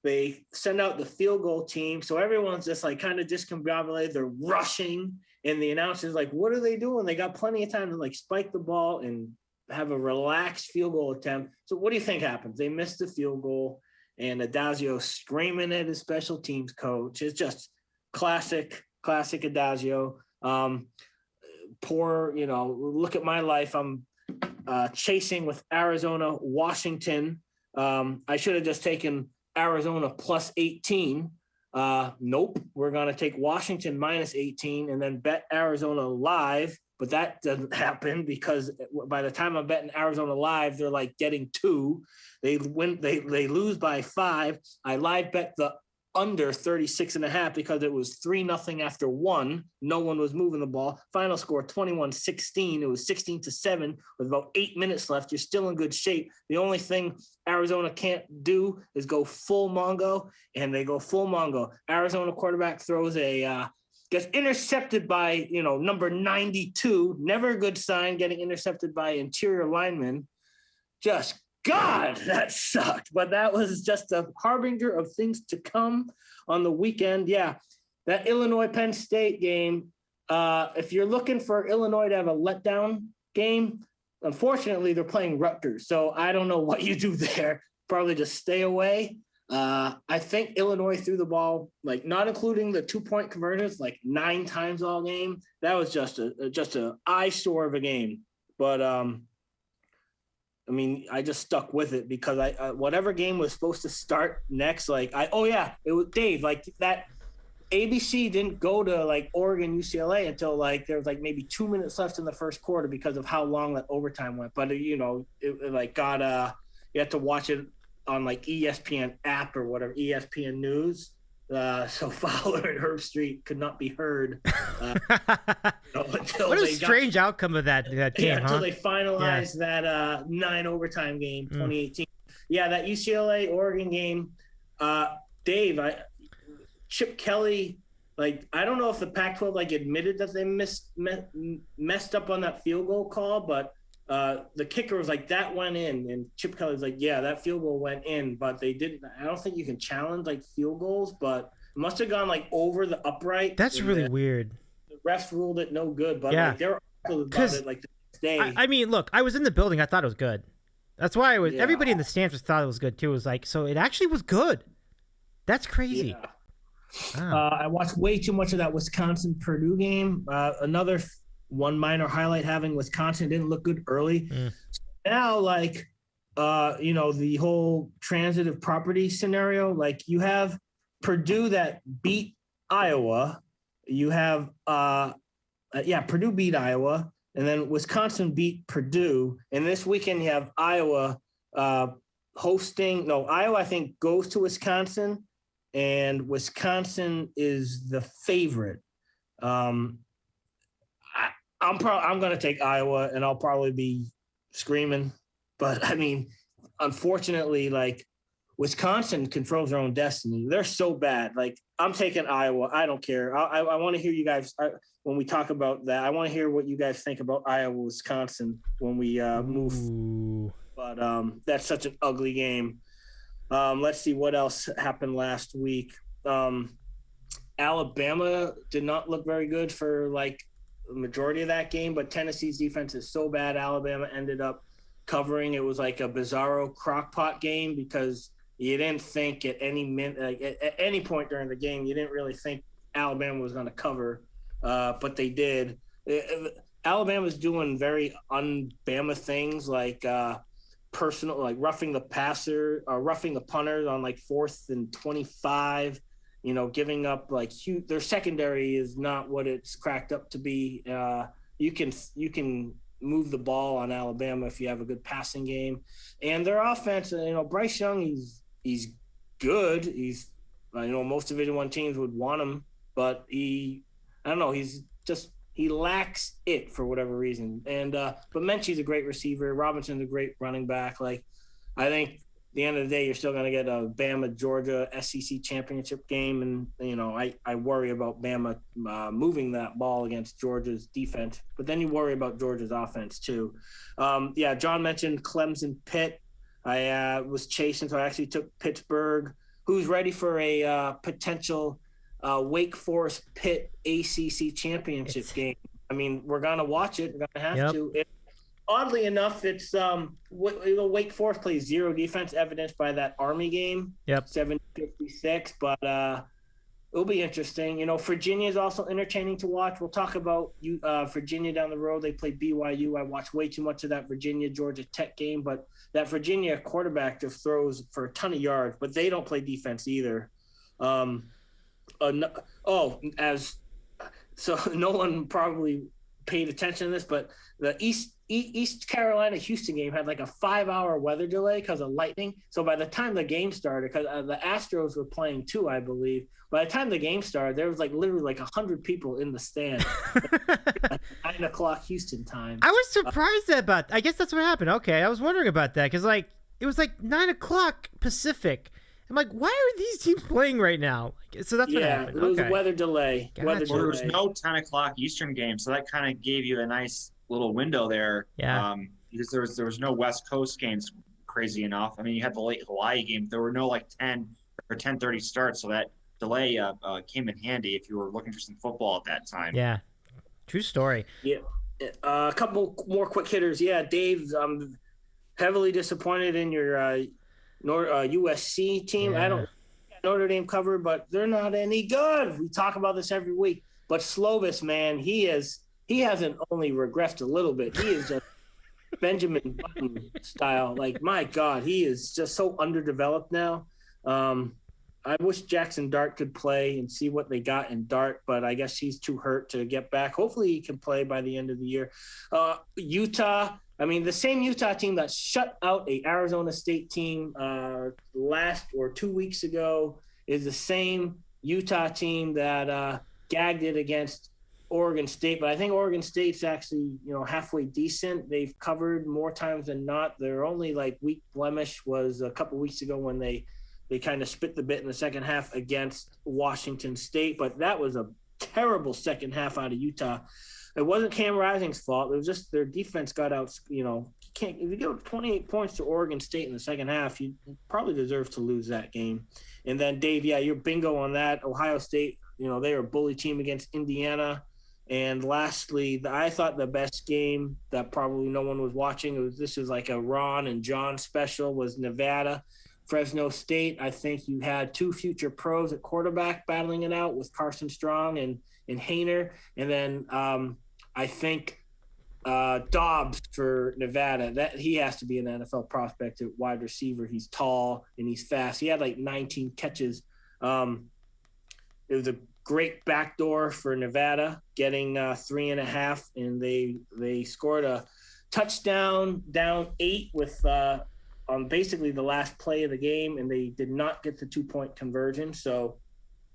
They send out the field goal team, so everyone's just kind of discombobulated. They're rushing, and the announcer's what are they doing? They got plenty of time to spike the ball and have a relaxed field goal attempt. So what do you think happens? They missed the field goal, and Adagio screaming at his special teams coach. It's just classic Adagio. Look at my life. I'm chasing with Arizona, Washington. I should have just taken Arizona plus 18. Nope. We're going to take Washington minus 18 and then bet Arizona live. But that doesn't happen because by the time I'm betting Arizona live, they're getting 2. They win. They lose by 5. I live bet the under 36.5 because it was 3-0 after 1. No one was moving the ball. Final score 21-16. It was 16-7 with about 8 minutes left. You're still in good shape. The only thing Arizona can't do is go full Mongo, and they go full Mongo. Arizona quarterback throws gets intercepted by, number 92. Never a good sign, getting intercepted by interior lineman. Just, God, that sucked. But that was just a harbinger of things to come on the weekend. Yeah, that Illinois-Penn State game, if you're looking for Illinois to have a letdown game, unfortunately, they're playing Rutgers, so I don't know what you do there. Probably just stay away. I think Illinois threw the ball, like not including the 2-point conversions, like 9 times all game. That was just a eyesore of a game. But I mean, I just stuck with it because I whatever game was supposed to start next, it was Dave, like that. ABC didn't go to like Oregon UCLA until like there was like maybe 2 minutes left in the first quarter because of how long that overtime went. But it like got you had to watch it on like ESPN app or whatever, ESPN News. So Fowler and Herb Street could not be heard. What a strange outcome of that game, until they finalized that 9 overtime game, 2018. Yeah, that UCLA Oregon game. Dave, Chip Kelly, like I don't know if the Pac-12 like admitted that they messed up on that field goal call, but the kicker was like that went in, and Chip Kelly was like, yeah, that field goal went in, but they didn't. I don't think you can challenge like field goals, but it must have gone like over the upright. That's really weird. The refs ruled it no good, but like, they were about it like the next day. I mean, look, I was in the building. I thought it was good. That's why everybody in the stands thought it was good too. It was like, so it actually was good. That's crazy. Yeah. I watched way too much of that Wisconsin-Purdue game. Another one minor highlight, having Wisconsin didn't look good early. So now, like, the whole transitive property scenario, like you have Purdue that beat Iowa. You have, Purdue beat Iowa, and then Wisconsin beat Purdue. And this weekend you have Iowa hosting. No, Iowa I think goes to Wisconsin. And Wisconsin is the favorite. I'm going to take Iowa, and I'll probably be screaming. But I mean, unfortunately, like Wisconsin controls their own destiny. They're so bad. Like I'm taking Iowa. I don't care. I want to hear you guys when we talk about that. I want to hear what you guys think about Iowa, Wisconsin when we move. Ooh. But that's such an ugly game. Let's see what else happened last week. Alabama did not look very good for like the majority of that game, but Tennessee's defense is so bad. Alabama ended up covering. It was like a bizarro crockpot game because you didn't think at any point during the game, you didn't really think Alabama was going to cover, but they did. Alabama's doing very un-Bama things like personal, like roughing the passer or roughing the punters on like 4th and 25, giving up like huge. Their secondary is not what it's cracked up to be. You can move the ball on Alabama if you have a good passing game, and their offense. Bryce Young, he's good. He's most Division I teams would want him, but I don't know. He lacks it for whatever reason. And but Menchie's a great receiver. Robinson's a great running back. Like I think at the end of the day, you're still going to get a Bama Georgia SEC championship game, and I worry about Bama moving that ball against Georgia's defense. But then you worry about Georgia's offense too. John mentioned Clemson Pitt. I was chasing, so I actually took Pittsburgh, who's ready for a potential Wake Forest Pitt ACC championship game. I mean, we're gonna watch it. We're gonna have to. Oddly enough, it's Wake Forest plays zero defense, evidenced by that Army game. 756, but it'll be interesting. Virginia is also entertaining to watch. We'll talk about Virginia down the road. They play BYU. I watched way too much of that Virginia Georgia Tech game, but that Virginia quarterback just throws for a ton of yards, but they don't play defense either. So no one probably paid attention to this, but the East Carolina Houston game had like a 5-hour weather delay because of lightning. So by the time the game started, because the Astros were playing too, I believe. By the time the game started, there was like literally like 100 people in the stand. At 9:00 Houston time. I was surprised about. I guess that's what happened. Okay, I was wondering about that because like it was like 9:00 Pacific. I'm like, why are these teams playing right now? So that's what happened. It was a weather delay. Gotcha. There was no 10:00 Eastern game, so that kind of gave you a nice little window there. Yeah. Because there was no West Coast games, crazy enough. I mean, you had the late Hawaii game. There were no like 10 or 10:30 starts, so that delay came in handy if you were looking for some football at that time. Yeah. True story. Yeah. A couple more quick hitters. Yeah, Dave, I'm heavily disappointed in your USC team. Yeah. I don't Notre Dame covered, but they're not any good. We talk about this every week. But Slovis, man, he hasn't only regressed a little bit. He is just Benjamin Button style. Like, my God, he is just so underdeveloped now. I wish Jackson Dart could play and see what they got in Dart, but I guess he's too hurt to get back. Hopefully he can play by the end of the year. Utah, I mean, the same Utah team that shut out a Arizona State team last or 2 weeks ago is the same Utah team that gagged it against Oregon State. But I think Oregon State's actually, halfway decent. They've covered more times than not. Their only weak blemish was a couple weeks ago when they kind of spit the bit in the second half against Washington State, but that was a terrible second half out of Utah. It wasn't Cam Rising's fault. It was just their defense got out. If you give 28 points to Oregon State in the second half, you probably deserve to lose that game. And then Dave, yeah, you're bingo on that. Ohio State, they were a bully team against Indiana. And lastly, I thought the best game that probably no one was watching, this was like a Ron and John special, was Nevada. Fresno State, I think you had two future pros at quarterback battling it out with Carson Strong and Hainer. And then I think Dobbs for Nevada, that he has to be an NFL prospect at wide receiver. He's tall and he's fast. He had 19 catches. It was a great backdoor for Nevada, getting 3.5, and they scored a touchdown down 8 with on basically the last play of the game, and they did not get the 2-point conversion. So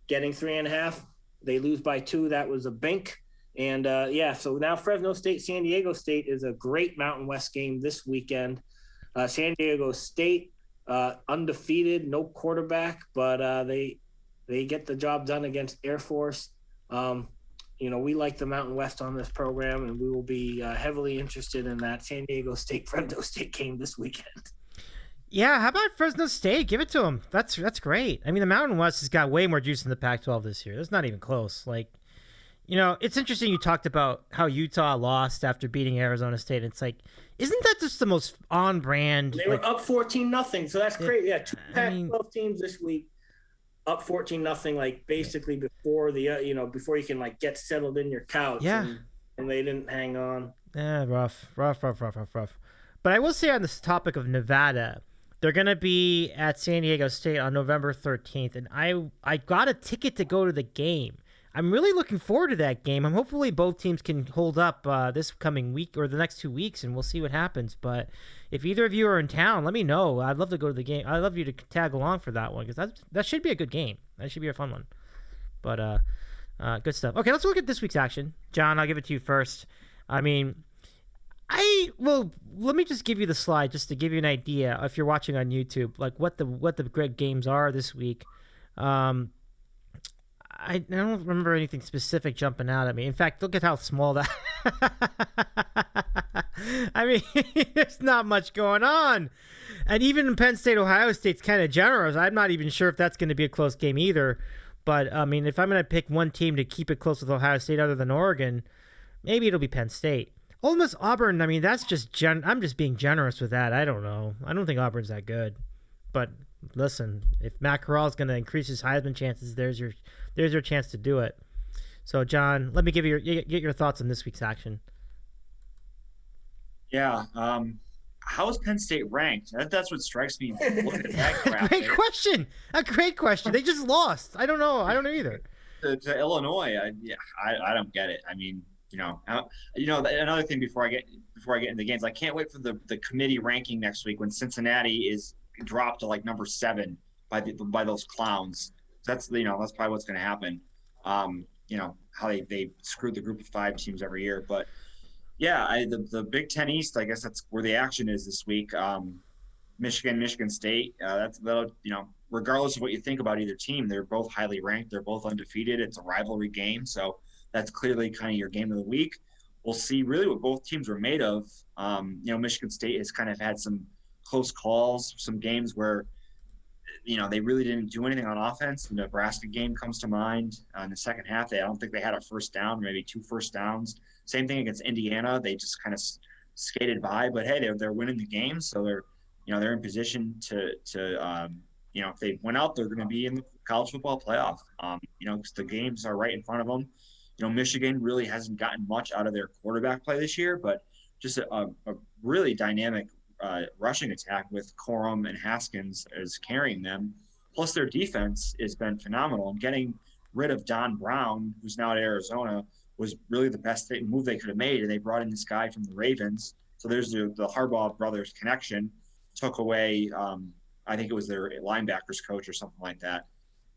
getting 3.5, they lose by 2. That was a bink. And so now Fresno State, San Diego State is a great Mountain West game this weekend. San Diego State, undefeated, no quarterback, but they get the job done against Air Force. We like the Mountain West on this program, and we will be heavily interested in that San Diego State Fresno State game this weekend. Yeah, how about Fresno State? Give it to them. That's great. I mean, the Mountain West has got way more juice than the Pac-12 this year. It's not even close. It's interesting you talked about how Utah lost after beating Arizona State. It's isn't that just the most on-brand? They were up 14-0, so that's great. Yeah, 2 Pac-12 teams this week up 14-0, basically before before you can get settled in your couch. Yeah, and they didn't hang on. Yeah, rough. But I will say on this topic of Nevada, they're going to be at San Diego State on November 13th, and I got a ticket to go to the game. I'm really looking forward to that game. I'm hopefully both teams can hold up this coming week or the next 2 weeks, and we'll see what happens. But if either of you are in town, let me know. I'd love to go to the game. I'd love you to tag along for that one, because that should be a good game. That should be a fun one. But good stuff. Okay, let's look at this week's action. John, I'll give it to you first. I mean, let me just give you the slide just to give you an idea if you're watching on YouTube, what the great games are this week. I don't remember anything specific jumping out at me. In fact, look at how small that. I mean, there's not much going on, and even Penn State, Ohio State's kind of generous. I'm not even sure if that's going to be a close game either. But I mean, if I'm going to pick one team to keep it close with Ohio State other than Oregon, maybe it'll be Penn State. Ole Miss Auburn, I mean, that's just I'm just being generous with that. I don't know. I don't think Auburn's that good. But listen, if Matt Corral's going to increase his Heisman chances, there's your chance to do it. So, John, let me get your thoughts on this week's action. Yeah. How is Penn State ranked? That's what strikes me. Looking at that graphic. A great question. They just lost. I don't know either. To Illinois, I don't get it. I mean, another thing before I get into the games, I can't wait for the committee ranking next week when Cincinnati is dropped to number 7 by those clowns. That's probably what's going to happen. How they screwed the group of 5 teams every year, but yeah, the Big Ten East, I guess that's where the action is this week. Michigan State. Regardless of what you think about either team, they're both highly ranked. They're both undefeated. It's a rivalry game, so that's clearly kind of your game of the week. We'll see really what both teams are made of. Michigan State has kind of had some close calls, some games where they really didn't do anything on offense. The Nebraska game comes to mind. In the second half, I don't think they had a first down, maybe 2 first downs. Same thing against Indiana. They just kind of skated by, but hey, they're winning the game, so they're in position to if they win out, they're going to be in the college football playoff. Because the games are right in front of them. Michigan really hasn't gotten much out of their quarterback play this year, but just a really dynamic rushing attack with Corum and Haskins as carrying them. Plus their defense has been phenomenal. And getting rid of Don Brown, who's now at Arizona, was really the best move they could have made. And they brought in this guy from the Ravens. So there's the Harbaugh brothers connection. Took away, I think it was their linebackers coach or something like that.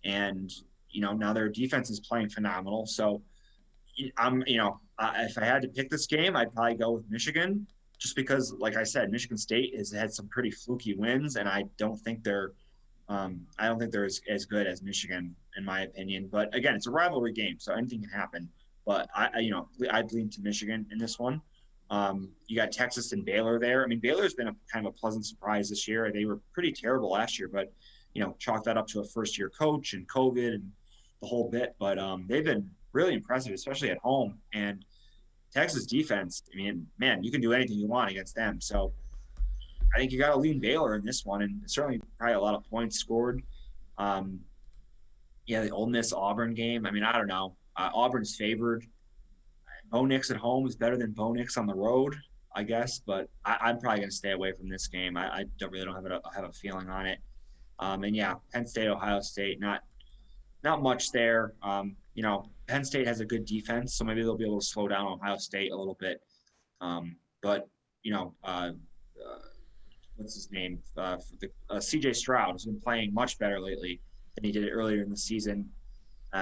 And, now their defense is playing phenomenal. So if I had to pick this game, I'd probably go with Michigan. Just because, like I said, Michigan State has had some pretty fluky wins, and I don't think they're as good as Michigan, in my opinion. But again, it's a rivalry game, so anything can happen. But I'd lean to Michigan in this one. You got Texas and Baylor there. I mean, Baylor's been a kind of a pleasant surprise this year. They were pretty terrible last year, but chalk that up to a first-year coach and COVID and the whole bit. But they've been really impressive, especially at home. And Texas defense, I mean, man, you can do anything you want against them. So I think you got to lean Baylor in this one, and certainly probably a lot of points scored. The Ole Miss Auburn game. I mean, I don't know. Auburn's favored. Bo Nix at home is better than Bo Nix on the road, I guess. But I'm probably going to stay away from this game. I don't have a feeling on it. Penn State, Ohio State, not much there. Penn State has a good defense, so maybe they'll be able to slow down Ohio State a little bit. What's his name? C.J. Stroud has been playing much better lately than he did earlier in the season.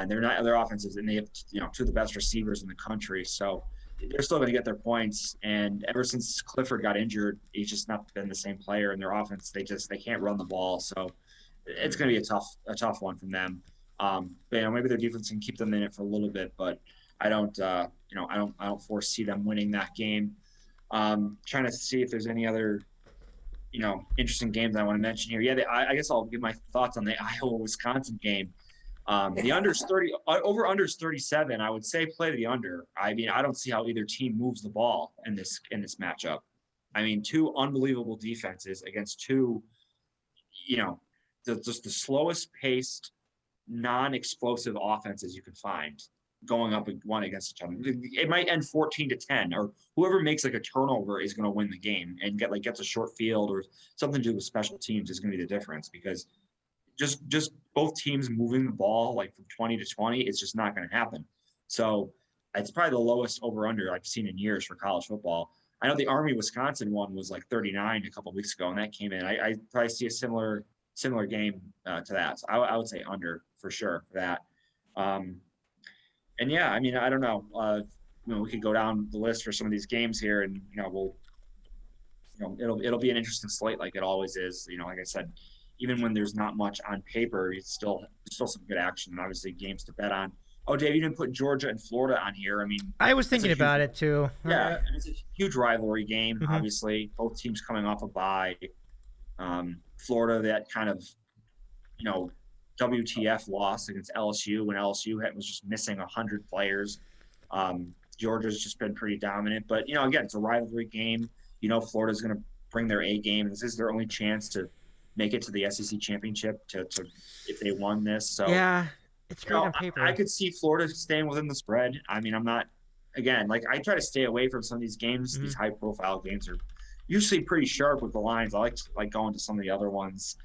Their offenses, and they have 2 of the best receivers in the country, so they're still going to get their points. And ever since Clifford got injured, he's just not been the same player in their offense. They can't run the ball, so it's going to be a tough one from them. Maybe their defense can keep them in it for a little bit, but I don't foresee them winning that game. Trying to see if there's any other, interesting games I want to mention here. Yeah, I guess I'll give my thoughts on the Iowa-Wisconsin game. The unders 30, over unders 37. I would say play the under. I mean, I don't see how either team moves the ball in this matchup. I mean, 2 unbelievable defenses against 2, just the slowest paced, non-explosive offenses you can find going up one against each other. It might end 14-10, or whoever makes like a turnover is going to win the game and gets a short field or something to do with special teams is going to be the difference, because just both teams moving the ball like from 20-20, it's just not going to happen. So it's probably the lowest over-under I've seen in years for college football. I know the Army-Wisconsin one was like 39 a couple of weeks ago, and that came in. I probably see a similar game to that. So I would say under for sure for that. I mean, I don't know. We could go down the list for some of these games here, and it'll be an interesting slate like it always is. Like I said, even when there's not much on paper, there's still some good action and obviously games to bet on. Oh, Dave, you didn't put Georgia and Florida on here. I mean, I was thinking about it too. Yeah, it's a huge rivalry game. Mm-hmm. Obviously, both teams coming off a bye. Florida, that kind of, WTF loss against LSU when LSU was just missing 100 players. Georgia's just been pretty dominant, but again, it's a rivalry game. Florida's going to bring their A game. This is their only chance to make it to the SEC championship to if they won this. So yeah, it's great on paper. I could see Florida staying within the spread. I mean, I'm not, again, I try to stay away from some of these games. Mm-hmm. These high profile games are usually pretty sharp with the lines. I like going to some of the other ones.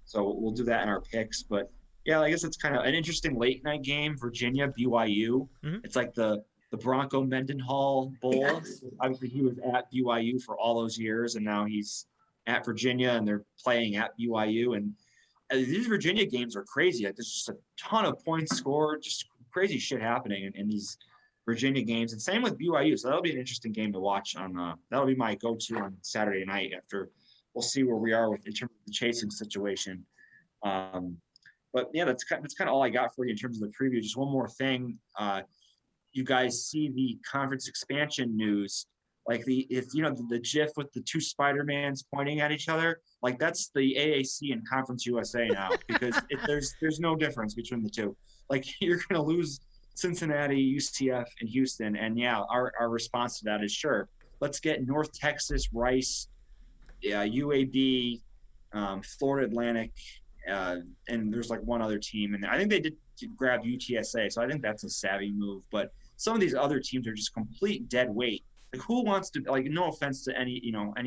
So we'll do that in our picks. But yeah, I guess it's kind of an interesting late night game. Virginia, BYU. Mm-hmm. It's like the Bronco Mendenhall Bowl. Yes. Obviously, he was at BYU for all those years, and now he's at Virginia, and they're playing at BYU. And these Virginia games are crazy. There's just a ton of points scored, just crazy shit happening in these Virginia games. And same with BYU. So that'll be an interesting game to watch that'll be my go-to on Saturday night after. We'll see where we are in terms of the chasing situation. But yeah, that's kind of all I got for you in terms of the preview. Just one more thing. You guys see the conference expansion news like the GIF with the two Spider-Mans pointing at each other, like that's the AAC and Conference USA now, because there's no difference between the two. Like you're going to lose Cincinnati, UCF, and Houston. And yeah, our response to that is sure, let's get North Texas, Rice, UAB, Florida Atlantic, and there's like one other team. And I think they did grab UTSA. So I think that's a savvy move. But some of these other teams are just complete dead weight. Like who wants to, like, no offense to any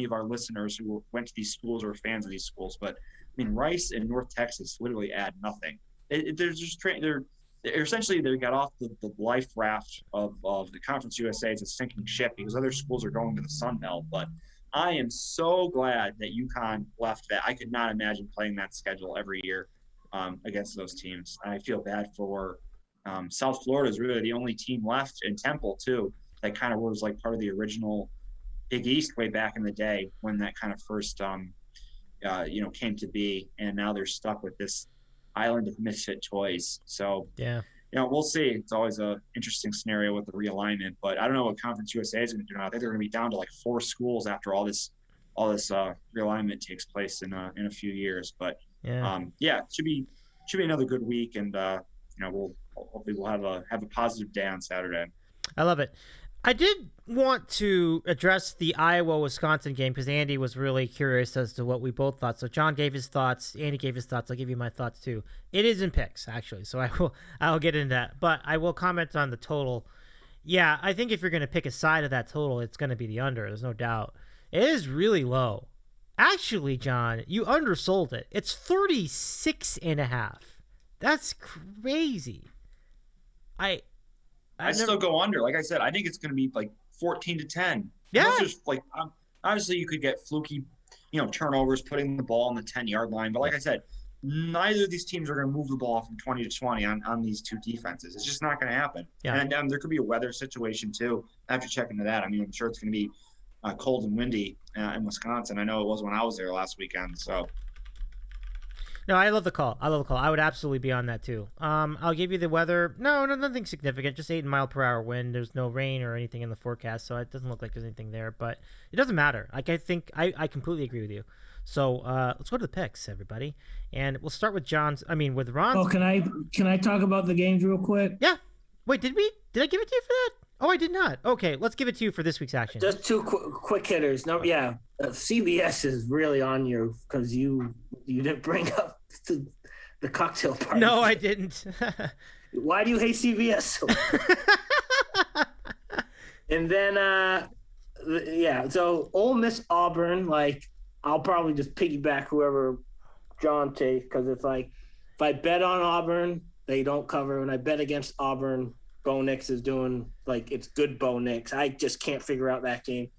of our listeners who went to these schools or fans of these schools, but I mean, Rice and North Texas literally add nothing. They're just they're essentially, they got off the life raft of the Conference USA as a sinking ship because other schools are going to the Sun Belt. But I am so glad that UConn left that. I could not imagine playing that schedule every year against those teams. I feel bad for South Florida is really the only team left, and Temple too, that kind of was like part of the original Big East way back in the day when that kind of first came to be, and now they're stuck with this island of misfit toys. So yeah, we'll see. It's always a interesting scenario with the realignment, but I don't know what Conference USA is going to do now. I think they're going to be down to like 4 schools after all this realignment takes place in a few years. But it should be another good week, and hopefully we'll have a positive day on Saturday. I love it. I did want to address the Iowa-Wisconsin game because Andy was really curious as to what we both thought. So John gave his thoughts, Andy gave his thoughts. I'll give you my thoughts too. It is in picks, actually, so I'll get into that. But I will comment on the total. Yeah, I think if you're going to pick a side of that total, it's going to be the under. There's no doubt. It is really low. Actually, John, you undersold it. It's 36.5. That's crazy. I still go under. Like I said, I think it's going to be like 14-10. Yeah. Just like obviously you could get fluky, turnovers, putting the ball on the 10-yard line. But like I said, neither of these teams are going to move the ball from 20 to 20 on these two defenses. It's just not going to happen. Yeah. And there could be a weather situation too. I have to check into that. I mean, I'm sure it's going to be cold and windy in Wisconsin. I know it was when I was there last weekend. So. No, I love the call. I would absolutely be on that too. I'll give you the weather. No, nothing significant. Just 8-mile-per-hour wind. There's no rain or anything in the forecast, so it doesn't look like there's anything there. But it doesn't matter. Like I think I completely agree with you. So let's go to the picks, everybody, and we'll start with with Ron's. Oh, can I talk about the games real quick? Yeah. Wait, did I give it to you for that? Oh, I did not. Okay, let's give it to you for this week's action. Just 2 quick hitters. No, yeah, CBS is really on you because you didn't bring up the cocktail party. No, I didn't. Why do you hate CBS so much? And then, so Ole Miss Auburn, like, I'll probably just piggyback whoever John takes because it's like if I bet on Auburn, they don't cover. When I bet against Auburn, Bo Nix is doing, like, it's good Bo Nix. I just can't figure out that game.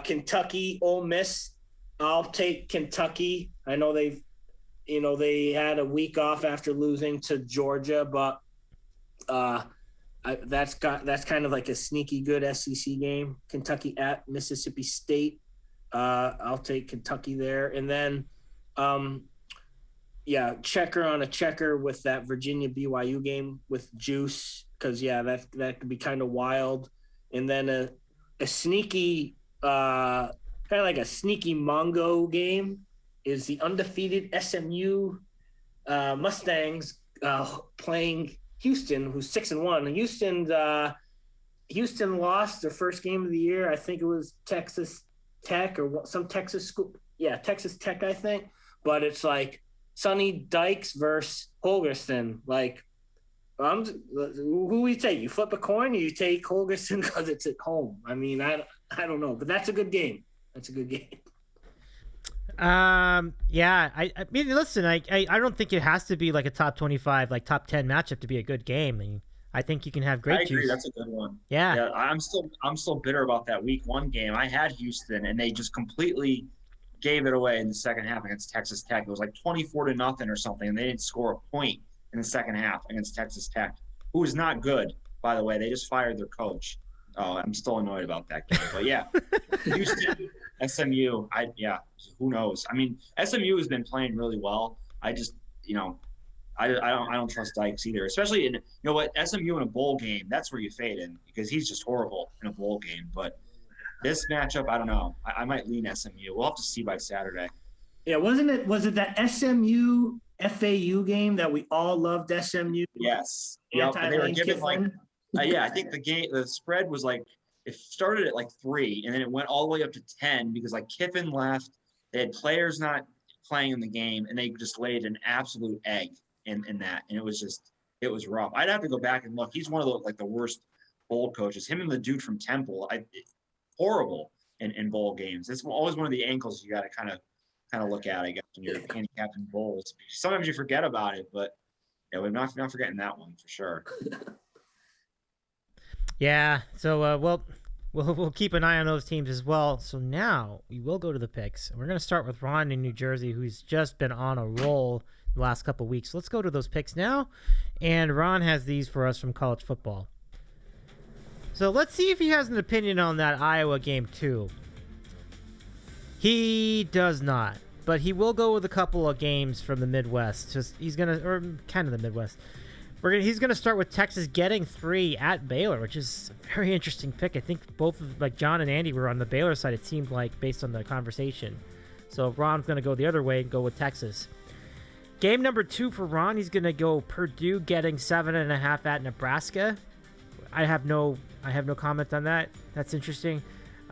Kentucky, Ole Miss, I'll take Kentucky. I know they had a week off after losing to Georgia, but that's kind of like a sneaky good SEC game. Kentucky at Mississippi State. I'll take Kentucky there. And then, checker on a checker with that Virginia BYU game with juice. Because, that could be kind of wild. And then a sneaky, kind of like a sneaky Mongo game is the undefeated SMU Mustangs playing Houston, who's 6-1. Houston lost their first game of the year. I think it was Texas Tech or some Texas school. Yeah, Texas Tech, I think. But it's like Sonny Dykes versus Holgerston. Like, who we take? You flip a coin or you take Holgerston because it's at home? I mean, I don't know, but that's a good game. That's a good game. I mean, listen, I don't think it has to be like a top 25, like top 10 matchup to be a good game. I think you can have great. I agree. Juice. That's a good one. Yeah. I'm still bitter about that week 1 game. I had Houston and they just completely gave it away in the second half against Texas Tech. It was like 24-0 or something, and they didn't score a point in the second half against Texas Tech, who is not good, by the way. They just fired their coach. Oh, I'm still annoyed about that game. But yeah, Houston, SMU, who knows? I mean, SMU has been playing really well. I just, I don't trust Dykes either, especially in, SMU in a bowl game, that's where you fade in because he's just horrible in a bowl game. But this matchup, I don't know. I might lean SMU. We'll have to see by Saturday. Yeah, was it that SMU FAU game that we all loved? SMU. Yes. Yep. And they were given I think the spread was like, it started at like 3, and then it went all the way up to 10 because like Kiffin left. They had players not playing in the game, and they just laid an absolute egg in that. And it was rough. I'd have to go back and look. He's one of the worst bowl coaches. Him and the dude from Temple, horrible in bowl games. It's always one of the ankles you got to kind of look at, I guess, when you're handicapped in bowls. Sometimes you forget about it, but yeah, we're not forgetting that one for sure. Yeah, so we'll keep an eye on those teams as well. So now we will go to the picks. We're going to start with Ron in New Jersey, who's just been on a roll the last couple of weeks. So let's go to those picks now. And Ron has these for us from college football. So let's see if he has an opinion on that Iowa game too. He does not, but he will go with a couple of games from the Midwest. He's kind of the Midwest. He's gonna start with Texas getting 3 at Baylor, which is a very interesting pick. I think both of John and Andy were on the Baylor side. It seemed like based on the conversation. So Ron's gonna go the other way and go with Texas. Game number 2 for Ron. He's gonna go Purdue getting 7.5 at Nebraska. I have no comment on that. That's interesting.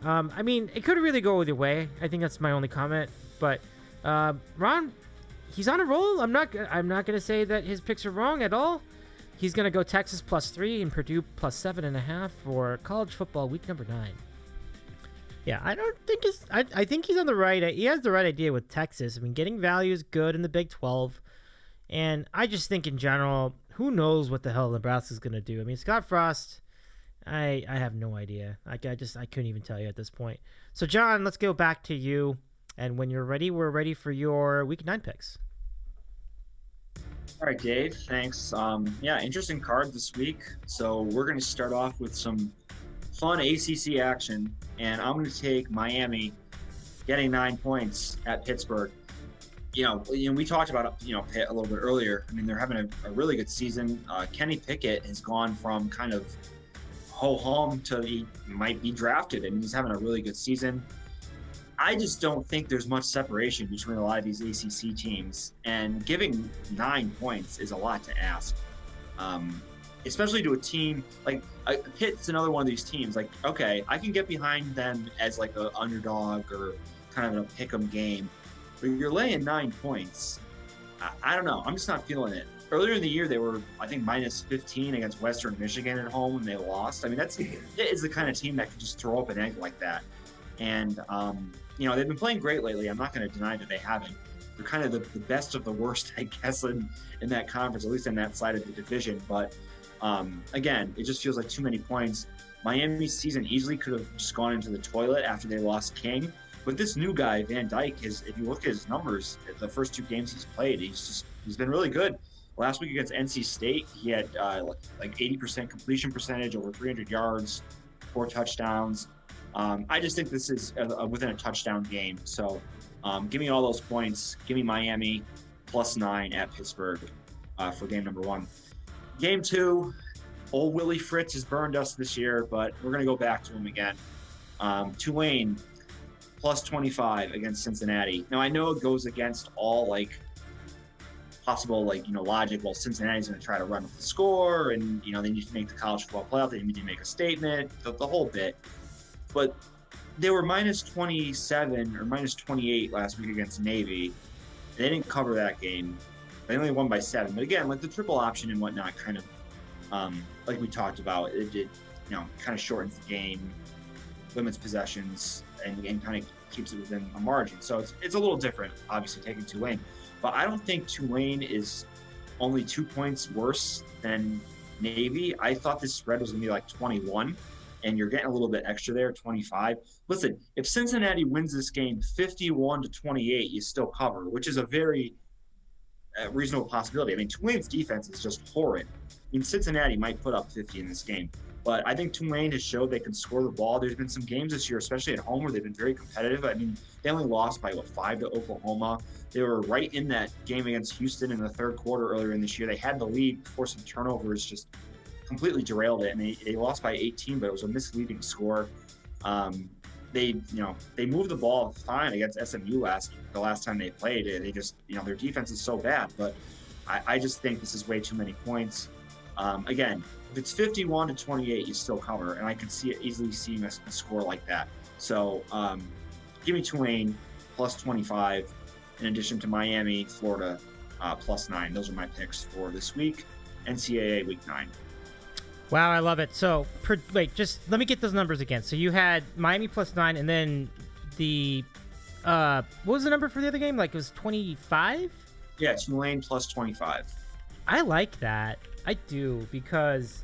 I mean, it could really go either way. I think that's my only comment. But Ron, he's on a roll. I'm not gonna say that his picks are wrong at all. He's going to go Texas +3 and Purdue +7.5 for college football week number 9. Yeah, I think he's on the right. He has the right idea with Texas. I mean, getting value is good in the Big 12. And I just think in general, who knows what the hell Nebraska's going to do. I mean, Scott Frost, I have no idea. I couldn't even tell you at this point. So, John, let's go back to you. And when you're ready, we're ready for your week 9 picks. All right, Dave, thanks. Interesting card this week. So we're going to start off with some fun ACC action, and I'm going to take Miami getting 9 points at Pittsburgh. We talked about Pitt a little bit earlier. I mean, they're having a really good season. Kenny Pickett has gone from kind of ho-hum to he might be drafted, and he's having a really good season. I just don't think there's much separation between a lot of these ACC teams, and giving 9 points is a lot to ask, especially to a team like Pitt's another one of these teams. Like, okay, I can get behind them as like an underdog or kind of a pick'em game, but you're laying 9 points. I don't know. I'm just not feeling it. Earlier in the year, they were, I think, -15 against Western Michigan at home, and they lost. I mean, it is the kind of team that could just throw up an egg like that. And, they've been playing great lately. I'm not going to deny that they haven't. They're kind of the best of the worst, I guess, in that conference, at least in that side of the division. But, again, it just feels like too many points. Miami's season easily could have just gone into the toilet after they lost King. But this new guy, Van Dyke, if you look at his numbers, the first 2 games he's played, he's been really good. Last week against NC State, he had like 80% completion percentage, over 300 yards, 4 touchdowns. I just think this is within a touchdown game. So give me all those points. Give me Miami +9 at Pittsburgh for game number 1. Game 2, old Willie Fritz has burned us this year, but we're going to go back to him again. Tulane +25 against Cincinnati. Now, I know it goes against all possible logic. Well, Cincinnati's going to try to run with the score, and they need to make the college football playoff. They need to make a statement, the whole bit. But they were -27 or -28 last week against Navy. They didn't cover that game. They only won by 7. But again, the triple option and whatnot kind of, like we talked about, it did, kind of shortens the game, limits possessions, and kind of keeps it within a margin. So it's a little different, obviously, taking Tulane. But I don't think Tulane is only 2 points worse than Navy. I thought this spread was going to be like 21. And you're getting a little bit extra there, 25. Listen, if Cincinnati wins this game 51-28, you still cover, which is a very reasonable possibility. I mean, Tulane's defense is just horrid. I mean, Cincinnati might put up 50 in this game, but I think Tulane has showed they can score the ball. There's been some games this year, especially at home, where they've been very competitive. I mean, they only lost by 5 to Oklahoma. They were right in that game against Houston in the third quarter earlier in this year. They had the lead before some turnovers just completely derailed it, and they lost by 18, but it was a misleading score. they moved the ball fine against SMU the last time they played. They just, their defense is so bad. But I just think this is way too many points. Again, if it's 51-28, you still cover, and I could easily see a score like that. So give me Tulane plus 25, in addition to Miami, Florida plus 9. Those are my picks for this week, NCAA Week 9. Wow, I love it. So, wait, just let me get those numbers again. So you had Miami plus 9, and then what was the number for the other game? Like, it was 25? Yeah, Tulane plus 25. I like that. I do, because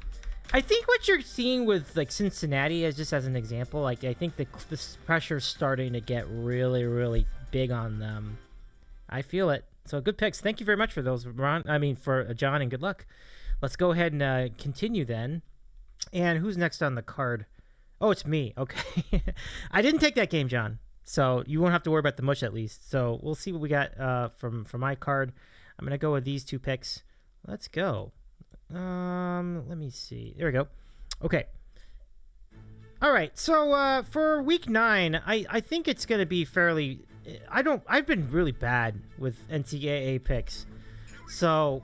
I think what you're seeing with, like, Cincinnati, just as an example, like, I think the pressure's starting to get really, really big on them. I feel it. So, good picks. Thank you very much for those, for John, and good luck. Let's go ahead and continue then. And who's next on the card? Oh, it's me. Okay. I didn't take that game, John. So you won't have to worry about the mush at least. So we'll see what we got from my card. I'm going to go with these two picks. Let's go. Let me see. There we go. Okay. All right. So for week 9, I think it's going to be fairly... I've been really bad with NCAA picks. So...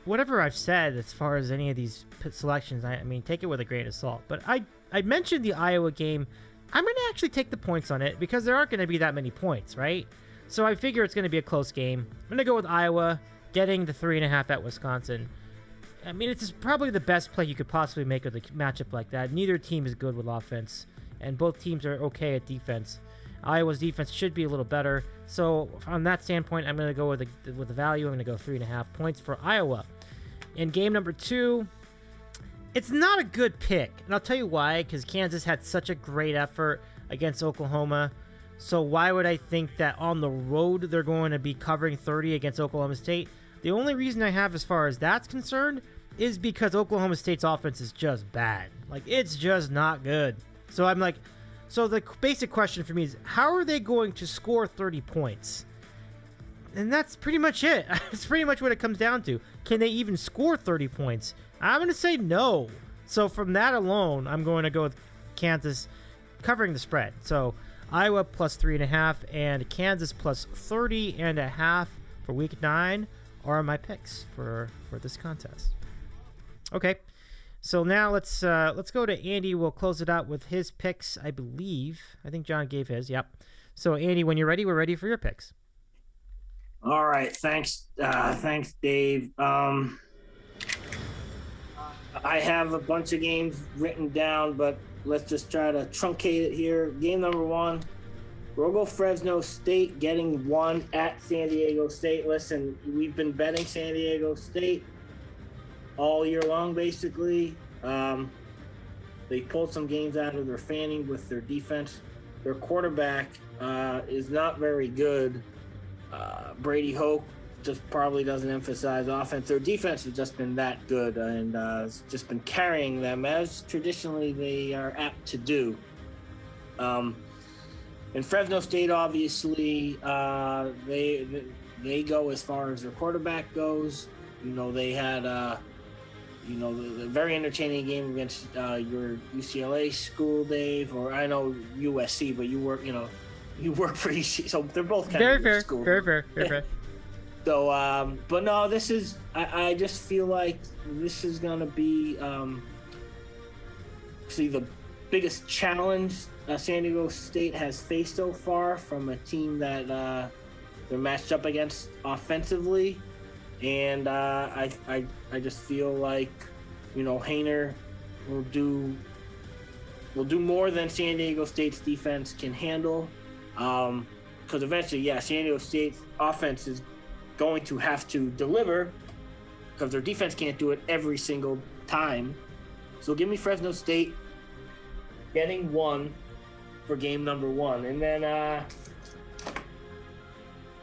whatever I've said as far as any of these selections, I mean, take it with a grain of salt. But I mentioned the Iowa game. I'm going to actually take the points on it because there aren't going to be that many points, right? So I figure it's going to be a close game. I'm going to go with Iowa getting the 3.5 at Wisconsin. I mean, it's probably the best play you could possibly make with a matchup like that. Neither team is good with offense, and both teams are okay at defense. Iowa's defense should be a little better. So on that standpoint, I'm going to go with the value. I'm going to go 3.5 points for Iowa. In game number 2, it's not a good pick. And I'll tell you why, because Kansas had such a great effort against Oklahoma. So why would I think that on the road they're going to be covering 30 against Oklahoma State? The only reason I have as far as that's concerned is because Oklahoma State's offense is just bad. Like, it's just not good. So I'm like... so the basic question for me is, how are they going to score 30 points? And that's pretty much it. That's pretty much what it comes down to. Can they even score 30 points? I'm going to say no. So from that alone, I'm going to go with Kansas covering the spread. So Iowa plus 3.5 and Kansas plus 30.5 for week 9 are my picks for this contest. Okay. So now let's go to Andy. We'll close it out with his picks, I believe. I think John gave his. Yep. So Andy, when you're ready, we're ready for your picks. All right. Thanks, Dave. I have a bunch of games written down, but let's just try to truncate it here. Game number 1, we'll go Fresno State getting 1 at San Diego State. Listen, we've been betting San Diego State all year long, basically. They pulled some games out of their fanning with their defense. Their quarterback is not very good. Brady Hoke just probably doesn't emphasize offense. Their defense has just been that good and has just been carrying them, as traditionally they are apt to do. And Fresno State, obviously, they go as far as their quarterback goes. They had the very entertaining game against your UCLA school, Dave, or I know USC, but you work for UC, so they're both kind of fair. school. Very fair. So, but no, this is, I just feel like this is going to be, the biggest challenge San Diego State has faced so far from a team that they're matched up against offensively. And I just feel like, Hainer will do more than San Diego State's defense can handle. Because eventually, San Diego State's offense is going to have to deliver because their defense can't do it every single time. So give me Fresno State getting 1 for game number 1. And then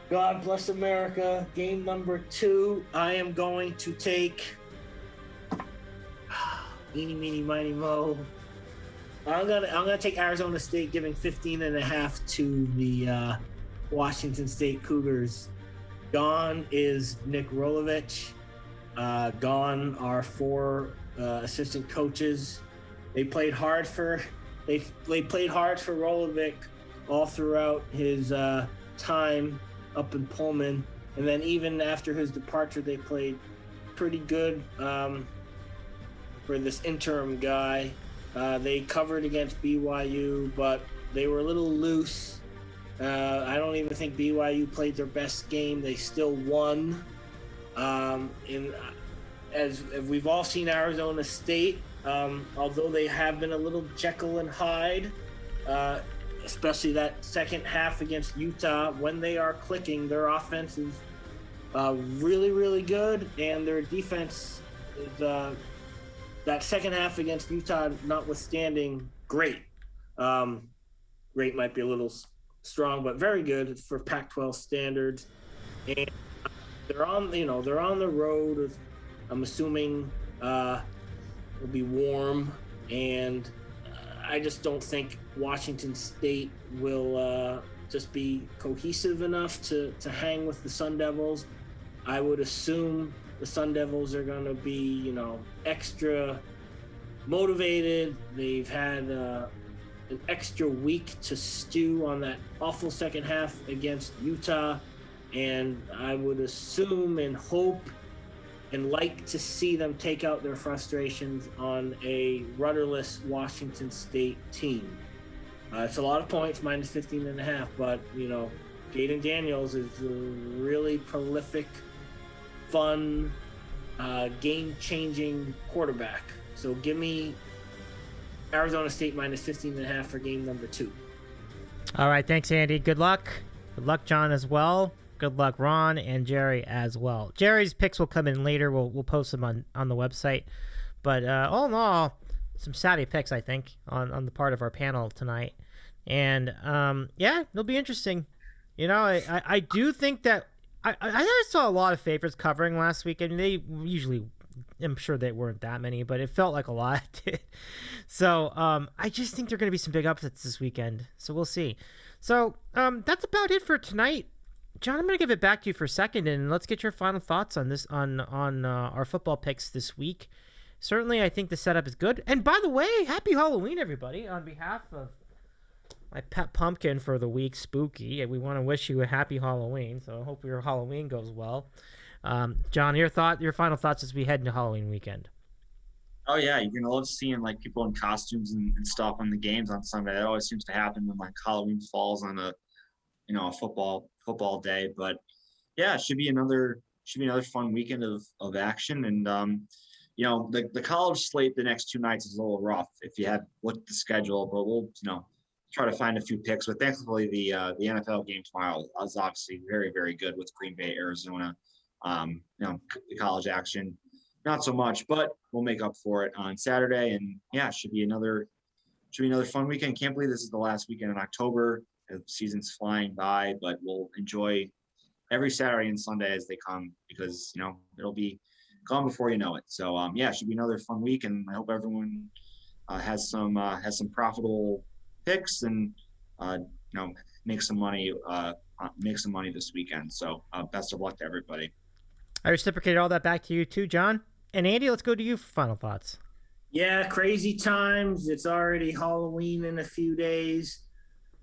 God bless America, game number 2, I am going to take eeny, meeny, miny, mo. I'm gonna take Arizona State, giving 15.5 to the Washington State Cougars. Gone is Nick Rolovich. Gone are 4 assistant coaches. They played hard for they played hard for Rolovic all throughout his time up in Pullman, and then even after his departure, they played pretty good for this interim guy. They covered against BYU, but they were a little loose. I don't even think BYU played their best game. They still won. As we've all seen Arizona State, although they have been a little Jekyll and Hyde, especially that second half against Utah, when they are clicking, their offense is really, really good, and their defense is that second half against Utah notwithstanding, great. Great might be a little strong, but very good for Pac-12 standards. And they're on the road. I'm assuming it'll be warm, and I just don't think Washington State will just be cohesive enough to hang with the Sun Devils. I would assume the Sun Devils are going to be, extra motivated. They've had an extra week to stew on that awful second half against Utah, and I would assume and hope and like to see them take out their frustrations on a rudderless Washington State team. It's a lot of points, minus 15.5, but, Jaden Daniels is a really prolific, fun, game-changing quarterback. So give me Arizona State minus 15.5 for game number 2. All right, thanks, Andy. Good luck. Good luck, John, as well. Good luck, Ron and Gerry as well. Jerry's picks will come in later. We'll post them on the website. But all in all, some savvy picks, I think, on the part of our panel tonight. And it'll be interesting. I do think that I saw a lot of favorites covering last week. I mean, they usually, I'm sure they weren't that many, but it felt like a lot did. So I just think there are going to be some big upsets this weekend. So we'll see. So that's about it for tonight. John, I'm going to give it back to you for a second, and let's get your final thoughts on this on our football picks this week. Certainly, I think the setup is good. And by the way, happy Halloween, everybody! On behalf of my pet pumpkin for the week, Spooky, we want to wish you a happy Halloween. So I hope your Halloween goes well. John, your final thoughts as we head into Halloween weekend. Oh yeah, you're gonna love seeing people in costumes and stuff on the games on Sunday. That always seems to happen when Halloween falls on a football day. But yeah, it should be another fun weekend of action. And the college slate the next 2 nights is a little rough if you have looked at the schedule, but we'll try to find a few picks. But thankfully the NFL game tomorrow is obviously very, very good with Green Bay, Arizona. The college action not so much, but we'll make up for it on Saturday. And yeah, it should be another fun weekend. Can't believe this is the last weekend in October. The season's flying by, but we'll enjoy every Saturday and Sunday as they come, because it'll be gone before you know it. So it should be another fun week, and I hope everyone has some profitable picks and make some money this weekend. So best of luck to everybody. I reciprocated all that back to you too, John. And Andy, let's go to you for final thoughts. Yeah, crazy times. It's already Halloween in a few days.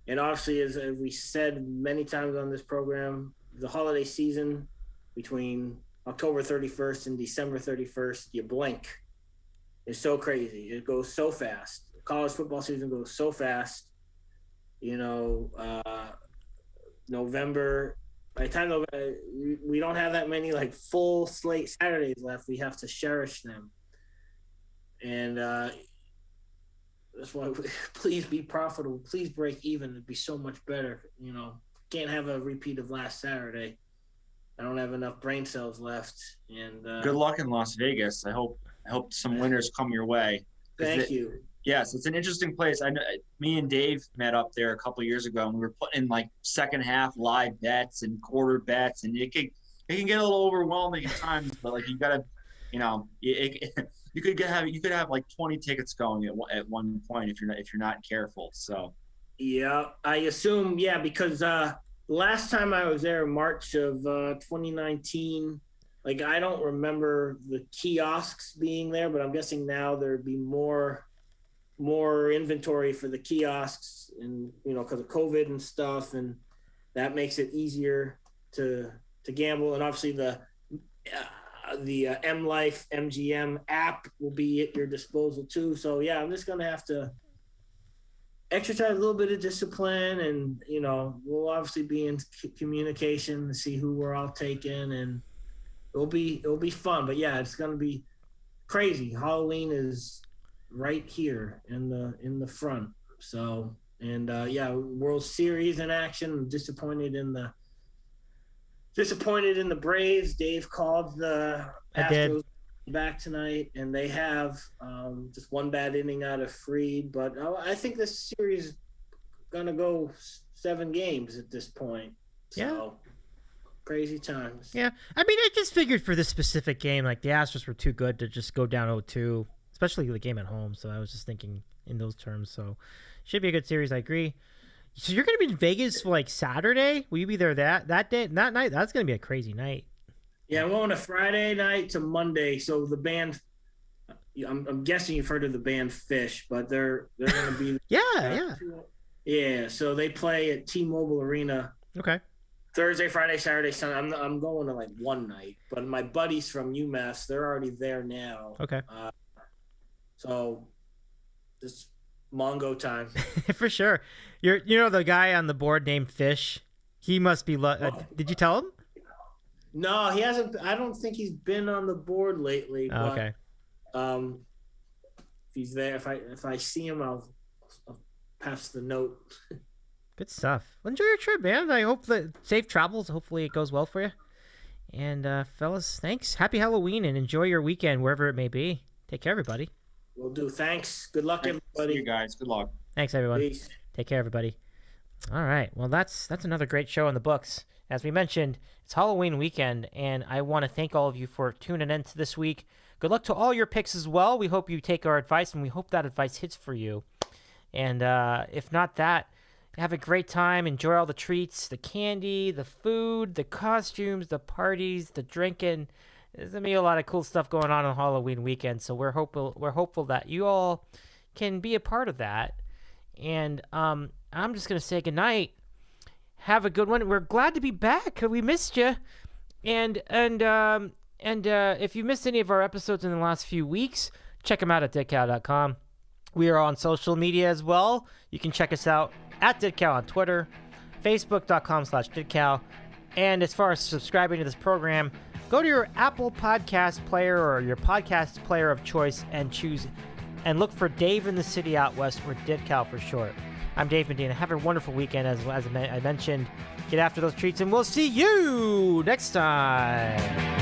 And obviously, as we said many times on this program, the holiday season between October 31st and December 31st, you blink. It's so crazy. It goes so fast. College football season goes so fast. November, by the time we don't have that many full slate Saturdays left. We have to cherish them. And that's why please be profitable. Please break even. It'd be so much better. Can't have a repeat of last Saturday. I don't have enough brain cells left. And good luck in Las Vegas. I hope some winners come your way. Thank you. Yes, it's an interesting place. I know me and Dave met up there a couple of years ago, and we were putting in second half live bets and quarter bets, and it can get a little overwhelming at times. But you gotta, you could have 20 tickets going at one point if you're not careful. So yeah, I assume because last time I was there, March of 2019, I don't remember the kiosks being there, but I'm guessing now there'd be more more inventory for the kiosks, and because of COVID and stuff, and that makes it easier to gamble. And obviously the M Life MGM app will be at your disposal too. So yeah, I'm just gonna have to exercise a little bit of discipline, and we'll obviously be in communication to see who we're all taking, and it'll be fun. But yeah, it's gonna be crazy. Halloween is right here in the front. So, and World Series in action. Disappointed in the Braves. Dave called the Astros back tonight, and they have just one bad inning out of Fried. But I think this series is gonna go 7 games at this point. So, yeah. Crazy times. Yeah, I mean, I just figured for this specific game, like the Astros were too good to just go down 0-2, especially the game at home. So I was just thinking in those terms. So should be a good series. I agree. So you're going to be in Vegas for like Saturday? Will you be there that day, that night? That's going to be a crazy night. Yeah, I'm going to Friday night to Monday. So the band, I'm guessing you've heard of the band Fish, but they're going to be yeah. So they play at T-Mobile Arena. Okay. Thursday, Friday, Saturday, Sunday. I'm going to like one night, but my buddies from UMass, they're already there now. Okay. So just Mongo time. For sure. The guy on the board named Fish. He must be. Did you tell him? No, he hasn't. I don't think he's been on the board lately. Oh, okay. If he's there, if I see him, I'll pass the note. Good stuff. Well, enjoy your trip, man. I hope that safe travels. Hopefully it goes well for you. And fellas, thanks. Happy Halloween, and enjoy your weekend wherever it may be. Take care, everybody. Will do. Thanks. Good luck, everybody. See you guys. Good luck. Thanks, everyone. Peace. Take care, everybody. All right. Well, that's another great show in the books. As we mentioned, it's Halloween weekend, and I want to thank all of you for tuning in to this week. Good luck to all your picks as well. We hope you take our advice, and we hope that advice hits for you. And if not that, have a great time. Enjoy all the treats, the candy, the food, the costumes, the parties, the drinking. There's going to be a lot of cool stuff going on Halloween weekend, so we're hopeful that you all can be a part of that. And I'm just going to say goodnight. Have a good one. We're glad to be back. We missed you. And if you missed any of our episodes in the last few weeks, check them out at DITCOW.com. We are on social media as well. You can check us out at DITCOW on Twitter, Facebook.com/DITCOW. And as far as subscribing to this program, go to your Apple Podcast player or your podcast player of choice and choose and look for Dave in the City Out West, or DITCOW for short. I'm Dave Medina. Have a wonderful weekend, as I mentioned. Get after those treats, and we'll see you next time.